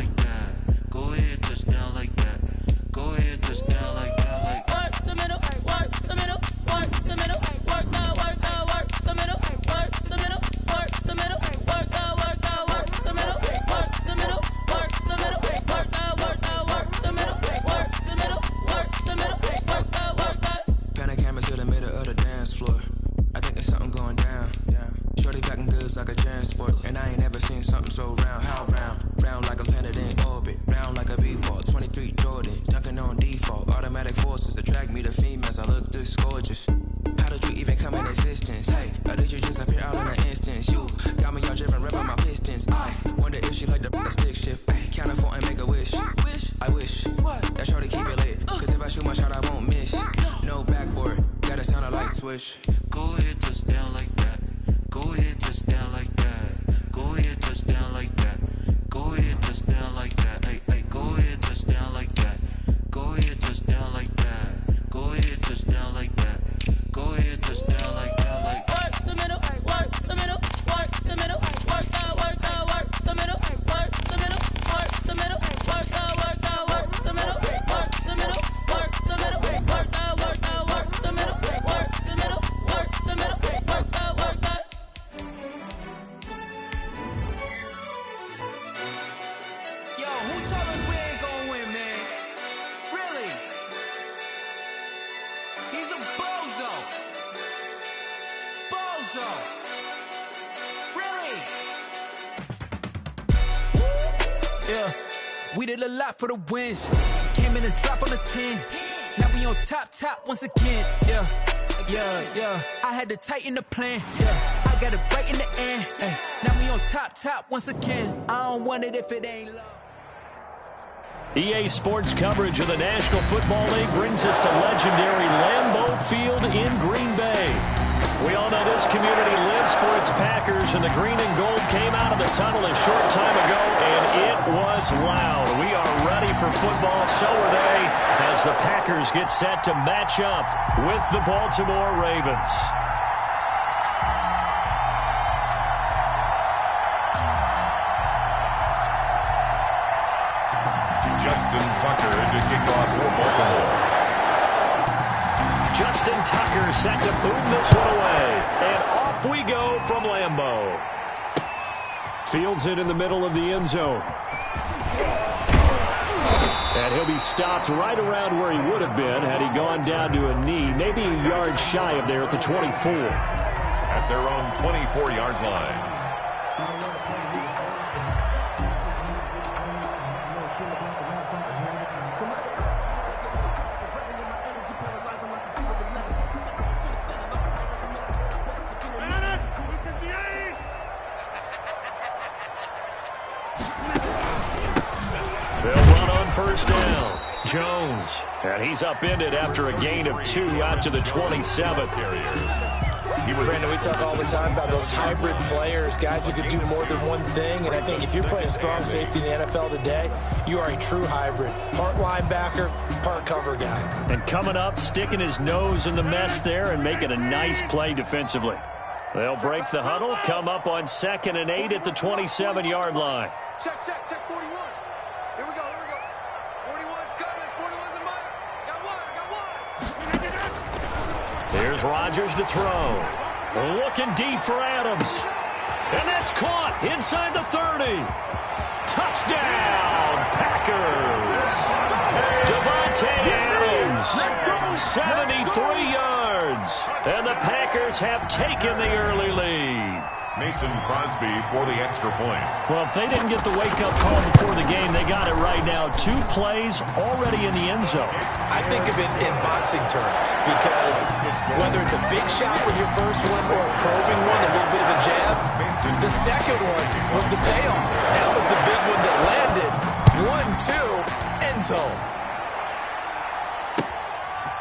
Speaker 16: I'm so round, how round? Round like a planet in orbit. Round like a b-ball, 23 Jordan. Dunking on default. Automatic forces attract me to females. I look this gorgeous. How did you even come in existence? Hey, or did you just appear out in an instance? You got me all driven, revving my pistons. I wonder if she like the stick shift. Hey, count for and make a wish. I wish that shorty keep it lit. Cause if I shoot my shot, I won't miss. No backboard, gotta sound a light switch. Go ahead, touch down like that. Go ahead, touch down like that. Go ahead, touch down like that. Go ahead, touch down like that. Hey, hey, go ahead, touch down like that. Go ahead, touch down like that. Go ahead, touch down like that. Go ahead, touch down like that. Like
Speaker 11: work the middle, work the middle, work the middle, work the middle, work the middle, work the middle, work the middle, work the middle, work the middle, work the middle, work the middle, work the middle, work the.
Speaker 10: Yo, who told us we ain't gonna win, man? Really? He's a bozo. Bozo. Really?
Speaker 17: Yeah, we did a lot for the wins. Came in and drop on the 10. Now we on top once again. Yeah. I had to tighten the plan. Yeah, I got it right in the end. Ay. Now we on top once again. I don't want it if it ain't love.
Speaker 1: EA Sports coverage of the National Football League brings us to legendary Lambeau Field in Green Bay. We all know this community lives for its Packers, and the green and gold came out of the tunnel a short time ago, and it was loud. We are ready for football, so are they, as the Packers get set to match up with the Baltimore Ravens.
Speaker 2: Justin Tucker to kick off for Baltimore.
Speaker 1: Justin Tucker set to boom this one away. And off we go from Lambeau. Fields it in the middle of the end zone. And he'll be stopped right around where he would have been had he gone down to a knee, maybe a yard shy of there at the 24.
Speaker 2: At their own 24-yard line.
Speaker 1: First down, Jones, and he's upended after a gain of 2 out to the 27.
Speaker 3: Brandon, we talk all the time about those hybrid players, guys who could do more than one thing, and I think if you're playing strong safety in the NFL today, you are a true hybrid. Part linebacker, part cover guy.
Speaker 1: And coming up, sticking his nose in the mess there and making a nice play defensively. They'll break the huddle, come up on 2nd and 8 at the 27-yard line.
Speaker 4: Check, 41. Here we go. 41's coming. 41's the mic. Got one.
Speaker 1: Here's Rodgers to throw. Looking deep for Adams. And that's caught inside the 30. Touchdown, Packers. Devontae Adams, 73 yards. And the Packers have taken the early lead.
Speaker 2: Mason Crosby for the extra point.
Speaker 1: Well, if they didn't get the wake-up call before the game, they got it right now. 2 plays already in the end zone.
Speaker 3: I think of it in boxing terms because whether it's a big shot with your first one or a probing one, a little bit of a jab, the second one was the payoff. That was the big one that landed. 1-2, end zone.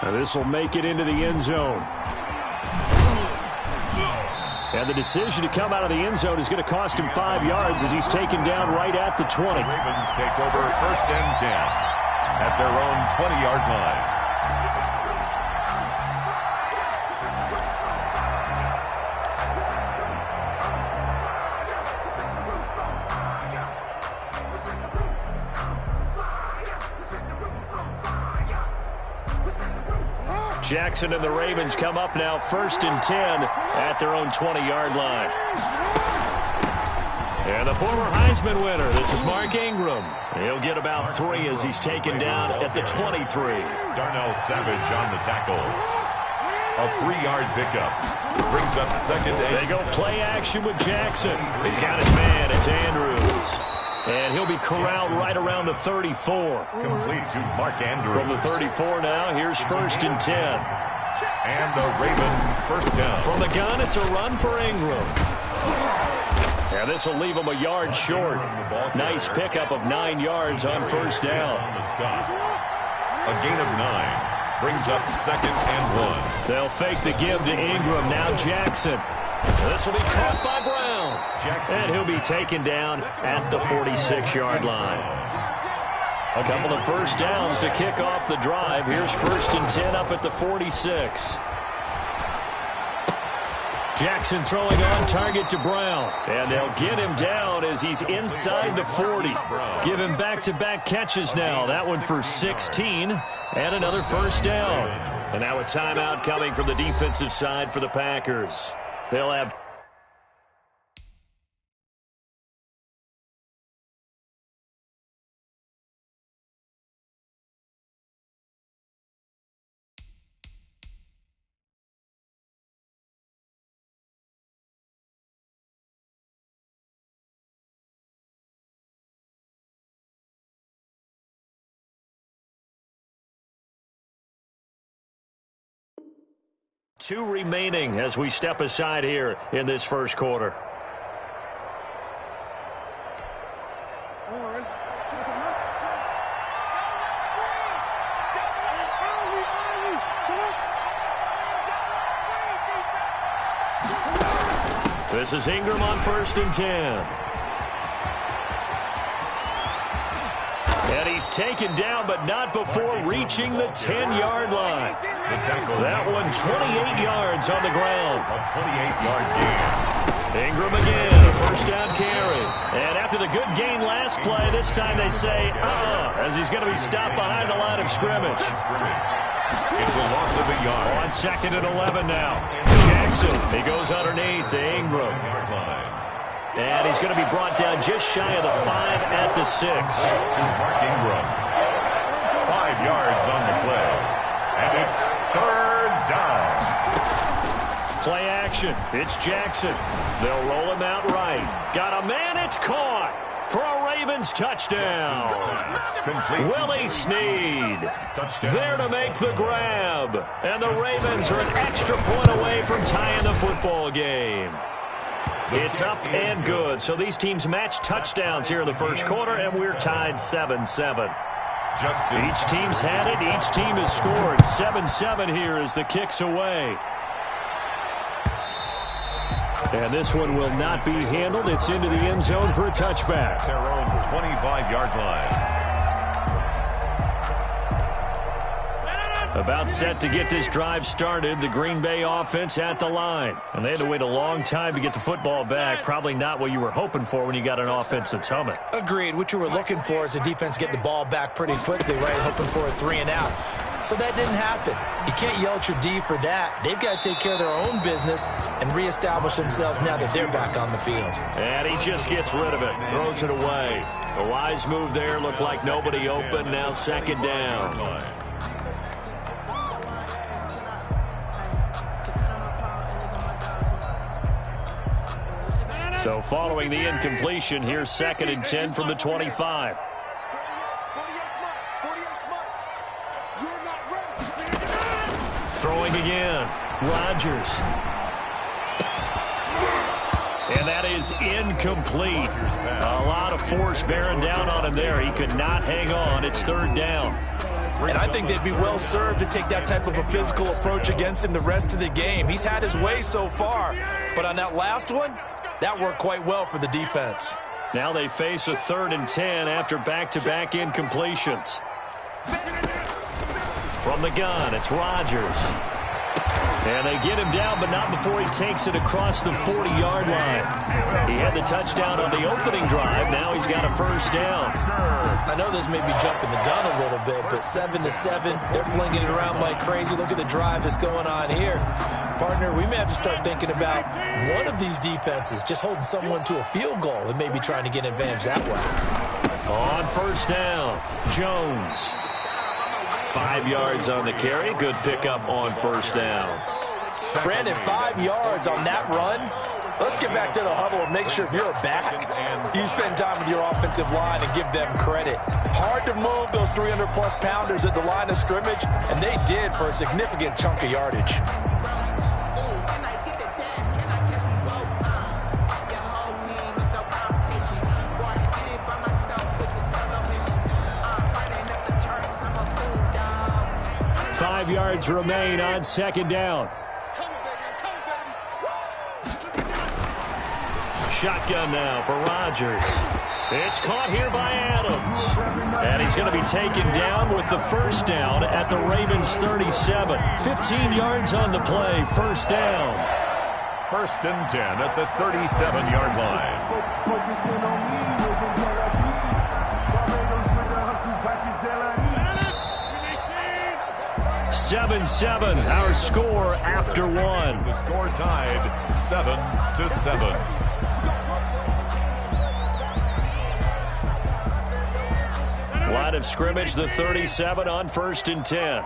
Speaker 1: Now this will make it into the end zone. And the decision to come out of the end zone is going to cost him 5 yards as he's taken down right at the 20.
Speaker 2: The Ravens take over 1st and 10 at their own 20-yard line.
Speaker 1: Jackson and the Ravens come up now 1st and 10 at their own 20-yard line. And the former Heisman winner, this is Mark Ingram. He'll get about 3 as he's taken down at the 23.
Speaker 2: Darnell Savage on the tackle. A 3-yard pickup. Brings up second and
Speaker 1: They go play action with Jackson. He's got his man. It's Andrews. And he'll be corralled right around the 34.
Speaker 2: Complete to Mark Andrews.
Speaker 1: From the 34 now, here's 1st and 10.
Speaker 2: And the Ravens first down.
Speaker 1: From the gun, it's a run for Ingram. And this will leave him a yard short. Nice pickup of 9 yards on 1st down.
Speaker 2: A gain of 9. Brings up 2nd and 1.
Speaker 1: They'll fake the give to Ingram. Now Jackson. This will be caught by Brown. And he'll be taken down at the 46-yard line. A couple of first downs to kick off the drive. Here's 1st and 10 up at the 46. Jackson throwing on target to Brown. And they'll get him down as he's inside the 40. Give him back-to-back catches now. That one for 16 and another first down. And now a timeout coming from the defensive side for the Packers. They'll have... Two remaining as we step aside here in this first quarter. This is Ingram on 1st and 10. And he's taken down, but not before reaching the 10-yard line. That one 28 yards on the ground.
Speaker 2: A 28-yard gain.
Speaker 1: Ingram again, a first down carry. And after the good gain last play, this time they say, as he's going to be stopped behind the line of scrimmage.
Speaker 2: It's a loss of a yard.
Speaker 1: On 2nd and 11 now. Jackson, he goes underneath to Ingram. And he's going to be brought down just shy of the 5 at the 6.
Speaker 2: To Mark Ingram. 5 yards on the play. And it's 3rd down.
Speaker 1: Play action. It's Jackson. They'll roll him out right. Got a man. It's caught for a Ravens touchdown. Willie Snead there to make the grab. And the Ravens are an extra point away from tying the football game. It's up and good. So these teams match touchdowns here in the first quarter, and we're tied 7-7. Each team's had it. Each team has scored. 7-7 here as the kick's away. And this one will not be handled. It's into the end zone for a touchback.
Speaker 2: Their own 25-yard line.
Speaker 1: About set to get this drive started, the Green Bay offense at the line. And they had to wait a long time to get the football back. Probably not what you were hoping for when you got an offense that's humming.
Speaker 3: Agreed. What you were looking for is the defense get the ball back pretty quickly, right? Hoping for a 3 and out. So that didn't happen. You can't yell at your D for that. They've got to take care of their own business and reestablish themselves now that they're back on the field.
Speaker 1: And he just gets rid of it, throws it away. A wise move there, looked like nobody open. Now 2nd down. So following the incompletion, here's 2nd and 10 from the 25. Throwing again. Rodgers. And that is incomplete. A lot of force bearing down on him there. He could not hang on. It's 3rd down.
Speaker 3: And I think they'd be well served to take that type of a physical approach against him the rest of the game. He's had his way so far. But on that last one, that worked quite well for the defense.
Speaker 1: Now they face a 3rd and 10 after back-to-back incompletions. From the gun, it's Rodgers. And they get him down, but not before he takes it across the 40-yard line. He had the touchdown on the opening drive. Now he's got a first down.
Speaker 3: I know this may be jumping the gun a little bit, but 7-7, they're flinging it around like crazy. Look at the drive that's going on here. Partner, we may have to start thinking about one of these defenses just holding someone to a field goal and maybe trying to get an advantage that way.
Speaker 1: On first down, Jones. 5 yards on the carry. Good pickup on first down.
Speaker 3: Brandon, 5 yards on that run. Let's get back to the huddle and make sure if you're a back, you spend time with your offensive line and give them credit. Hard to move those 300-plus pounders at the line of scrimmage, and they did for a significant chunk of yardage.
Speaker 1: Five yards remain on second down. Shotgun now for Rodgers. It's caught here by Adams. And he's going to be taken down with the first down at the Ravens 37. 15 yards on the play, first down.
Speaker 2: First and 10 at the 37-yard line.
Speaker 1: 7-7, our score after one.
Speaker 2: The score tied 7-7.
Speaker 1: Line of scrimmage, the 37 on first and 10.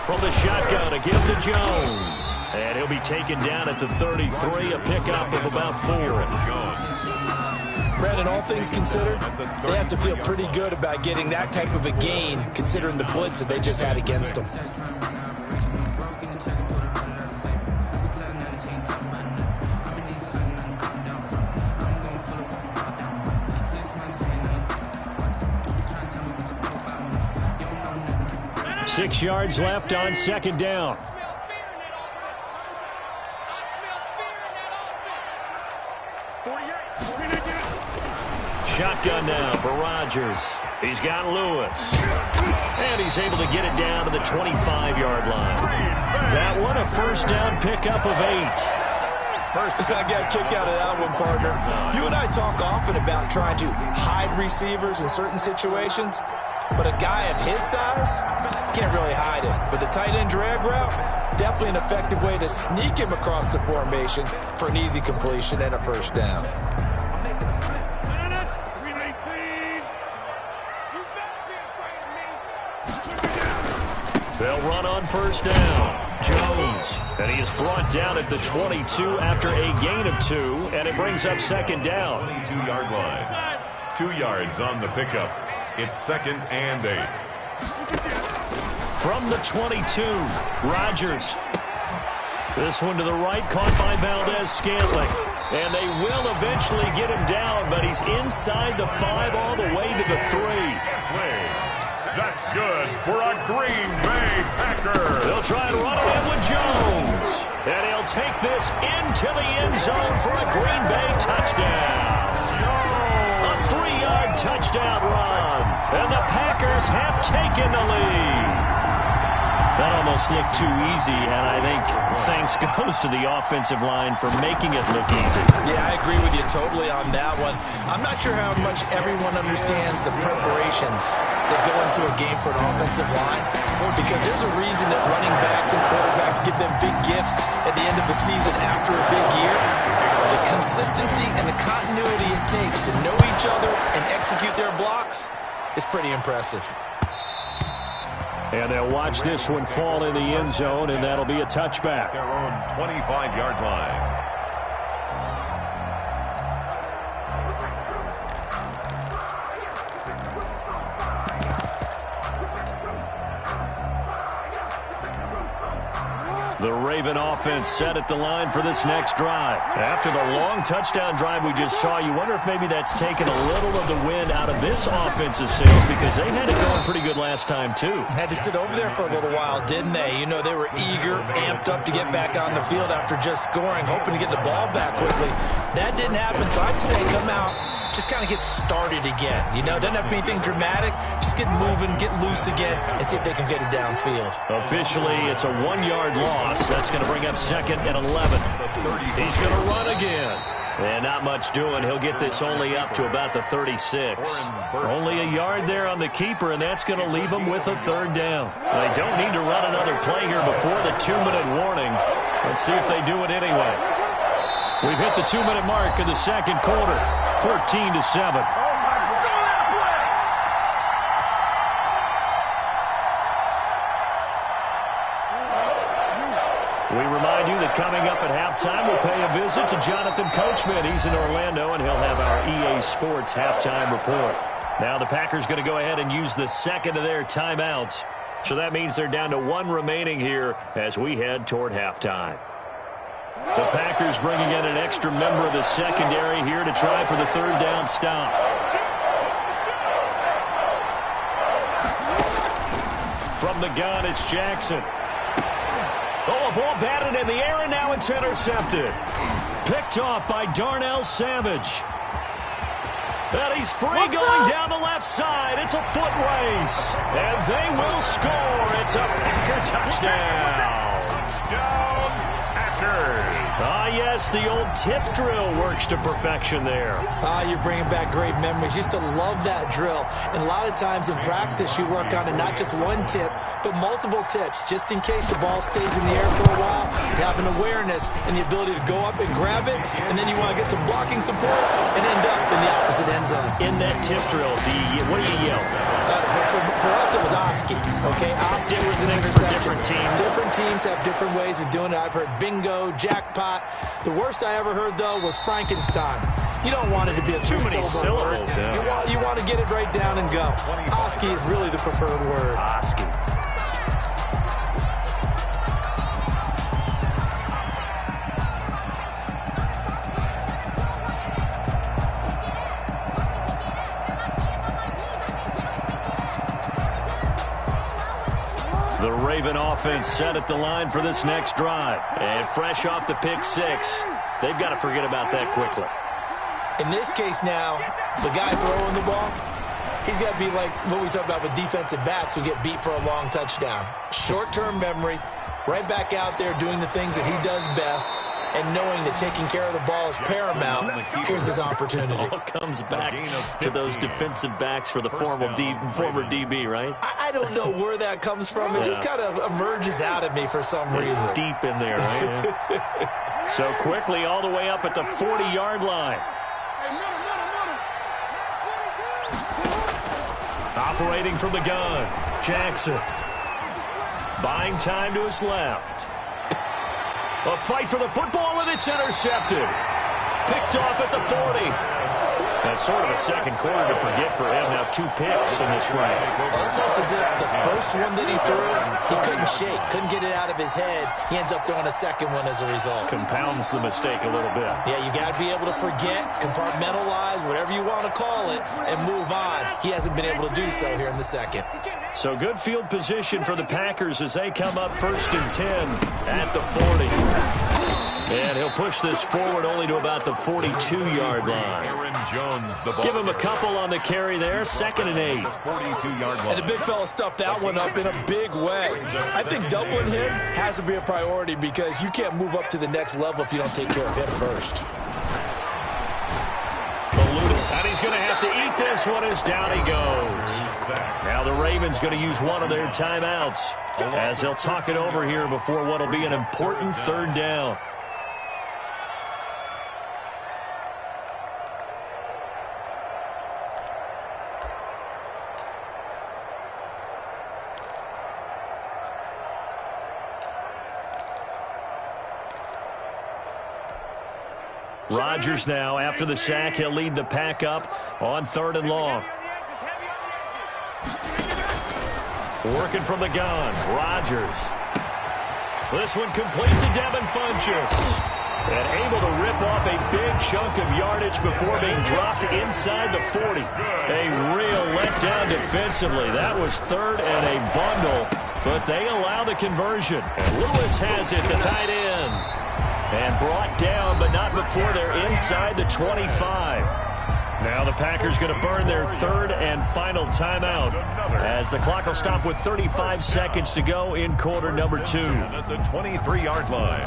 Speaker 1: From the shotgun, a give to Jones. And he'll be taken down at the 33, a pickup of about 4.
Speaker 3: Brandon, all things considered, they have to feel pretty good about getting that type of a gain, considering the blitz that they just had against them.
Speaker 1: Six yards left on second down. Shotgun now for Rodgers. He's got Lewis. And he's able to get it down to the 25-yard line. That one, a first down pickup of 8.
Speaker 3: I got a kick out of that one, partner. You and I talk often about trying to hide receivers in certain situations, but a guy of his size can't really hide him. But the tight end drag route, definitely an effective way to sneak him across the formation for an easy completion and a first down.
Speaker 1: They'll run on first down. Jones, and he is brought down at the 22 after a gain of 2, and it brings up second down.
Speaker 2: 22-yard line. 2 yards on the pickup. It's second and 8.
Speaker 1: From the 22, Rodgers. This one to the right, caught by Valdez-Scantling. And they will eventually get him down, but he's inside the 5 all the way to the 3.
Speaker 2: That's good for a Green Bay Packer.
Speaker 1: They'll try and run it in with Jones. And he'll take this into the end zone for a Green Bay touchdown. A 3-yard touchdown run. And the Packers have taken the lead. That almost looked too easy, and I think thanks goes to the offensive line for making it look easy.
Speaker 3: Yeah, I agree with you totally on that one. I'm not sure how much everyone understands the preparations that go into a game for an offensive line, because there's a reason that running backs and quarterbacks give them big gifts at the end of the season after a big year. The consistency and the continuity it takes to know each other and execute their blocks is pretty impressive.
Speaker 1: And they'll watch this one fall in the end zone, and that'll be a touchback.
Speaker 2: Their own 25-yard line.
Speaker 1: The Raven offense set at the line for this next drive. After the long touchdown drive we just saw, you wonder if maybe that's taken a little of the wind out of this offensive sails, because they had it going pretty good last time, too.
Speaker 3: Had to sit over there for a little while, didn't they? You know, they were eager, amped up to get back on the field after just scoring, hoping to get the ball back quickly. That didn't happen, so I'd say come out, just kind of get started again. You know, doesn't have to be anything dramatic. Just get moving, get loose again, and see if they can get it downfield.
Speaker 1: Officially, it's a 1-yard loss. That's going to bring up second and 11. He's going to run again. And not much doing. He'll get this only up to about the 36. Only a yard there on the keeper, and that's going to leave him with a third down. They don't need to run another play here before the 2-minute warning. Let's see if they do it anyway. We've hit the 2-minute mark in the second quarter. 14-7. We remind you that coming up at halftime, we'll pay a visit to Jonathan Coachman. He's in Orlando, and he'll have our EA Sports halftime report. Now the Packers going to go ahead and use the second of their timeouts. So that means they're down to one remaining here as we head toward halftime. The Packers bringing in an extra member of the secondary here to try for the third down stop. From the gun, it's Jackson. Oh, a ball batted in the air, and now it's intercepted. Picked off by Darnell Savage. And he's free going down the left side. It's a foot race. And they will score. It's a Packer touchdown.
Speaker 2: Touchdown, Packers.
Speaker 1: Ah, yes, the old tip drill works to perfection there.
Speaker 3: Ah, you're bringing back great memories. Used to love that drill. And a lot of times in practice, you work on it, not just one tip, but multiple tips, just in case the ball stays in the air for a while. You have an awareness and the ability to go up and grab it, and then you want to get some blocking support and end up in the opposite end zone.
Speaker 1: In that tip drill, what do you yell?
Speaker 3: For us, it was Oski. Okay, Oski was an interception.
Speaker 1: Different teams.
Speaker 3: Different teams have different ways of doing it. I've heard bingo, jackpot. The worst I ever heard, though, was Frankenstein. You don't want it to be a three-syllable word.
Speaker 1: Yeah.
Speaker 3: You want to get it right down and go. Oski is really the preferred word.
Speaker 1: Oski. The Raven offense set at the line for this next drive. And fresh off the pick six, they've got to forget about that quickly.
Speaker 3: In this case now, the guy throwing the ball, he's got to be like what we talk about with defensive backs who get beat for a long touchdown. Short-term memory, right back out there doing the things that he does best, and knowing that taking care of the ball is paramount. Here's his opportunity.
Speaker 1: All comes back to those defensive backs for the former DB, right?
Speaker 3: I don't know where that comes from. It just kind of emerges out of me for some reason.
Speaker 1: It's deep in there, right? So quickly all the way up at the 40-yard line. Operating from the gun, Jackson. Buying time to his left. A fight for the football, and it's intercepted. Picked off at the 40. That's sort of a second quarter to forget for him. Now 2 picks in this frame.
Speaker 3: Almost as if the first one that he threw, he couldn't shake, couldn't get it out of his head. He ends up throwing a second one as a result.
Speaker 1: Compounds the mistake a little bit.
Speaker 3: Yeah, you got to be able to forget, compartmentalize, whatever you want to call it, and move on. He hasn't been able to do so here in the second.
Speaker 1: So good field position for the Packers as they come up 1st and 10 at the 40. And he'll push this forward only to about the 42-yard line.
Speaker 2: Aaron Jones, the ball.
Speaker 1: Give him a couple on the carry there. 2nd and 8.
Speaker 2: 42-yard line.
Speaker 3: And the big fella stuffed that one up in a big way. I think doubling him has to be a priority because you can't move up to the next level if you don't take care of him first.
Speaker 1: And he's going to have to eat this one as down he goes. Now the Ravens going to use one of their timeouts as they'll talk it over here before what will be an important 3rd down. Rodgers now, after the sack, he'll lead the pack up on 3rd and long. Working from the gun, Rodgers. This one complete to Devin Funchess. And able to rip off a big chunk of yardage before being dropped inside the 40. A real letdown defensively. That was 3rd and a bundle, but they allow the conversion. And Lewis has it, the tight end. And brought down, but not before they're inside the 25. Now the Packers going to burn their 3rd and final timeout as the clock will stop with 35 seconds to go in quarter number 2.
Speaker 2: At the 23-yard line.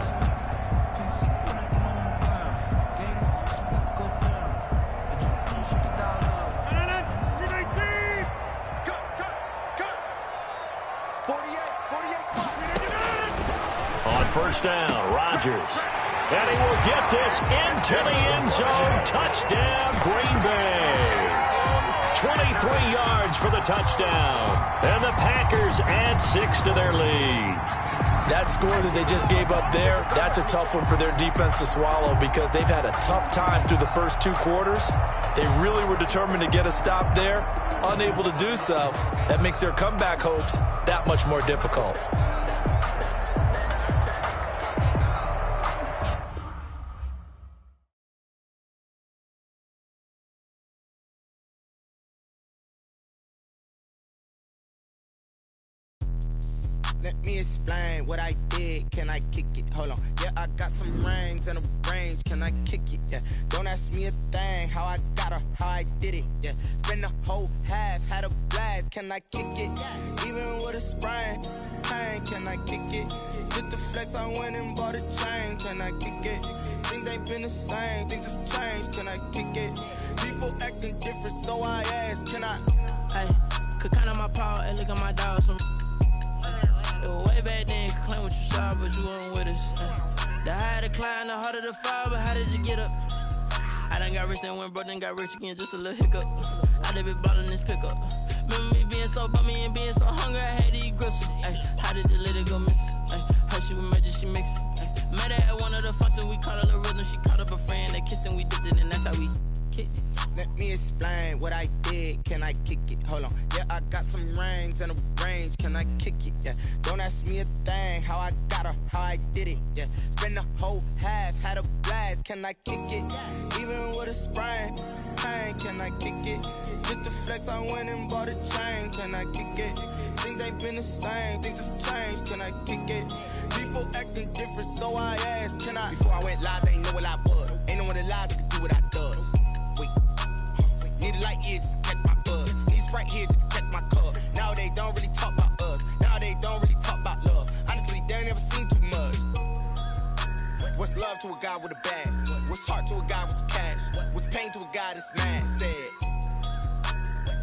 Speaker 1: On 1st down, Rodgers. And he will get this into the end zone. Touchdown, Green Bay. 23 yards for the touchdown. And the Packers add 6 to their lead.
Speaker 3: That score that they just gave up there, that's a tough one for their defense to swallow because they've had a tough time through the first 2 quarters. They really were determined to get a stop there, unable to do so. That makes their comeback hopes that much more difficult.
Speaker 18: Let me explain what I did. Can I kick it? Hold on. Yeah, I got some rings and a range. Can I kick it? Yeah. Don't ask me a thing. How I got her, how I did it. Yeah. Spend the whole half, had a blast. Can I kick it? Even with a sprain. Pain, can I kick it? Just the flex, I went and bought a chain. Can I kick it? Things ain't been the same. Things have changed. Can I kick it? People acting different, so I ask. Can I?
Speaker 15: Hey, could count on my power and look at my dogs from. Way back then, you could claim what you saw, but you weren't with us. The higher the climb, the harder the fall, but how did you get up? I done got rich, then went broke, then got rich again, just a little hiccup. I done been ballin' this pickup. Remember me being so bummy and being so hungry, I had to eat gristle. Ay, how did you let it go miss? Ay, how she was magic, she mixed. Met her at one of the functions, we caught a little rhythm, she caught up a friend, they kissed and we dipped it, and that's how we kicked it.
Speaker 18: Let me explain what I did. Can I kick it? Hold on. Yeah, I got some rings and a range. Can I kick it? Yeah. Don't ask me a thing. How I got her, how I did it. Yeah. Spend the whole half, had a blast. Can I kick it? Even with a sprain. Pain, can I kick it? Just the flex, I went and bought a chain. Can I kick it? Things ain't been the same. Things have changed. Can I kick it? People acting different, so I asked. Can I? Before I went live, they ain't know what I was. Ain't no one alive that could do what I does. Wait. Need a light ear just to catch my buzz. Need Sprite here just to catch my cup. Now they don't really talk about us. Now they don't really talk about love. Honestly, they ain't never seen too much. What's love to a guy with a bag? What's heart to a guy with some cash? What's pain to a guy that's mad? Said.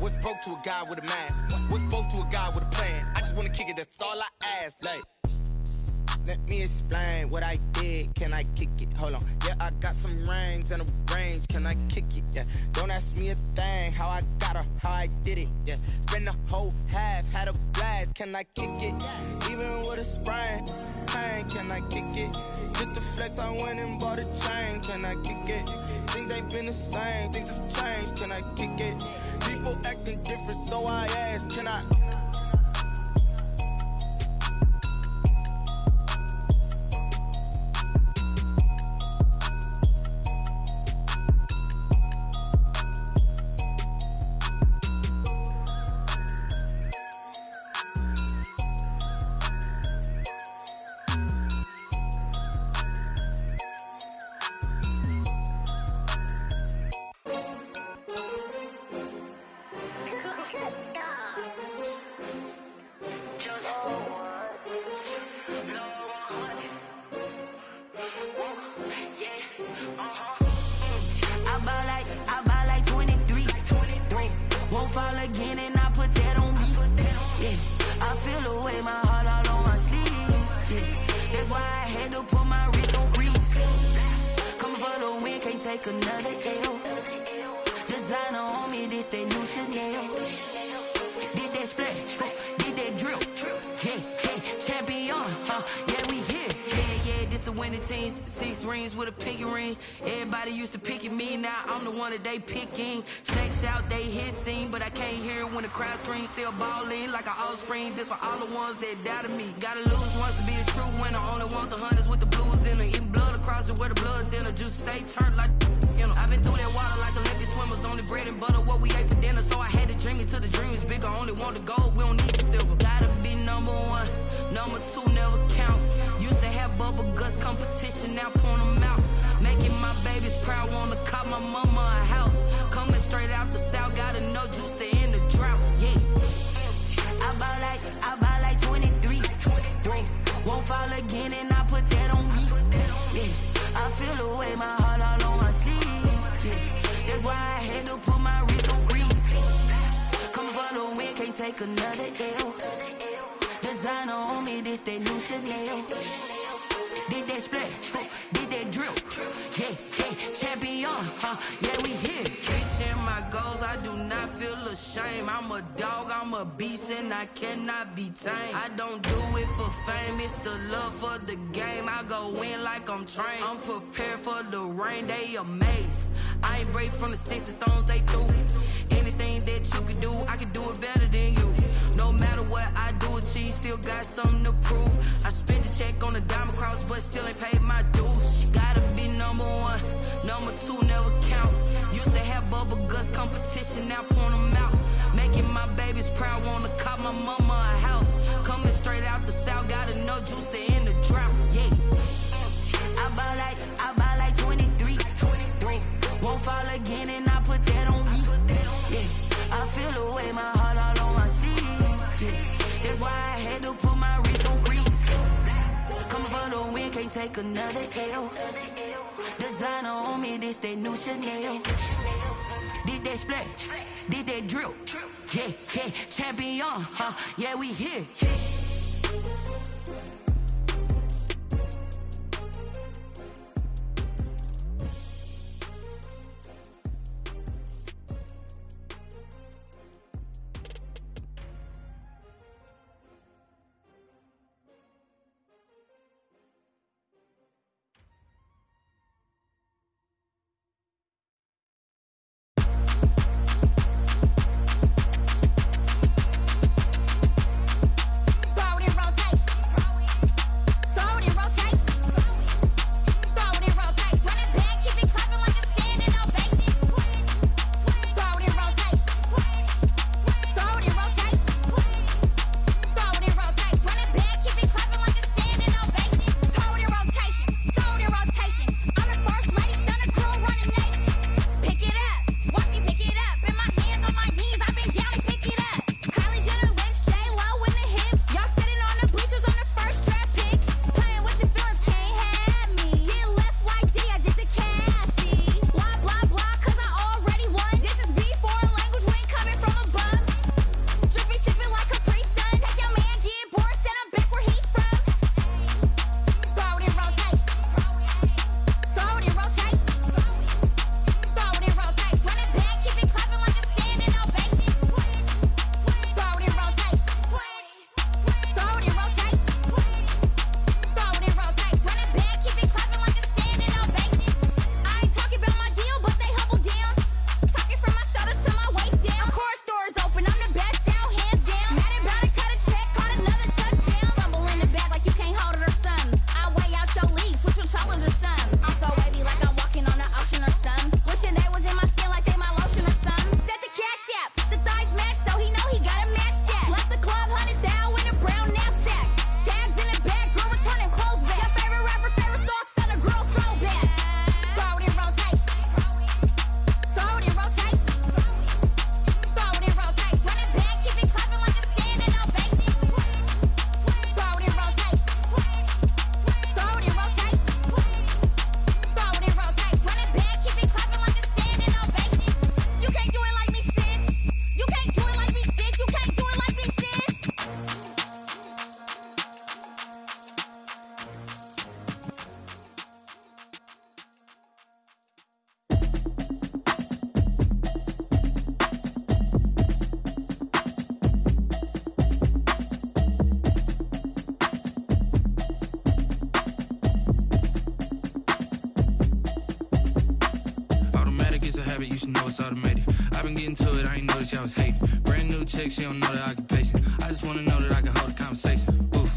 Speaker 18: What's broke to a guy with a mask? What's both to a guy with a plan? I just wanna kick it, that's all I ask. Like, let me explain what I did. Can I kick it? Hold on. Yeah, I got some rings and a range. Can I kick it? Yeah. Don't ask me a thing. How I got her, how I did it. Yeah. Spend the whole half, had a blast. Can I kick it? Even with a sprain. Pain, can I kick it? Just the flex, I went and bought a chain. Can I kick it? Things ain't been the same. Things have changed. Can I kick it? People acting different, so I ask. Can I?
Speaker 19: They picking snakes out, they hissing, but I can't hear it when the crowd screams. Still balling like an offspring. This for all the ones that doubted me. Gotta lose once to be a true winner. Only want the hunters with the blues in it. Eating blood across it where the blood dinner. Just stay turned like, you know. I've been through that water like Olympic swimmers. Only bread and butter what we ate for dinner. So I had to dream it till the dream is bigger. Only want the gold, we don't need the silver. Gotta be number one, number two never count. Used to have bubble guts competition, now point them out. Making my babies proud, wanna cop my mama a house. Coming straight out the south, got enough juice to end the drought, yeah. I buy like 23. Won't fall again and I put that on me, yeah. I feel the way, my heart all on my sleeve, yeah. That's why I had to put my wrist on freeze. Coming for the win, can't take another L. Designer on me, this that new Chanel. Did that splash, did that drill, yeah, champion, yeah, we here. Reaching my goals, I do not feel ashamed. I'm a dog, I'm a beast, and I cannot be tamed. I don't do it for fame, it's the love for the game. I go in like I'm trained. I'm prepared for the rain, they amazed. I ain't brave from the sticks and stones they threw. Anything that you can do, I can do it better than you. No matter what I do, achieve, still got something to prove. I spent the check on the diamond cross, but still ain't paid my dues. Gotta be number one, number two never count. Used to have bubble guts competition, now point them out. Making my babies proud, wanna cop my mama a house. Coming straight out the south, got enough juice to end the drought. Yeah. I buy like 23. Won't fall again, and I put that on me. Yeah. I feel the way, my heart all on my sleeve. Yeah. That's why I had to put my wrist on freeze. Coming for the win, can't take another L. Designer on me, this that new Chanel. Did that splash, did that drill. Yeah, yeah, champion, huh? Yeah, we here.
Speaker 16: habit, you should know it's automated. I've been getting to it, I ain't noticed y'all was hating. Brand new chick, she don't know the occupation. I just wanna know that I can hold a conversation. Oof,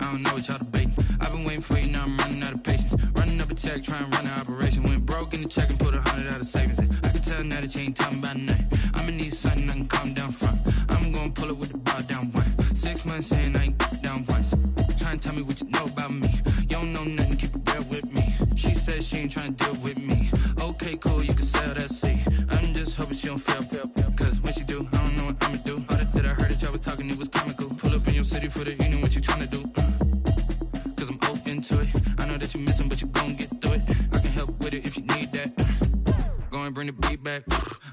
Speaker 16: I don't know what y'all debating. I've been waiting for you, now I'm running out of patience. Running up a check, trying to run an operation. Went broke in the check and put 100 out of savings in. I can tell now that you ain't talking about nothing. I'ma need something I can calm down from. I'm gonna pull it with the bar down one. 6 months in, I ain't down once. Trying to tell me what you know about me. You don't know nothing, keep it real with me. She says she ain't trying to deal with me. Okay, cool, you can sell that seat. I'm just hoping she don't fail. Cause when she do, I don't know what I'ma do. All that I heard that y'all was talking, it was comical. Pull up in your city for the evening, what you trying to do? Cause I'm open to it. I know that you missing, but you gon' get through it. I can help with it if you need that. Go and bring the beat back.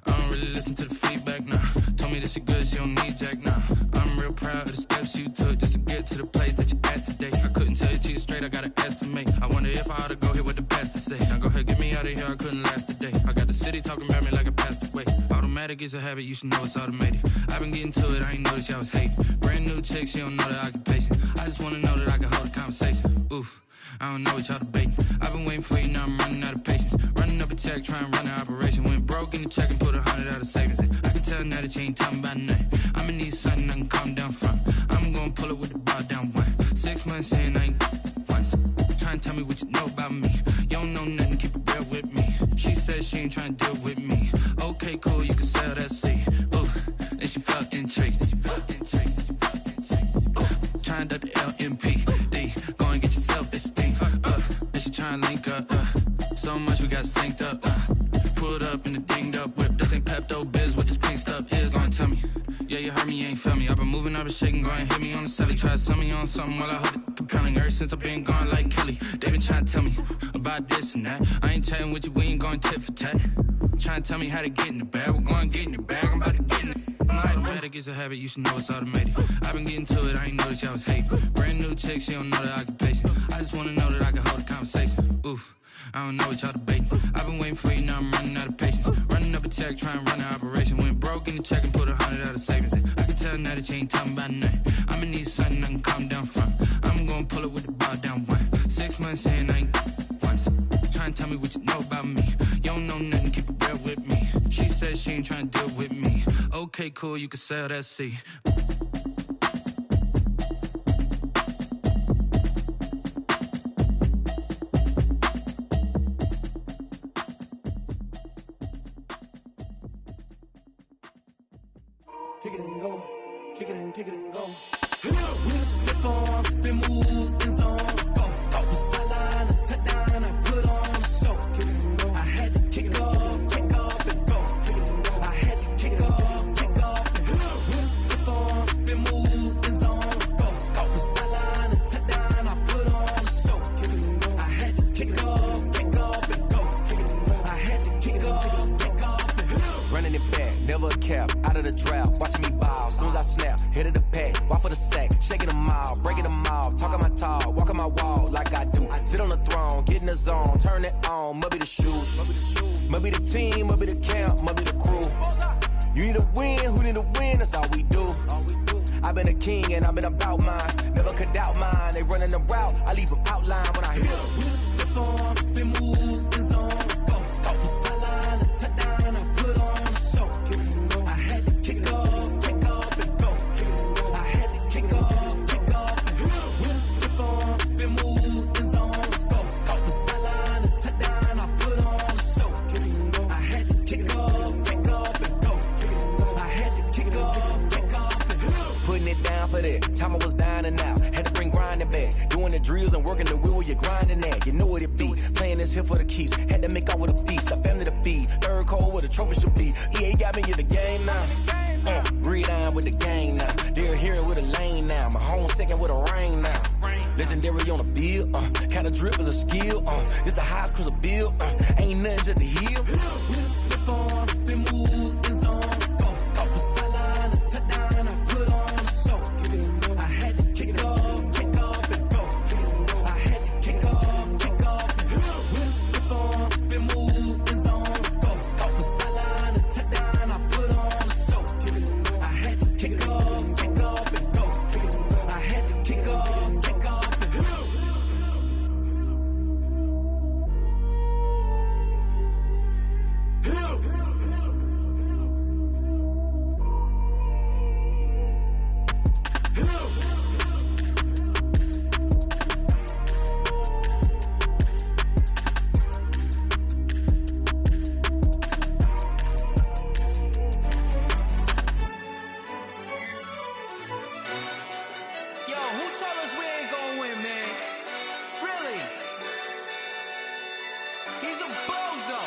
Speaker 16: I don't really listen to the feedback, nah. Told me that she good, she don't need jack, nah. I'm real proud of the steps you took just to get to the place that you at today. I couldn't tell you to you straight, I gotta estimate. I wonder if I ought to go here with the best to say. Now go ahead, get me out of here, I couldn't last a day. I got the city talking about me like I passed away. Automatic
Speaker 8: automatic, it's a habit, you should know it's automated. I've been getting to it, I ain't noticed y'all was hating. Brand new chick, she don't know the occupation. I just wanna know that I can hold a conversation. Oof, I don't know what y'all debating. I've been waiting for you, now I'm running out of patience. Running up a check, trying to run an operation. Went broke in the check and put 100 out of savings in. I can tell now that you ain't talking about nothing. I'ma need something I can calm down from. I'm gonna pull it with the bar down one. 6 months in, I ain't once. Trying to tell me what you know about me. You don't know nothing, keep it real with me. She said she ain't trying to deal with me. Okay, cool, you can sell that seed. Ooh, and she felt intrigued. Trying to the LMPD. Go and get your self-esteem. And she trying to link up. So much we got synced up. Pulled up in the dinged up whip. This ain't Pepto-Biz, what this pink stuff is. Gonna tell me. Yeah, you heard me, you ain't feel me. I've been moving, I've been shaking, go and hit me on the celly. Try to sell me on something while I hold it compelling. Ever since I've been gone like Kelly, they been trying to tell me about this and that. I ain't chatting with you, we ain't going tit for tat. Trying to tell me how to get in the bag. We're going to get in the bag, I'm about to get in it. I'm like, automatic, it's a habit, you should know it's automated. I've been getting to it, I ain't noticed y'all was hating. Brand new chick, she don't know the occupation. I just wanna know that I can hold a conversation. Oof, I don't know what y'all debating. I've been waiting for you, now I'm running out of patience. Running up a check, trying to run an operation. Went broke in the check and put 100 out of savings in. I can tell now that you ain't talking about nothing. I'ma need something I can calm down from. I'm gonna pull it with the bar down one. 6 months in, I ain't once. Trying to tell me what you know about me. You don't know nothing, keep it real with me. She said she ain't trying to deal with me. Okay, cool, you can sell that seed.
Speaker 14: Kick it and go, kick it and go. We'll step on, spin, move, in zone, go. From sideline to touchdown, I put on a show. Kick it and go. I had to kick off and go. Kick it and go. I had to kick off and go. We'll step on, spin, move, in zone, go. From sideline to touchdown, I put on a show. Kick it and go. I had to kick off and go. Kick it and go. I had to kick off and go.
Speaker 20: Running it back, never a cap, out of the drought. Watching me ball, soon as I snap, hit of the pack, walk for the sack, shaking them all, breaking them off, talking my talk, walking my wall like I do. Sit on the throne, get in the zone, turn it on, must be the shoes, must be the team, must be the camp, must be the crew. You need a win, who need a win, that's all we do. I've been a king and I've been about mine, never could doubt mine. They running the route, I leave them outline when I hit them.
Speaker 14: We'll step on, spin, move, in zone, go. From sideline to touchdown, I put on a show. Kick it and go. I had to kick off and go. Kick it and go. I had to kick off and go. We'll step on, spin, move, in zone, go. From sideline to touchdown, I put on a show. Kick it and go. I had to kick off and go. Kick it and go. I had to kick off and go.
Speaker 20: Putting it down for that, time I was down and out, had to bring grinding back, doing the drills and working the wheel where you're grinding at, you know what it be, playing this here for the keeps, had to make out with a feast, a family to feed, third cold where the trophy should be, EA got me in the game now, read on with the game now, they're hearing with a lane now, my home second with a rain now, legendary on the field, kind of drip is a skill, it's the highest cruiser bill, ain't nothing just to heal.
Speaker 14: We'll step on, spin, move, in zone, go. From sideline to touchdown, I put on a show. Kick it and go. I had to kick off and go. Kick it and go. I had to kick off and go. We'll step on, spin, move, in zone, go. From sideline to touchdown, I put on a show. Kick it and go. I had to kick off and go. Kick it and go. I had to kick off and go.
Speaker 17: Yo, who told us we ain't gonna win, man? Really? He's a bozo.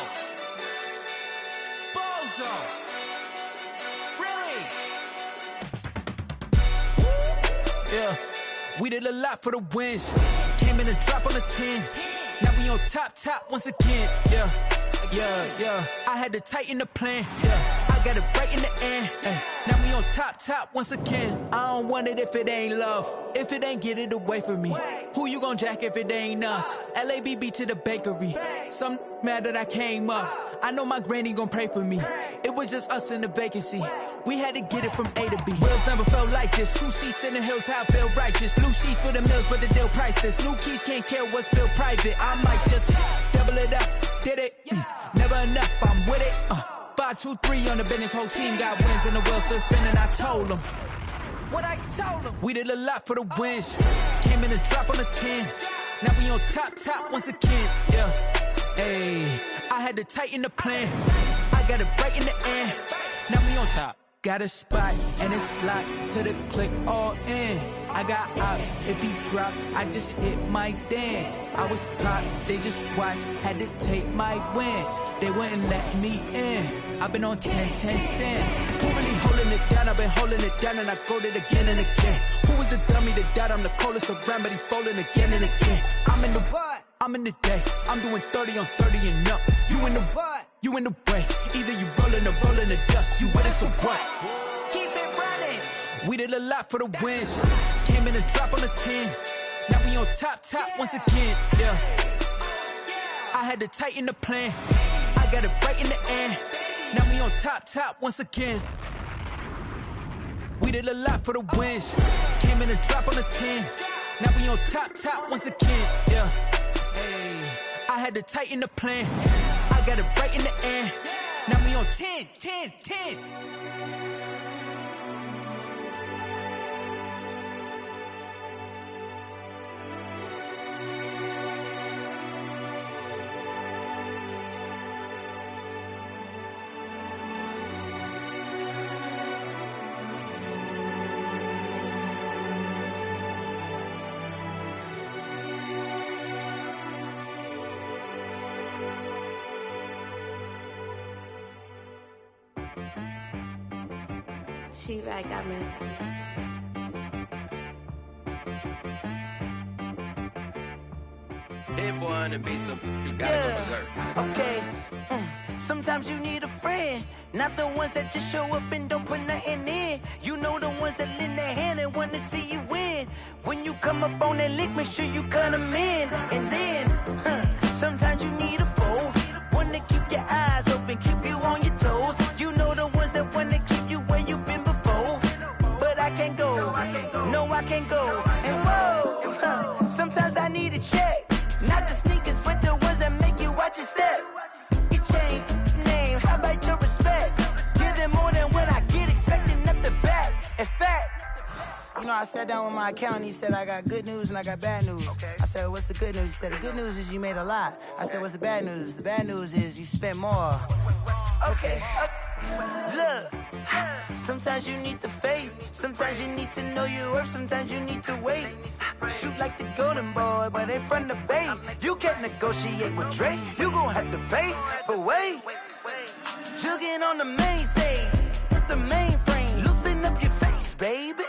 Speaker 17: Bozo. Really? Yeah, we did a lot for the wins. Came in a drop on the 10. Now we on top once again. Yeah. I had to tighten the plan. Yeah, I got it right in the end. Now we on top once again. I don't want it if it ain't love. If it ain't, get it away from me. Who you gon' jack if it ain't us? LABB to the bakery. Some mad that I came up. I know my granny gon' pray for me. It was just us in the vacancy. We had to get it from A to B. Wheels never felt like this. 2 seats in the hills, how I feel righteous. Blue sheets for the mills, but the deal priceless. New keys can't care what's built private. I might just double it up. Did it? Never enough, I'm with it. 5, 2, 3 on the business. Whole team got wins and the wheels still spinning. I told them what I told them. We did a lot for the wins. Came in a drop on the 10. Now we on top once again. Yeah. Hey, I had to tighten the plan. I got it right in the end. Now we on top. Got a spot and it's locked to the click all in. I got ops, if he drop, I just hit my dance. I was pop, they just watched, had to take my wins. They wouldn't let me in. I've been on 10 cents. Who really holding it down? I've been holding it down and I go it again and again. Who was the dummy that died? I'm the coldest around, but he folding again and again. I'm in the what? I'm in the day. I'm doing 30 on 30 and up. You in the what? You in the way. Either you rolling or rolling the dust. You with us or what?
Speaker 5: Keep it running.
Speaker 17: We did a lot for the wins. Came in a drop on the 10. Now we on top once again. Yeah. I had to tighten the plan. I got it right in the end. Now we on top once again. We did a lot for the wins. Came in a drop on the 10. Now we on top once again. Yeah. Hey, I had to tighten the plan. I got it right in the end. Now we on 10.
Speaker 21: She right got me.
Speaker 16: That boy on the beat, so you gotta go berserk.
Speaker 5: Okay. Sometimes you need a friend, not the ones that just show up and don't put nothing in. You know the ones that lend their hand and want to see you win. When you come up on that lick, make sure you cut them in. And then, sometimes you need a foe, one to keep your eyes open, keep you on your toes. You know the ones that want to keep you where you've been before. But I can't go, no I can't go. And whoa, sometimes I need a check. Not the sneakers, but the ones that make you watch your step. You change name, how about your respect? Give them more than what I get, expecting up the back. In fact, you know, I sat down with my accountant, he said I got good news and I got bad news. I said, what's the good news? He said, the good news is you made a lot. I said, what's the bad news? The bad news is you spent more. Okay. Look, sometimes you need the faith, sometimes you need to know your worth, sometimes you need to wait. Shoot like the golden boy, but they from the bay. You can't negotiate with Drake, you gon' have to pay. But wait, jugging on the main stage, with the mainframe, loosen up your face, baby.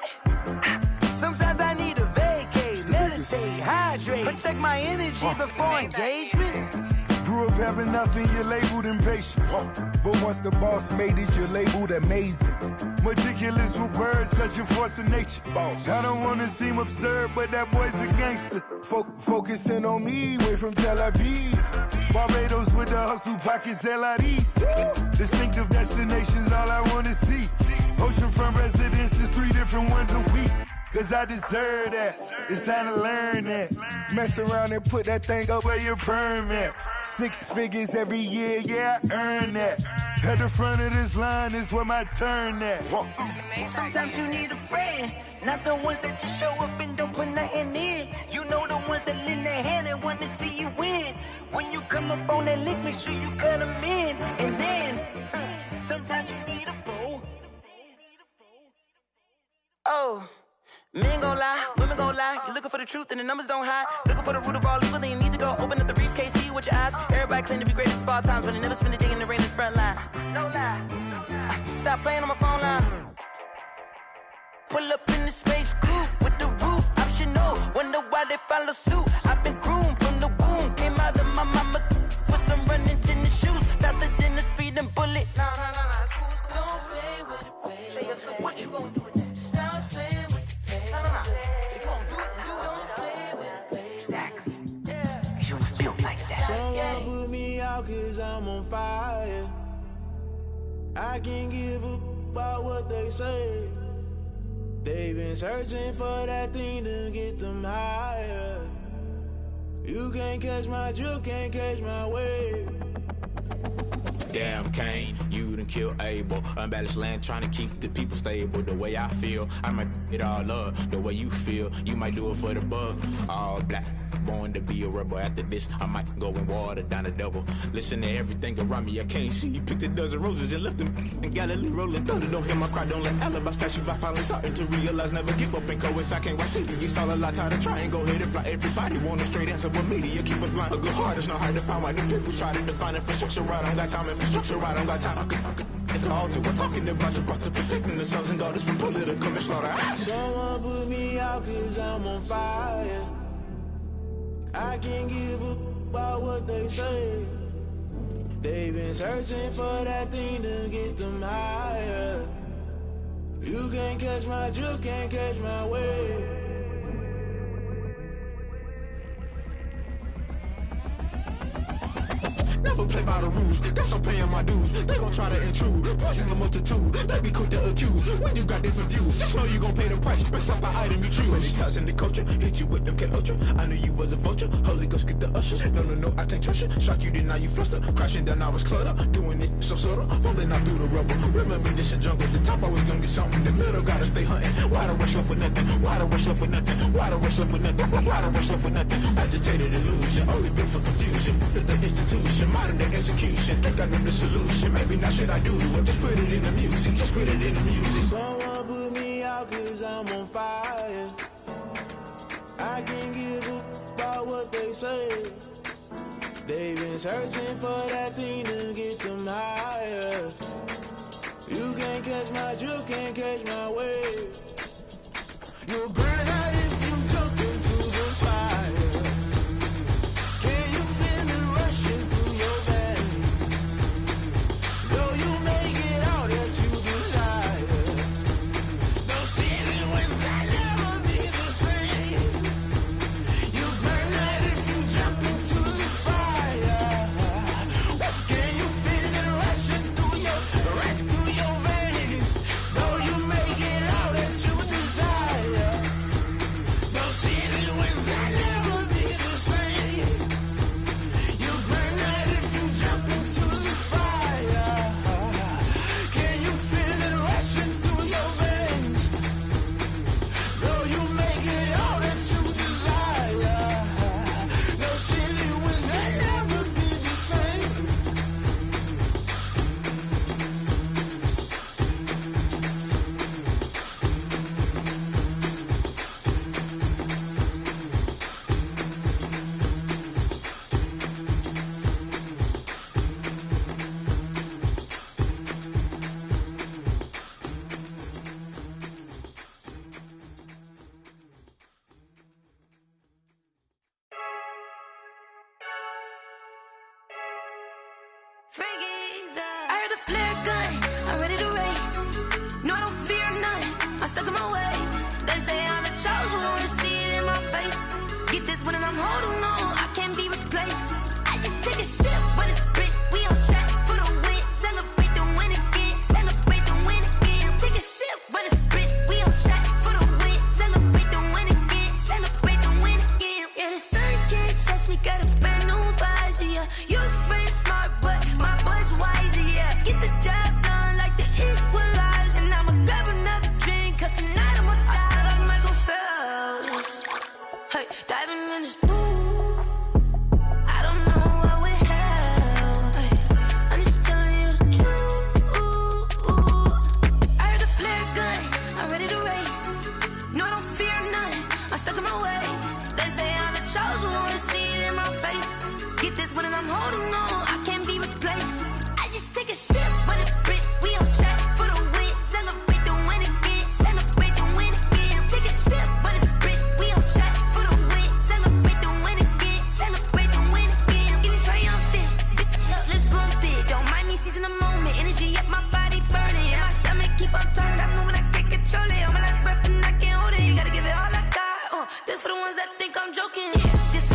Speaker 5: Sometimes I need a vacate, meditate, hydrate, protect my energy before engagement.
Speaker 9: Grew up having nothing, you're labeled impatient. But once the boss made it, you're labeled amazing. Meticulous with words, such a force of nature. I don't wanna seem absurd, but that boy's a gangster. Focusing on me, way from Tel Aviv. Barbados with the hustle pockets, LIDs. Distinctive destinations, all I wanna see. Oceanfront residences, 3 different ones a week. Cause I deserve that, it's time to learn that. Mess around and put that thing up where your perm at. 6 figures every year, yeah, I earn that. At the front of this line is where my turn at.
Speaker 5: Sometimes you need a friend, not the ones that just show up and don't put nothing in. You know the ones that lend their hand and want to see you win. When you come up on that lick, make sure you cut them in. And then, sometimes you need a foe. Oh. Men gon' lie, women gon' lie. You're looking for the truth and the numbers don't hide. Looking for the root of all evil, then you need to go open up the briefcase, see with your eyes. Everybody claim to be greatest of all times, but they never spend a day in the rain in the front line. No lie. Stop playing on my phone line. Pull up in the space coupe with the roof optional. Wonder why they follow suit. I've been groomed from the womb, came out of my mama with some running tennis shoes, faster than the speeding bullet. Nah, it's cool, it's cool. Don't play with it, baby. Say so what you gon' do with it? Stop playing with it. If you don't do it, then don't play with it, baby. Exactly. You built like that.
Speaker 14: Someone put me out cause I'm on fire. I can't give up about what they say. They've been searching for that thing to get them higher. You can't catch my drift, can't catch my wave.
Speaker 13: Damn, Kane, you done killed Abel. Unbalanced land, trying to keep the people stable. The way I feel, I might it all up. The way you feel, you might do it for the bug. All black, born to be a rebel. After this, I might go and water down the devil. Listen to everything around me, I can't see. You picked a dozen roses and left them in Galilee rolling thunder. Don't hear my cry, don't let alibis pass you by. Finally starting to realize, never give up and coincide. Can't watch TV, it's all a lot. Time to try and go ahead and fly. Everybody want a straight answer, but media keep us blind. A good heart is not hard to find. Why do people try to define infrastructure right? I don't got time, infrastructure right, I don't got time. I could it's all to. We're talking about you, brought to protecting the sons and daughters from political manslaughter.
Speaker 14: Someone put me out cause I'm on fire. I can't give up about what they say. They've been searching for that thing to get them higher. You can't catch my drift, can't catch my wave.
Speaker 13: Never play by the rules, guess I'm paying my dues. They gon' try to intrude, poison the multitude. They be quick to accuse, when you got different views. Just know you gon' pay the price, based off the item you choose. Many times in the culture, hit you with them K-Ultra. I knew you was a vulture, Holy Ghost get the ushers. No, I can't trust you. Shock you, then now you fluster. Crashing down, I was cluttered. Doing this so subtle, fumbling out through the rubble. Remember this in jungle, the top I was gonna get something. The middle gotta stay hunting. Why the rush left for nothing? Why the rush left for nothing? Why the rush left for nothing? Why the rush left for nothing? Agitated illusion, only built for confusion. The institution, modern day execution. Think I know the solution. Maybe not should I do it? Just put it in the music. Just put it in the music.
Speaker 14: Someone put me out cause I'm on fire. I can't give up about what they say. They've been searching for that thing to get them higher. You can't catch my drift, can't catch my wave. You'll burn out if you jump into the fire. Can you feel it rushing through your veins? Though you make it all that you desire. No city was that never be the same. You burn out if you jump into the fire. Can you feel it rushing through your veins? Though you make it all that you desire. No city was that never be the same. You burn out if you jump into the fire. Can you feel it rushing through your veins? Though you make it all that you desire. No city was that never be the same.
Speaker 5: I heard the flare gun, I'm ready to race. No, I don't fear none, I'm stuck in my ways. They say I'm the chosen, wanna see it in my face. Get this one and I'm holding on, I can't be replaced. I just take a sip when it's split, we on track for the win. Celebrate the win again, celebrate the win again. Take a sip when it's split, we on track for the win. Celebrate the win again, celebrate the win again. Yeah, the sun can't touch me, got a brand new visor, yeah. You're friend smart, but my boy's wiser, yeah. Get the job done like the equalizer. And I'ma grab another drink, cause tonight I'ma die like Michael Phelps. Hey, diving in this pool, I don't know what would help. Hey, I'm just telling you the truth. I heard the flare gun, I'm ready to race. No, I don't fear none, I'm stuck in my ways. They say I'm the chosen, wanna see it in my face. Get this one and I'm holding on, I can't be replaced. I just take a sip when it's split, we on track for the win. Celebrate the win again, celebrate the win again. Take a sip when it's split, we on track for the win. Celebrate the win again, celebrate the win again. Get it triumphant, let's bump it. Don't mind me seizing the moment, energy up my body burning. And my stomach keep up talking, stop moving, I can't control it. On my last breath and I can't hold it, you gotta give it all I got. This for the ones that think I'm joking. This